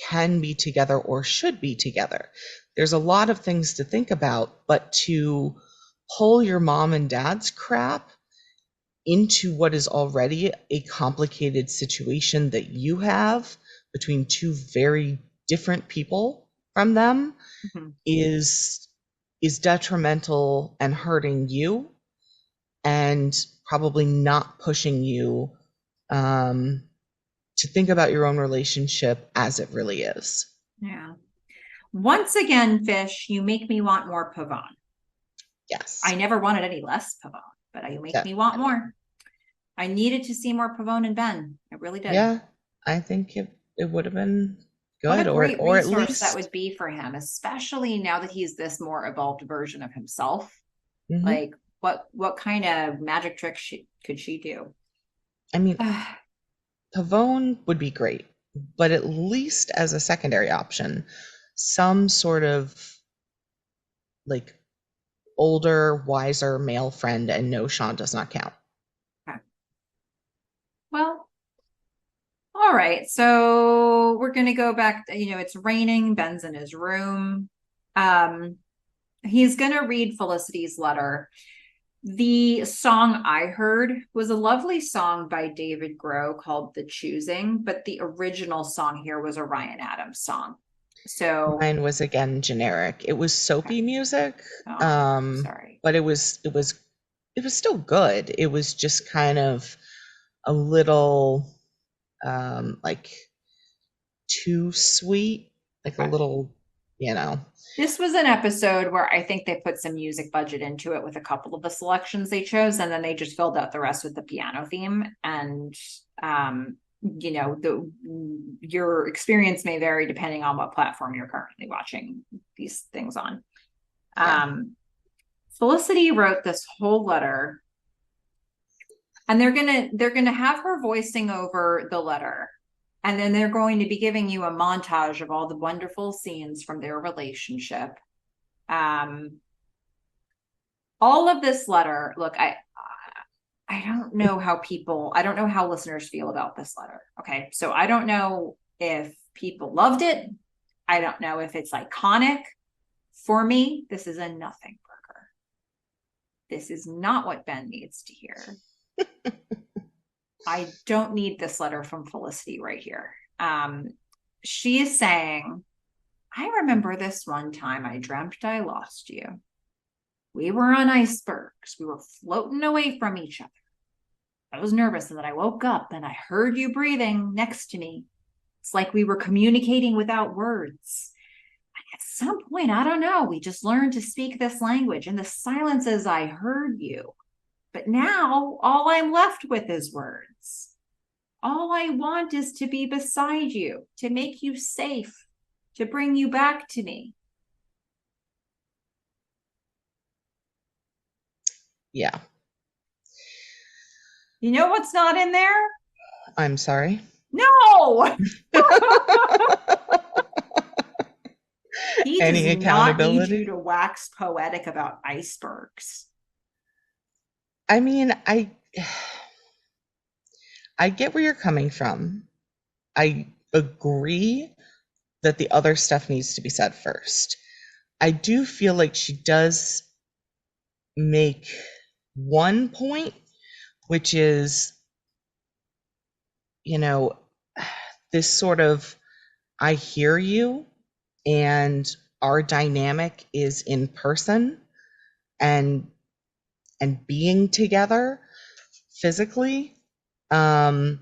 can be together or should be together. There's a lot of things to think about, but to pull your mom and dad's crap into what is already a complicated situation that you have between two very different people from them Mhm. is detrimental and hurting you, and probably not pushing you um, to think about your own relationship as it really is. Yeah. Once again, Fish, you make me want more Pavone. I Yes. never wanted any less Pavone, but you make Yeah. me want more. I needed to see more Pavone and Ben. I really did. Yeah. I think it would have been What a good, great or at resource that least. would be for him, especially now that he's this more evolved version of himself. Mhm. Like, what kind of magic trick could she do? I mean, Pavone would be great, but at least as a secondary option, some sort of like older, wiser male friend, and no, Sean does not count. Okay. Well, all right. So we're gonna go back. It's raining. Ben's in his room. Um, he's gonna read Felicity's letter. The song I heard was a lovely song by David Grohl called The Choosing, but the original song here was a Ryan Adams song. So, Mine was again generic. It was okay. soapy music, Oh, sorry. but it was still good. It was just kind of a little like too sweet, like a little, you know. This was an episode where I think they put some music budget into it with a couple of the selections they chose, and then they just filled out the rest with the piano theme. And your experience may vary depending on what platform you're currently watching these things on. Yeah. Felicity wrote this whole letter, and they're gonna have her voicing over the letter. And then they're going to be giving you a montage of all the wonderful scenes from their relationship. Um, all of this letter, look, I don't know I don't know how listeners feel about this letter. Okay. So I don't know if people loved it. I don't know if it's iconic. For me, this is a nothing burger. This is not what Ben needs to hear. I don't need this letter from Felicity right here. She is saying, I remember this one time I dreamt I lost you. We were on icebergs. We were floating away from each other. I was nervous, and then I woke up and I heard you breathing next to me. It's like we were communicating without words. And at some point, I don't know, we just learned to speak this language. In the silences, I heard you. But now all I'm left with is words. All I want is to be beside you, to make you safe, to bring you back to me. Yeah. You know what's not in there? I'm sorry. No! He does Any not need you accountability? to wax poetic about icebergs. I mean, I get where you're coming from. I agree that the other stuff needs to be said first. I do feel like she does make one point, which is, you know, this sort of I hear you, and our dynamic is in person and being together physically. I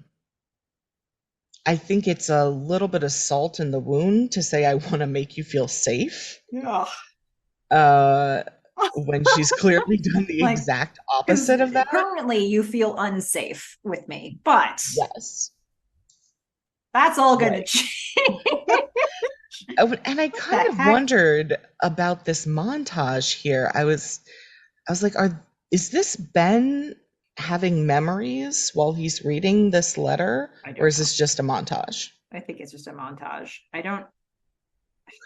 think it's a little bit of salt in the wound to say I want to make you feel safe. Yeah. Uh, when she's clearly done the Like, exact because opposite of that. currently you feel unsafe with me, but Yes. that's all going to Right. change. And I What the kind of heck? wondered about this montage here. I was like, is this Ben having memories while he's reading this letter, I or don't is know. this just a montage? I think it's just a montage. I don't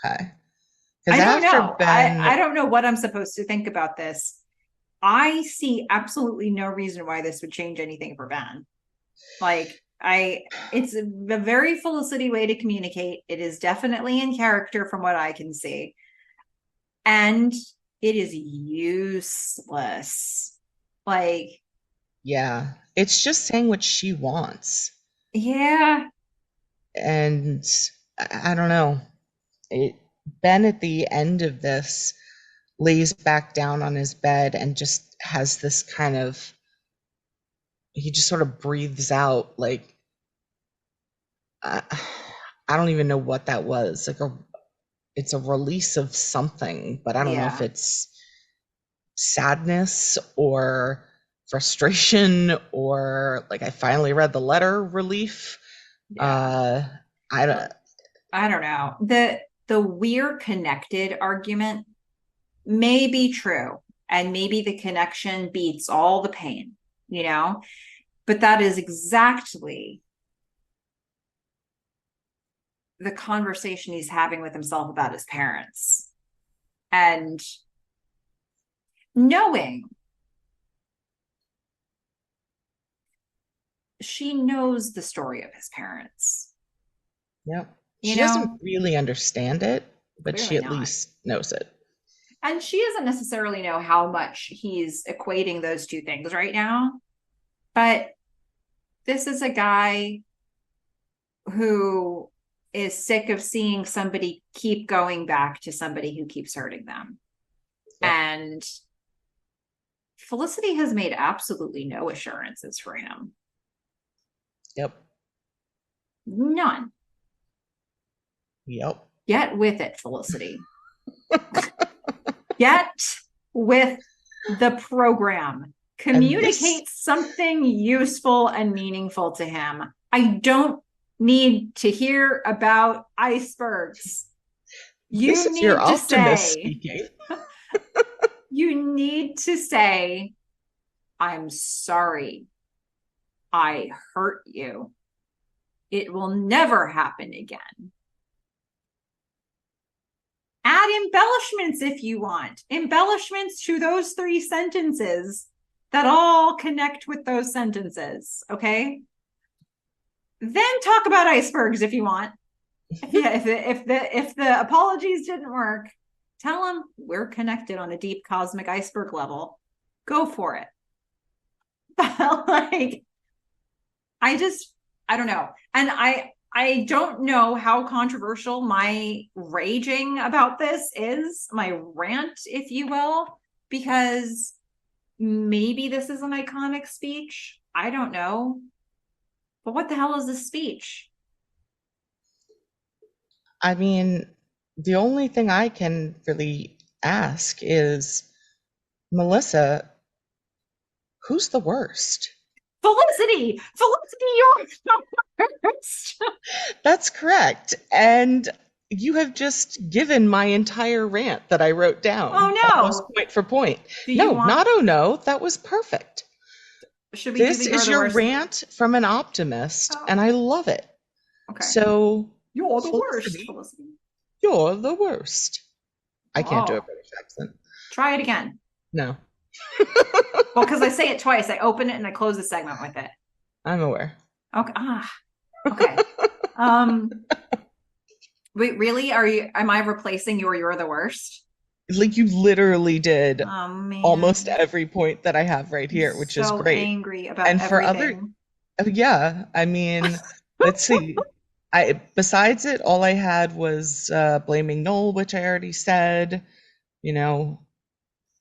Okay. I Because don't after know. I Ben, don't know what I'm supposed to think about this. I see absolutely no reason why this would change anything for Ben. It's a very Felicity way to communicate. It is definitely in character from what I can see. And it is useless. Like, yeah, it's just saying what she wants. yeah, And I don't know. It, Ben at the end of this lays back down on his bed and just has this kind of, he just sort of breathes out like, I, I don't even know what that was. It's a release of something, but I don't know if yeah, it's sadness or frustration or like I finally read the letter relief. yeah. Uh, I don't, I don't know. The we're connected argument may be true. And maybe the connection beats all the pain, you know? But that is exactly the conversation he's having with himself about his parents. And knowing she knows the story of his parents, yeah. you She doesn't know, really understand it, but she clearly at not. least knows it. And she doesn't necessarily know how much he's equating those two things right now. But this is a guy who is sick of seeing somebody keep going back to somebody who keeps hurting them. Yep. And Felicity has made absolutely no assurances for him. Yep. None. Yep. Get with it, Felicity. Get with the program. And this Communicate something useful and meaningful to him. I don't need to hear about icebergs. this You is your need to optimist say, speaking. you need to say, I'm sorry. I hurt you. It will never happen again. Add embellishments if you want. Embellishments to those 3 sentences that all connect with those sentences. Okay. Then talk about icebergs if you want. Yeah, if the apologies didn't work, tell them we're connected on a deep cosmic iceberg level. Go for it. But like, I don't know. And I don't know how controversial my raging about this is, my rant, if you will, because maybe this is an iconic speech. I don't know. But what the hell is this speech? I mean, the only thing I can really ask is, Melissa, who's the worst? Felicity! Felicity, you're the worst. That's correct. And you have just given my entire rant that I wrote down, Oh almost no. point for point. Do you No, want, not oh no, that was perfect. should we do This the you're is the your worst? rant from an optimist, Oh, and I love it. okay. So, You're the worst, Felicity, Felicity. you're the worst. I can't do a Oh, British accent. try it again. No, Well, because I say it twice. I open it and I close the segment with it. I'm aware. Okay. Okay. Um, wait, really? Am I replacing you're the worst? Like you literally did Oh almost man. every point that I have right I'm here, which is so great. angry about And for other, everything. yeah, I mean, let's see. Besides it, all I had was blaming Noel, which I already said. You know,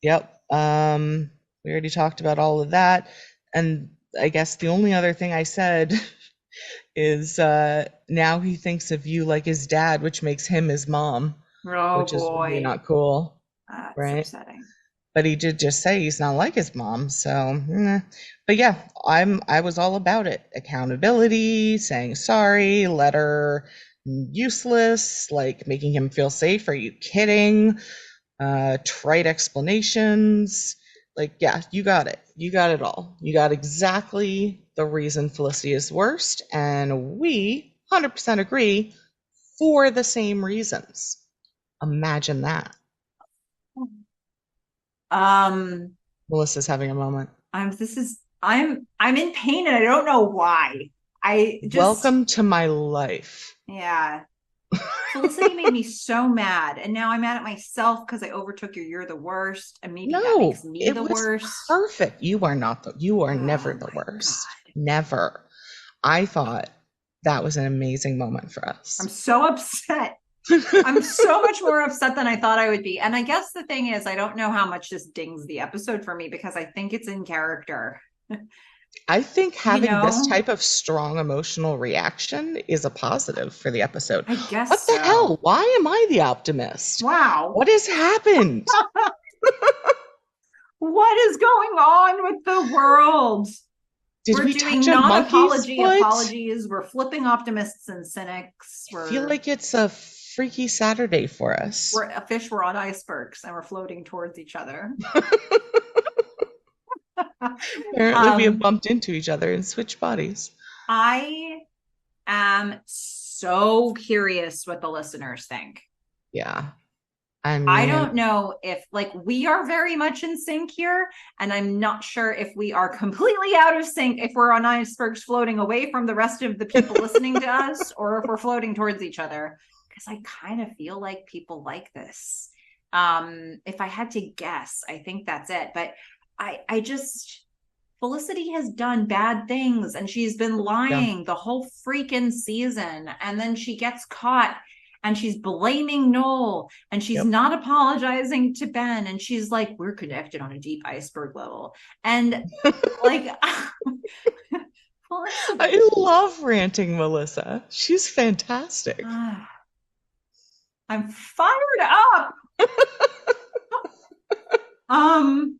yep. We already talked about all of that. And I guess the only other thing I said is now he thinks of you like his dad, which makes him his mom, Oh which is really boy. not cool, That's right? upsetting. But he did just say he's not like his mom, so but yeah, I was all about it. Accountability, saying sorry, letter useless, like making him feel safe. Are you kidding? Trite explanations. Like, yeah, you got it. You got it all. You got exactly the reason Felicity is worst, and we 100% agree for the same reasons. Imagine that. Um, Melissa's having a moment. I'm in pain and I don't know why. I just Welcome to my life. yeah. Felicity made me so mad, and now I'm mad at myself because I overtook you're the worst, and maybe that makes No, me it the was worst. perfect. You are never Oh the my worst. God. Never. I thought that was an amazing moment for I'm us. so upset. I'm so much more upset than I thought I would be. And I guess the thing is, I don't know how much this dings the episode for me because I think it's in character. I think You having this know, type of strong emotional reaction is a positive for the episode. I guess What the hell? so. Why am I the optimist? Wow. What has happened? What is going on with the world? Did We're we doing touch a monkey's non-apology foot? apologies. We're flipping optimists and cynics. I feel like it's a freaky Saturday for us. We're a fish. We're on icebergs and we're floating towards each other. Apparently, we have um, bumped into each other and switched bodies. I am so curious what the listeners think. Yeah. I I mean, don't know if like we are very much in sync here, and I'm not sure if we are completely out of sync, if we're on icebergs floating away from the rest of the people listening to us, or if we're floating towards each other. Because I kind of feel like people like this. If I had to guess, I think that's it. But I just Felicity has done bad things and she's been yeah. lying the whole freaking season. And then she gets caught and she's blaming Noel and she's Yep. not apologizing to Ben. And she's like, we're connected on a deep iceberg level. And like, Felicity. I love ranting Melissa. She's fantastic. I'm fired up. Um,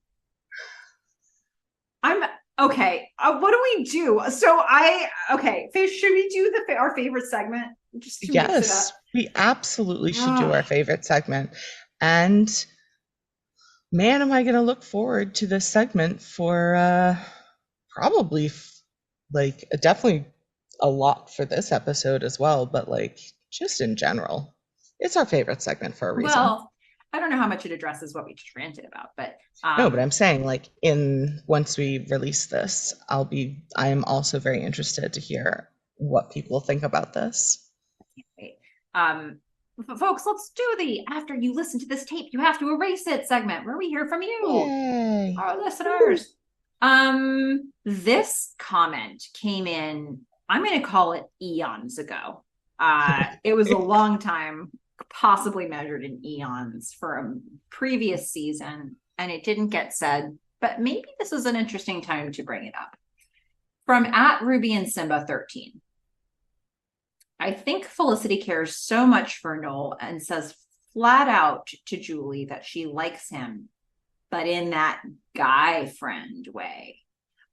I'm okay. What do we do? Okay, should we do our favorite segment just to mix it up? Yes, we absolutely should do Ugh. our favorite segment. And man, am I going to look forward to this segment for probably like definitely a lot for this episode as well, but like just in general. It's our favorite segment for a reason. Well, I don't know how much it addresses what we just ranted about, but No, but I'm saying like in once we release this, I am also very interested to hear what people think about this. wait. Um, folks, let's do the after you listen to this tape, you have to erase it segment where we hear from you, Yay. our Woo. listeners. This comment came in, I'm going to call it eons ago. It was a long time, possibly measured in eons for a previous season, and it didn't get said, but maybe this is an interesting time to bring it up. From at Ruby and Simba 13. I think Felicity cares so much for Noel and says flat out to Julie that she likes him, but in that guy friend way.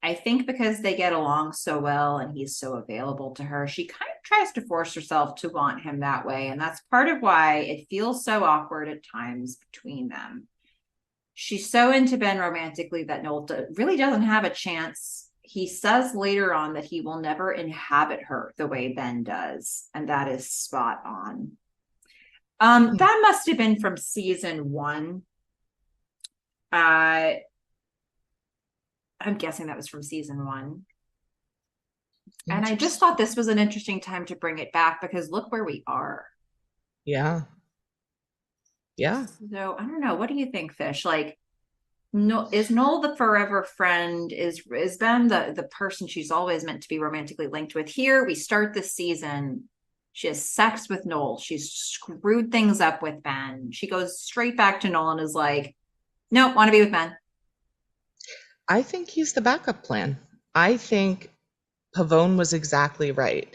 I think because they get along so well and he's so available to her, she kind of tries to force herself to want him that way. And that's part of why it feels so awkward at times between them. She's so into Ben romantically that Noel really doesn't have a chance. He says later on that he will never inhabit her the way Ben does. And that is spot on. That must have been from season 1. I'm guessing that was from season 1. And I just thought this was an interesting time to bring it back because look where we are. Yeah. Yeah. So I don't know. What do you think, Fish? Like, no, is Noel the forever friend? Is Ben the person she's always meant to be romantically linked with? Here we start this season. She has sex with Noel. She's screwed things up with Ben. She goes straight back to Noel and is like, "Nope, want to be with Ben." I think he's the backup plan. I think Pavone was exactly right,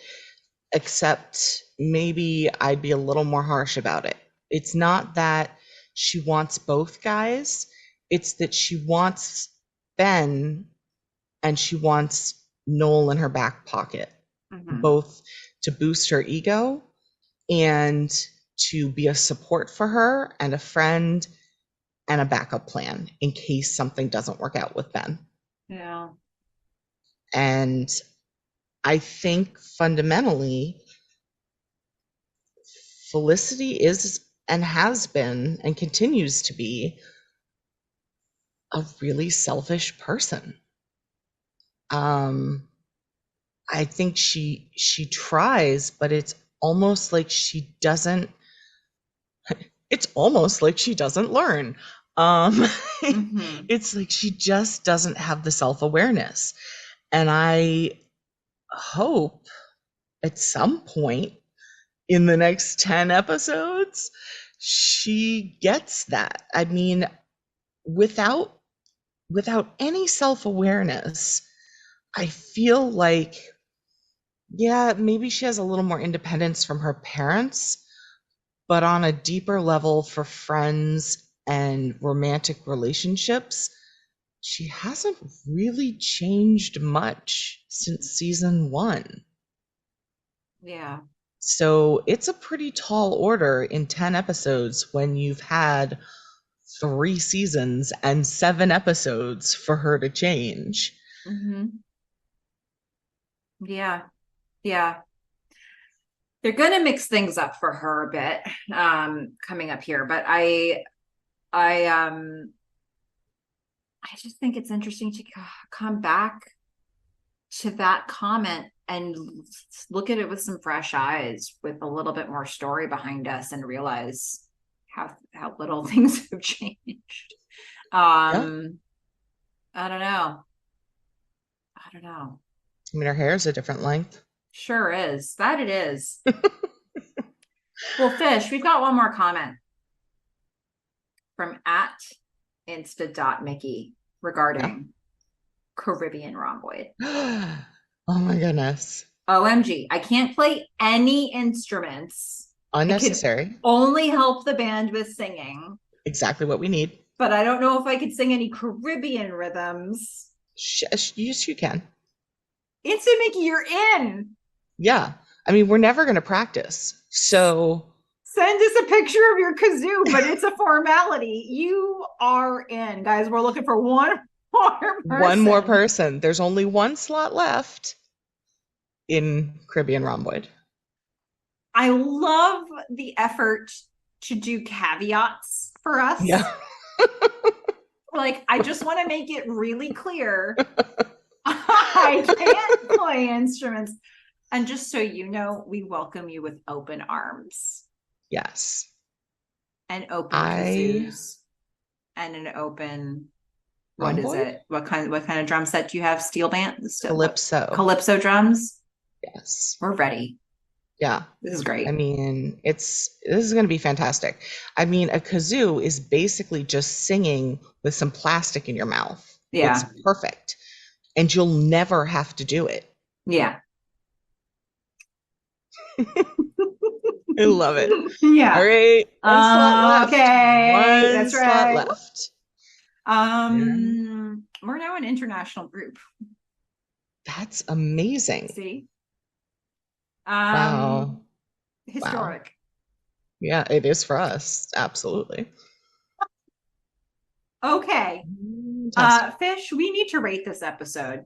except maybe I'd be a little more harsh about it. It's not that she wants both guys, it's that she wants Ben and she wants Noel in her back pocket, Mm-hmm. both to boost her ego and to be a support for her and a friend and a backup plan in case something doesn't work out with Ben. Yeah. And I think fundamentally, Felicity is and has been and continues to be a really selfish person. I think she tries, but it's almost like she doesn't learn. Um, Mm-hmm. it's like she just doesn't have the self-awareness. And I hope at some point in the next 10 episodes, she gets that. I mean, without any self-awareness, I feel like, yeah, maybe she has a little more independence from her parents, but on a deeper level for friends and romantic relationships, she hasn't really changed much since season 1. Yeah. So it's a pretty tall order in 10 episodes when you've had 3 seasons and 7 episodes for her to change. Mm-hmm. Yeah. Yeah. They're going to mix things up for her a bit coming up here, but I I just think it's interesting to come back to that comment and look at it with some fresh eyes, with a little bit more story behind us, and realize how little things have changed. Yeah. I don't know. I don't know. I mean, her hair is a different length. Sure is. That it is. Well, Fish, we've got one more comment from at insta.mickey Yeah. regarding Caribbean rhomboid. Oh my goodness. OMG. I can't play any instruments. I could Unnecessary. only help the band with singing, Exactly what we need. but I don't know if I could sing any Caribbean rhythms. Yes, you can. Instant Mickey, you're in. Yeah. I mean, we're never going to practice. So Send us a picture of your kazoo, but it's a formality. You are in, guys. We're looking for one more one more person. person. There's only one slot left in Caribbean Rhomboid. I love the effort to do caveats for us. Yeah. Like, I just want to make it really clear I can't play instruments. And just so you know, we welcome you with open arms Yes. and open I kazoos and an open, what is Rhomboid? it? What kind of drum set do you have? Steel band? Calypso. Calypso drums? Yes. We're ready. Yeah. This is I great. mean, this is going to be fantastic. I mean, a kazoo is basically just singing with some plastic in your mouth. It's Yeah. perfect. And you'll never have to do it. Yeah. I love it. All Yeah. right, one slot left. Okay. One That's slot right. left. Yeah. We're now an international group. That's amazing. See? Wow. Wow. Historic. Yeah, it is for us. Absolutely. Okay. Fantastic. Fish, we need to rate this episode.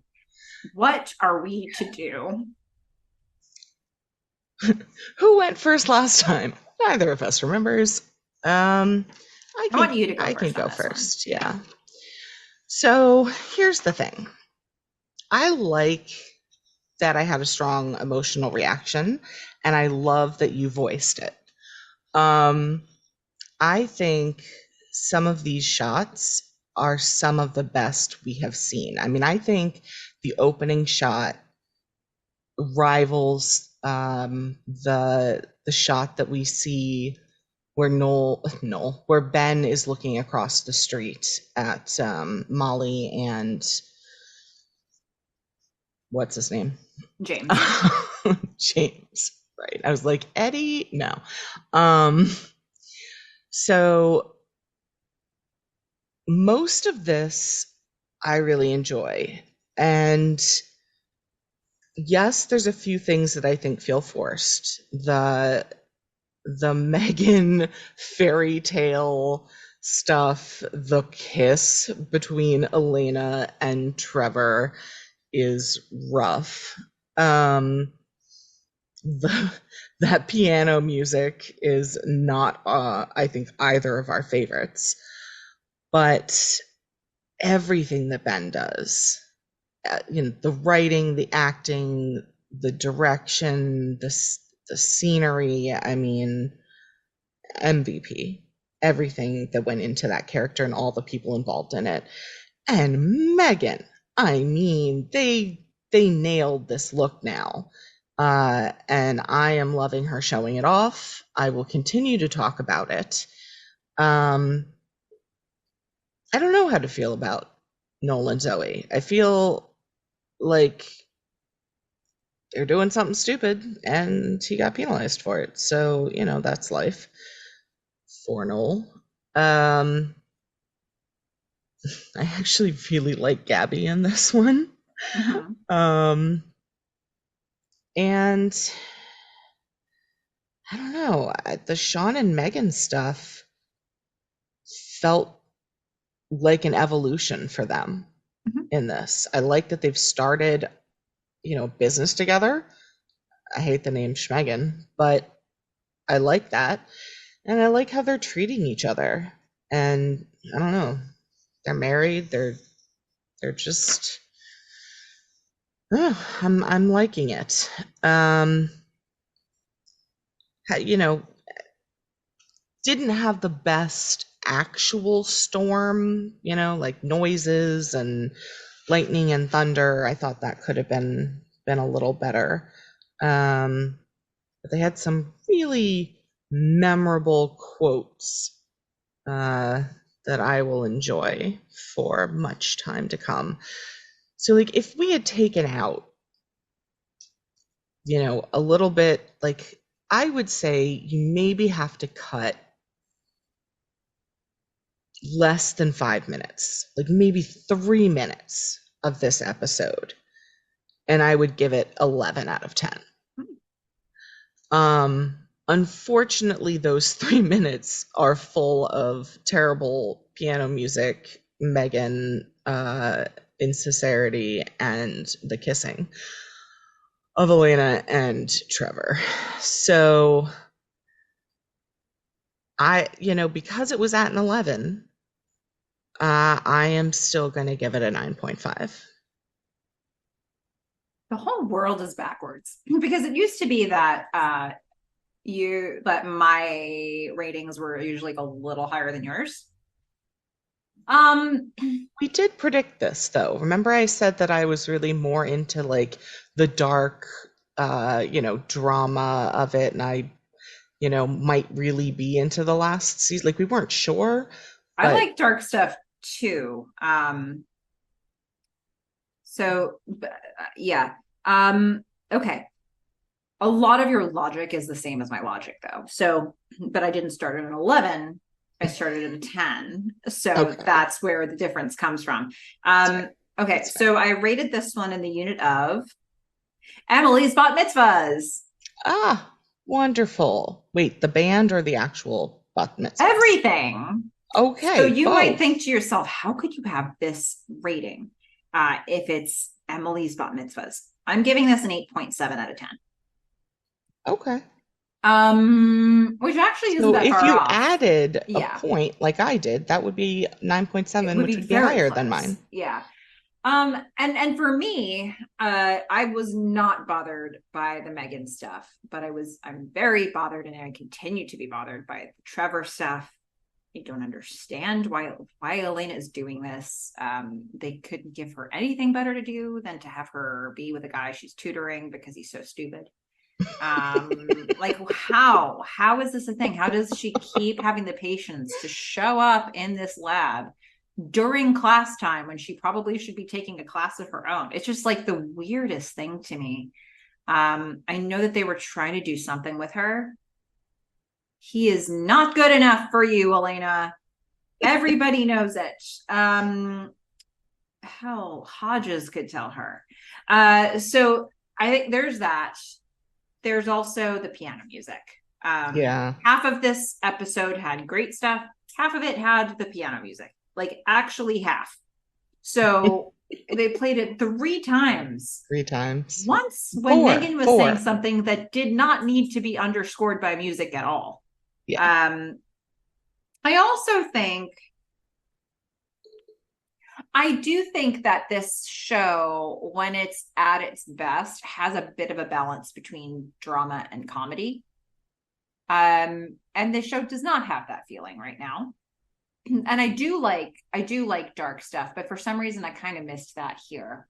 What are we to do? Who went first last time? Neither of us remembers. I I can want you to go I can first on go this one. first. Yeah. So here's the thing. I like that I had a strong emotional reaction, and I love that you voiced it. Um, I think some of these shots are some of the best we have seen. I mean, I think the opening shot rivals the shot that we see where where Ben is looking across the street at Molly and what's his name? James. James. Right. I was like, Eddie? No. Um, so most of this I really enjoy. And yes, there's a few things that I think feel forced. The Meghan fairy tale stuff, the kiss between Elena and Trevor is rough. The that piano music is not I think either of our favorites, but everything that Ben does, the writing, the acting, the direction, the scenery, I mean, MVP. Everything that went into that character and all the people involved in it. And Meghan, I mean, they nailed this look now. And I am loving her showing it off. I will continue to talk about it. I don't know how to feel about Noel and Zoe. I feel like they're doing something stupid and he got penalized for it. So, that's life for Noel. I actually really like Gabby in this one. Mm-hmm. And I don't know, the Sean and Meghan stuff felt like an evolution for them Mm-hmm. in this. I like that they've started, business together. I hate the name Schmegan, but I like that. And I like how they're treating each other. And I don't know, they're married, they're just I'm liking it. You know, didn't have the best actual storm, like noises and lightning and thunder. I thought that could have been a little better. But they had some really memorable quotes that I will enjoy for much time to come. So, like, if we had taken out a little bit, like, I would say you maybe have to cut less than 5 minutes, like maybe 3 minutes of this episode, and I would give it 11 out of 10. Unfortunately, those 3 minutes are full of terrible piano music, Meghan, insincerity, and the kissing of Elena and Trevor. So because it was at an 11, I am still going to give it a 9.5. The whole world is backwards because it used to be that my ratings were usually a little higher than yours. We did predict this, though. Remember I said that I was really more into like the dark, drama of it, and I, might really be into the last season. Like, we weren't sure. I like dark stuff too. So yeah. Okay. A lot of your logic is the same as my logic though. So, but I didn't start at an 11. I started at a 10. So Okay. That's where the difference comes from. Okay. So I rated this one in the unit of Emily's bat mitzvahs. Ah, wonderful. Wait, the band or the actual bat mitzvahs? Everything. Okay. So you both. might think to yourself, how could you have this rating if it's Emily's bat mitzvahs? I'm giving this an 8.7 out of 10. Okay. Which actually isn't So that if far you off. added a point like I did, that would be 9.7, which would be higher than mine. Yeah. And for me, I was not bothered by the Meghan stuff, but I'm very bothered, and I continue to be bothered by the Trevor stuff. I don't understand why Elena is doing this. They couldn't give her anything better to do than to have her be with a guy she's tutoring because he's so stupid. Like, how is this a thing? How does she keep having the patience to show up in this lab during class time when she probably should be taking a class of her own? It's just like the weirdest thing to me. I know that they were trying to do something with her. He is not good enough for you, Elena. Everybody knows it. Hell, Hodges could tell her. So I think there's that. There's also the piano music. Yeah. Half of this episode had great stuff. Half of it had the piano music. Like, actually half. So they played it 3 times. 3 times. Once when Meghan was saying something that did not need to be underscored by music at all. Yeah. I do think that this show, when it's at its best, has a bit of a balance between drama and comedy. And this show does not have that feeling right now. And I do like dark stuff, but for some reason I kind of missed that here.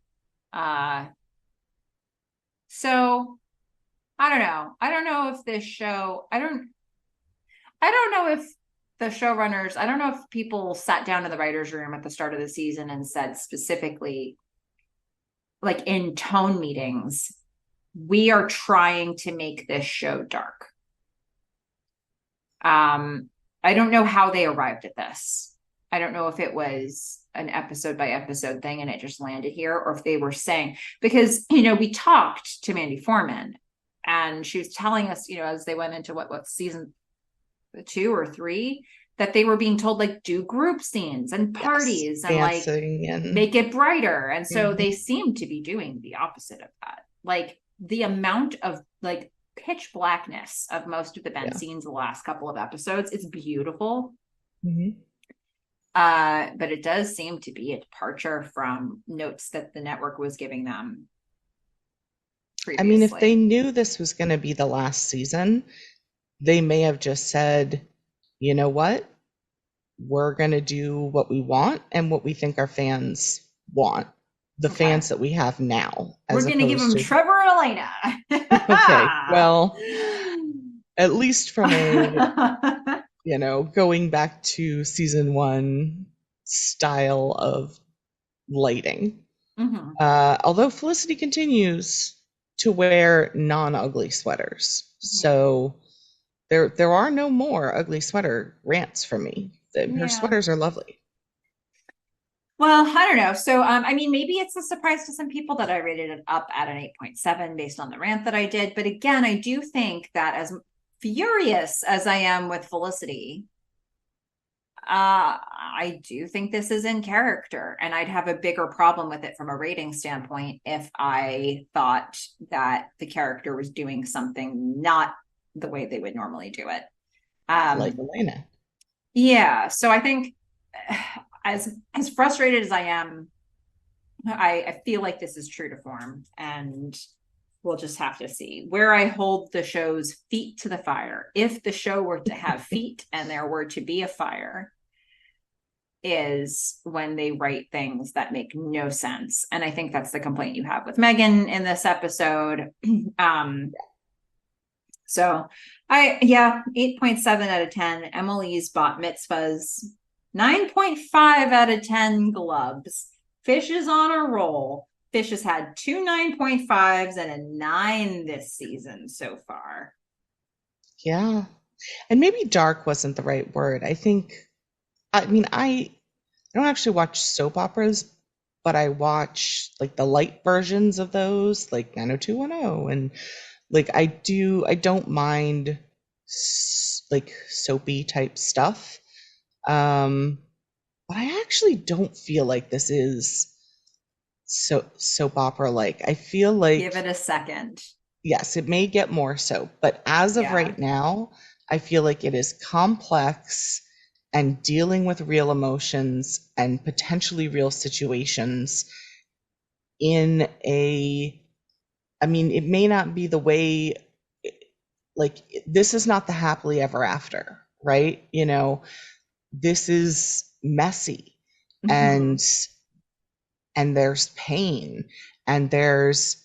So I don't know. I don't know if this show, I don't know if the showrunners, I don't know if people sat down in the writer's room at the start of the season and said specifically, like in tone meetings, we are trying to make this show dark. I don't know how they arrived at this. I don't know if it was an episode by episode thing and it just landed here, or if they were saying, because, we talked to Mandy Foreman and she was telling us, as they went into what season 2 or 3, that they were being told, like, do group scenes and parties and like make it brighter. And so they seem to be doing the opposite of that. Like, the amount of like pitch blackness of most of the Ben scenes the last couple of episodes, it's beautiful. But it does seem to be a departure from notes that the network was giving them previously. I mean, if they knew this was going to be the last season, they may have just said, you know what? We're going to do what we want and what we think our fans want. The fans that we have now. We're going to give them Trevor and Elena. Okay, well, at least from a, going back to season 1 style of lighting. Although Felicity continues to wear non-ugly sweaters. So there are no more ugly sweater rants from me. Her Yeah. sweaters are lovely. Well, I don't know. So, I mean, maybe it's a surprise to some people that I rated it up at an 8.7 based on the rant that I did. But again, I do think that as furious as I am with Felicity, I do think this is in character, and I'd have a bigger problem with it from a rating standpoint if I thought that the character was doing something not the way they would normally do it. Like Um, Elena. yeah, so I think as frustrated as I am, I feel like this is true to form, and we'll just have to see where I hold the show's feet to the fire. If the show were to have feet and there were to be a fire, is when they write things that make no sense. And I think that's the complaint you have with Meghan in this episode. So 8.7 out of 10. Emily's bat mitzvahs, 9.5 out of 10 gloves. Fish is on a roll. Fish has had two 9.5s and a 9 this season so far. Yeah. And maybe dark wasn't the right word. I don't actually watch soap operas, but I watch like the light versions of those, like 90210, and like I don't mind like soapy type stuff. But I actually don't feel like this is soap opera like. I feel Give like it a second. yes, it may get more so, but as of Yeah. right now, I feel like it is complex and dealing with real emotions and potentially real situations in a, I mean, it may not be the way, like, this is not the happily ever after, right? This is messy, Mm-hmm. and there's pain, and there's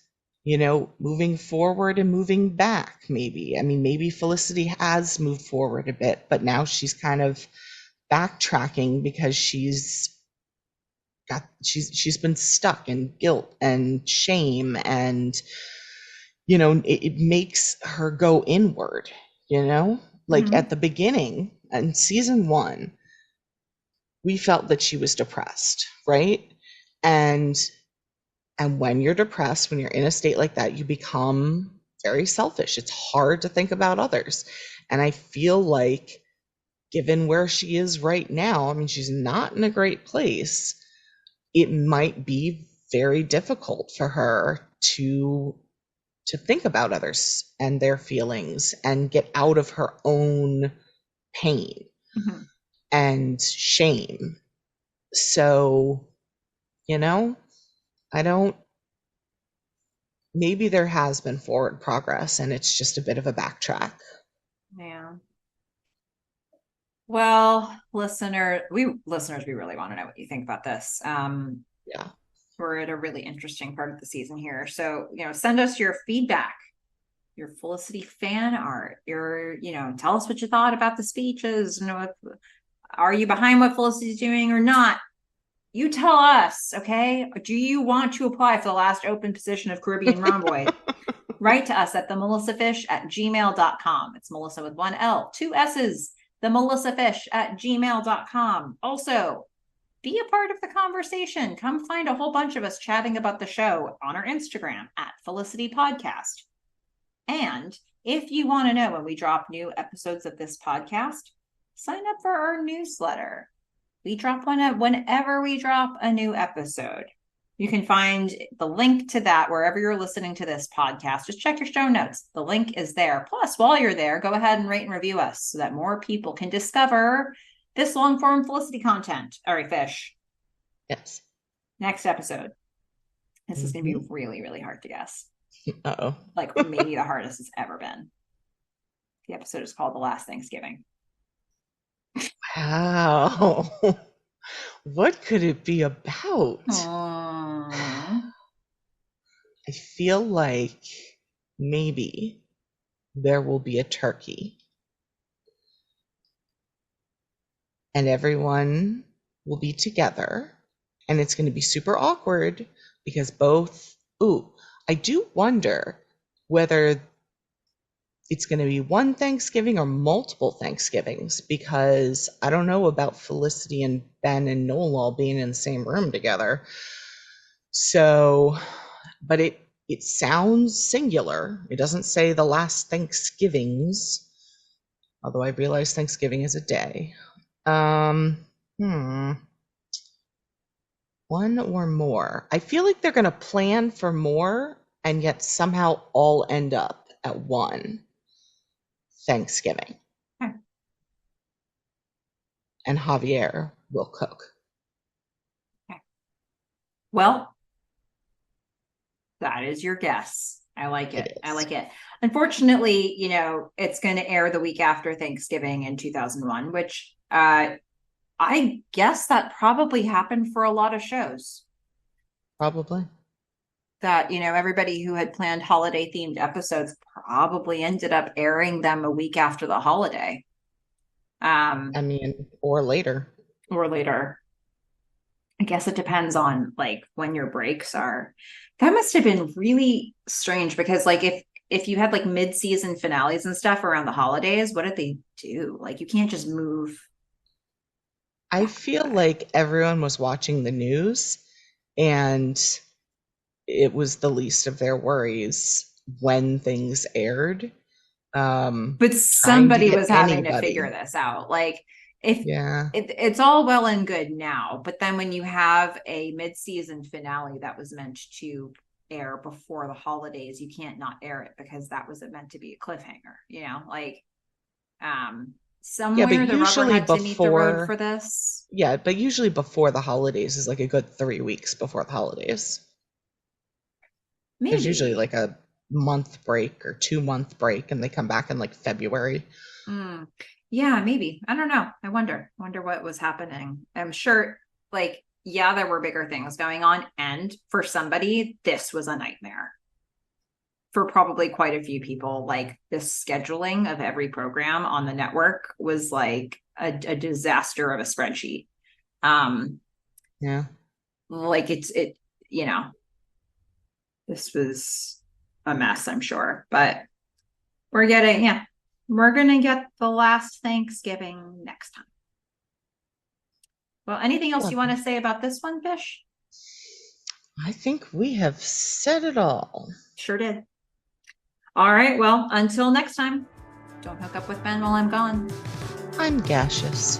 moving forward and moving back. Maybe, I mean, maybe Felicity has moved forward a bit, but now she's kind of backtracking because she's been stuck in guilt and shame, and it makes her go inward. Like Mm-hmm. at the beginning in season 1, we felt that she was depressed, right? and And when you're depressed, when you're in a state like that, you become very selfish. It's hard to think about others. And I feel like, given where she is right now, I mean, she's not in a great place. It might be very difficult for her to think about others and their feelings and get out of her own pain Mm-hmm. and shame. So, you know, I don't maybe there has been forward progress and it's just a bit of a backtrack. Yeah. Well, we really want to know what you think about this. Yeah. We're at a really interesting part of the season here. So, send us your feedback, your Felicity fan art, tell us what you thought about the speeches. Are you behind what Felicity's doing or not? You tell us, okay? Do you want to apply for the last open position of Caribbean Runboy? Write to us at themelissafish@gmail.com. It's Melissa with one L, two S's, themelissafish@gmail.com. Also, be a part of the conversation. Come find a whole bunch of us chatting about the show on our Instagram at Felicity Podcast. And if you want to know when we drop new episodes of this podcast, sign up for our newsletter. We drop one whenever we drop a new episode. You can find the link to that wherever you're listening to this podcast. Just check your show notes. The link is there. Plus, while you're there, go ahead and rate and review us so that more people can discover this long form Felicity content. All right, Fish. Yes. Next episode. This is going to be Mm-hmm. really, really hard to guess. Uh-oh. Like maybe the hardest it's ever been. The episode is called The Last Thanksgiving. Wow. What could it be about? Aww. I feel like maybe there will be a turkey and everyone will be together, and it's going to be super awkward because I do wonder whether it's going to be one Thanksgiving or multiple Thanksgivings, because I don't know about Felicity and Ben and Noel all being in the same room together. So, but it sounds singular. It doesn't say the last Thanksgivings, although I realize Thanksgiving is a day. Hmm. One or more. I feel like they're going to plan for more and yet somehow all end up at one Thanksgiving. Okay. And Javier will cook. Okay. Well, that is your guess. I like it. It I is. like it. Unfortunately, it's going to air the week after Thanksgiving in 2001, which I guess that probably happened for a lot of shows. Probably. That, everybody who had planned holiday themed episodes probably ended up airing them a week after the holiday. I mean, or later. Or later. I guess it depends on like when your breaks are. That must have been really strange because like if you had like mid-season finales and stuff around the holidays, what did they do? Like you can't just move I back to feel back. like everyone was watching the news and it was the least of their worries when things aired. But Trying to somebody get was having to figure anybody. this out. Like if Yeah. it's all well and good now, but then when you have a mid-season finale that was meant to air before the holidays, you can't not air it because that was meant to be a cliffhanger, like Yeah, but somewhere the rubber usually had to meet the road before, for this. yeah, but usually before the holidays is like a good 3 weeks before the holidays. There's usually Maybe. like a month break or 2 month break, and they come back in like February. Mm. Yeah, maybe. I don't know. I wonder what was happening. I'm sure, like, yeah, there were bigger things going on. And for somebody, this was a nightmare. For probably quite a few people, like the scheduling of every program on the network was like a disaster of a spreadsheet. Um, Yeah. like you know, this was a mess, I'm sure. But yeah, we're gonna get the last Thanksgiving next time. Well, anything else you want Lovely. to say about this one, Fish? I think we have said it all. Sure did. All right. Well, until next time, don't hook up with Ben while I'm gone. I'm gaseous.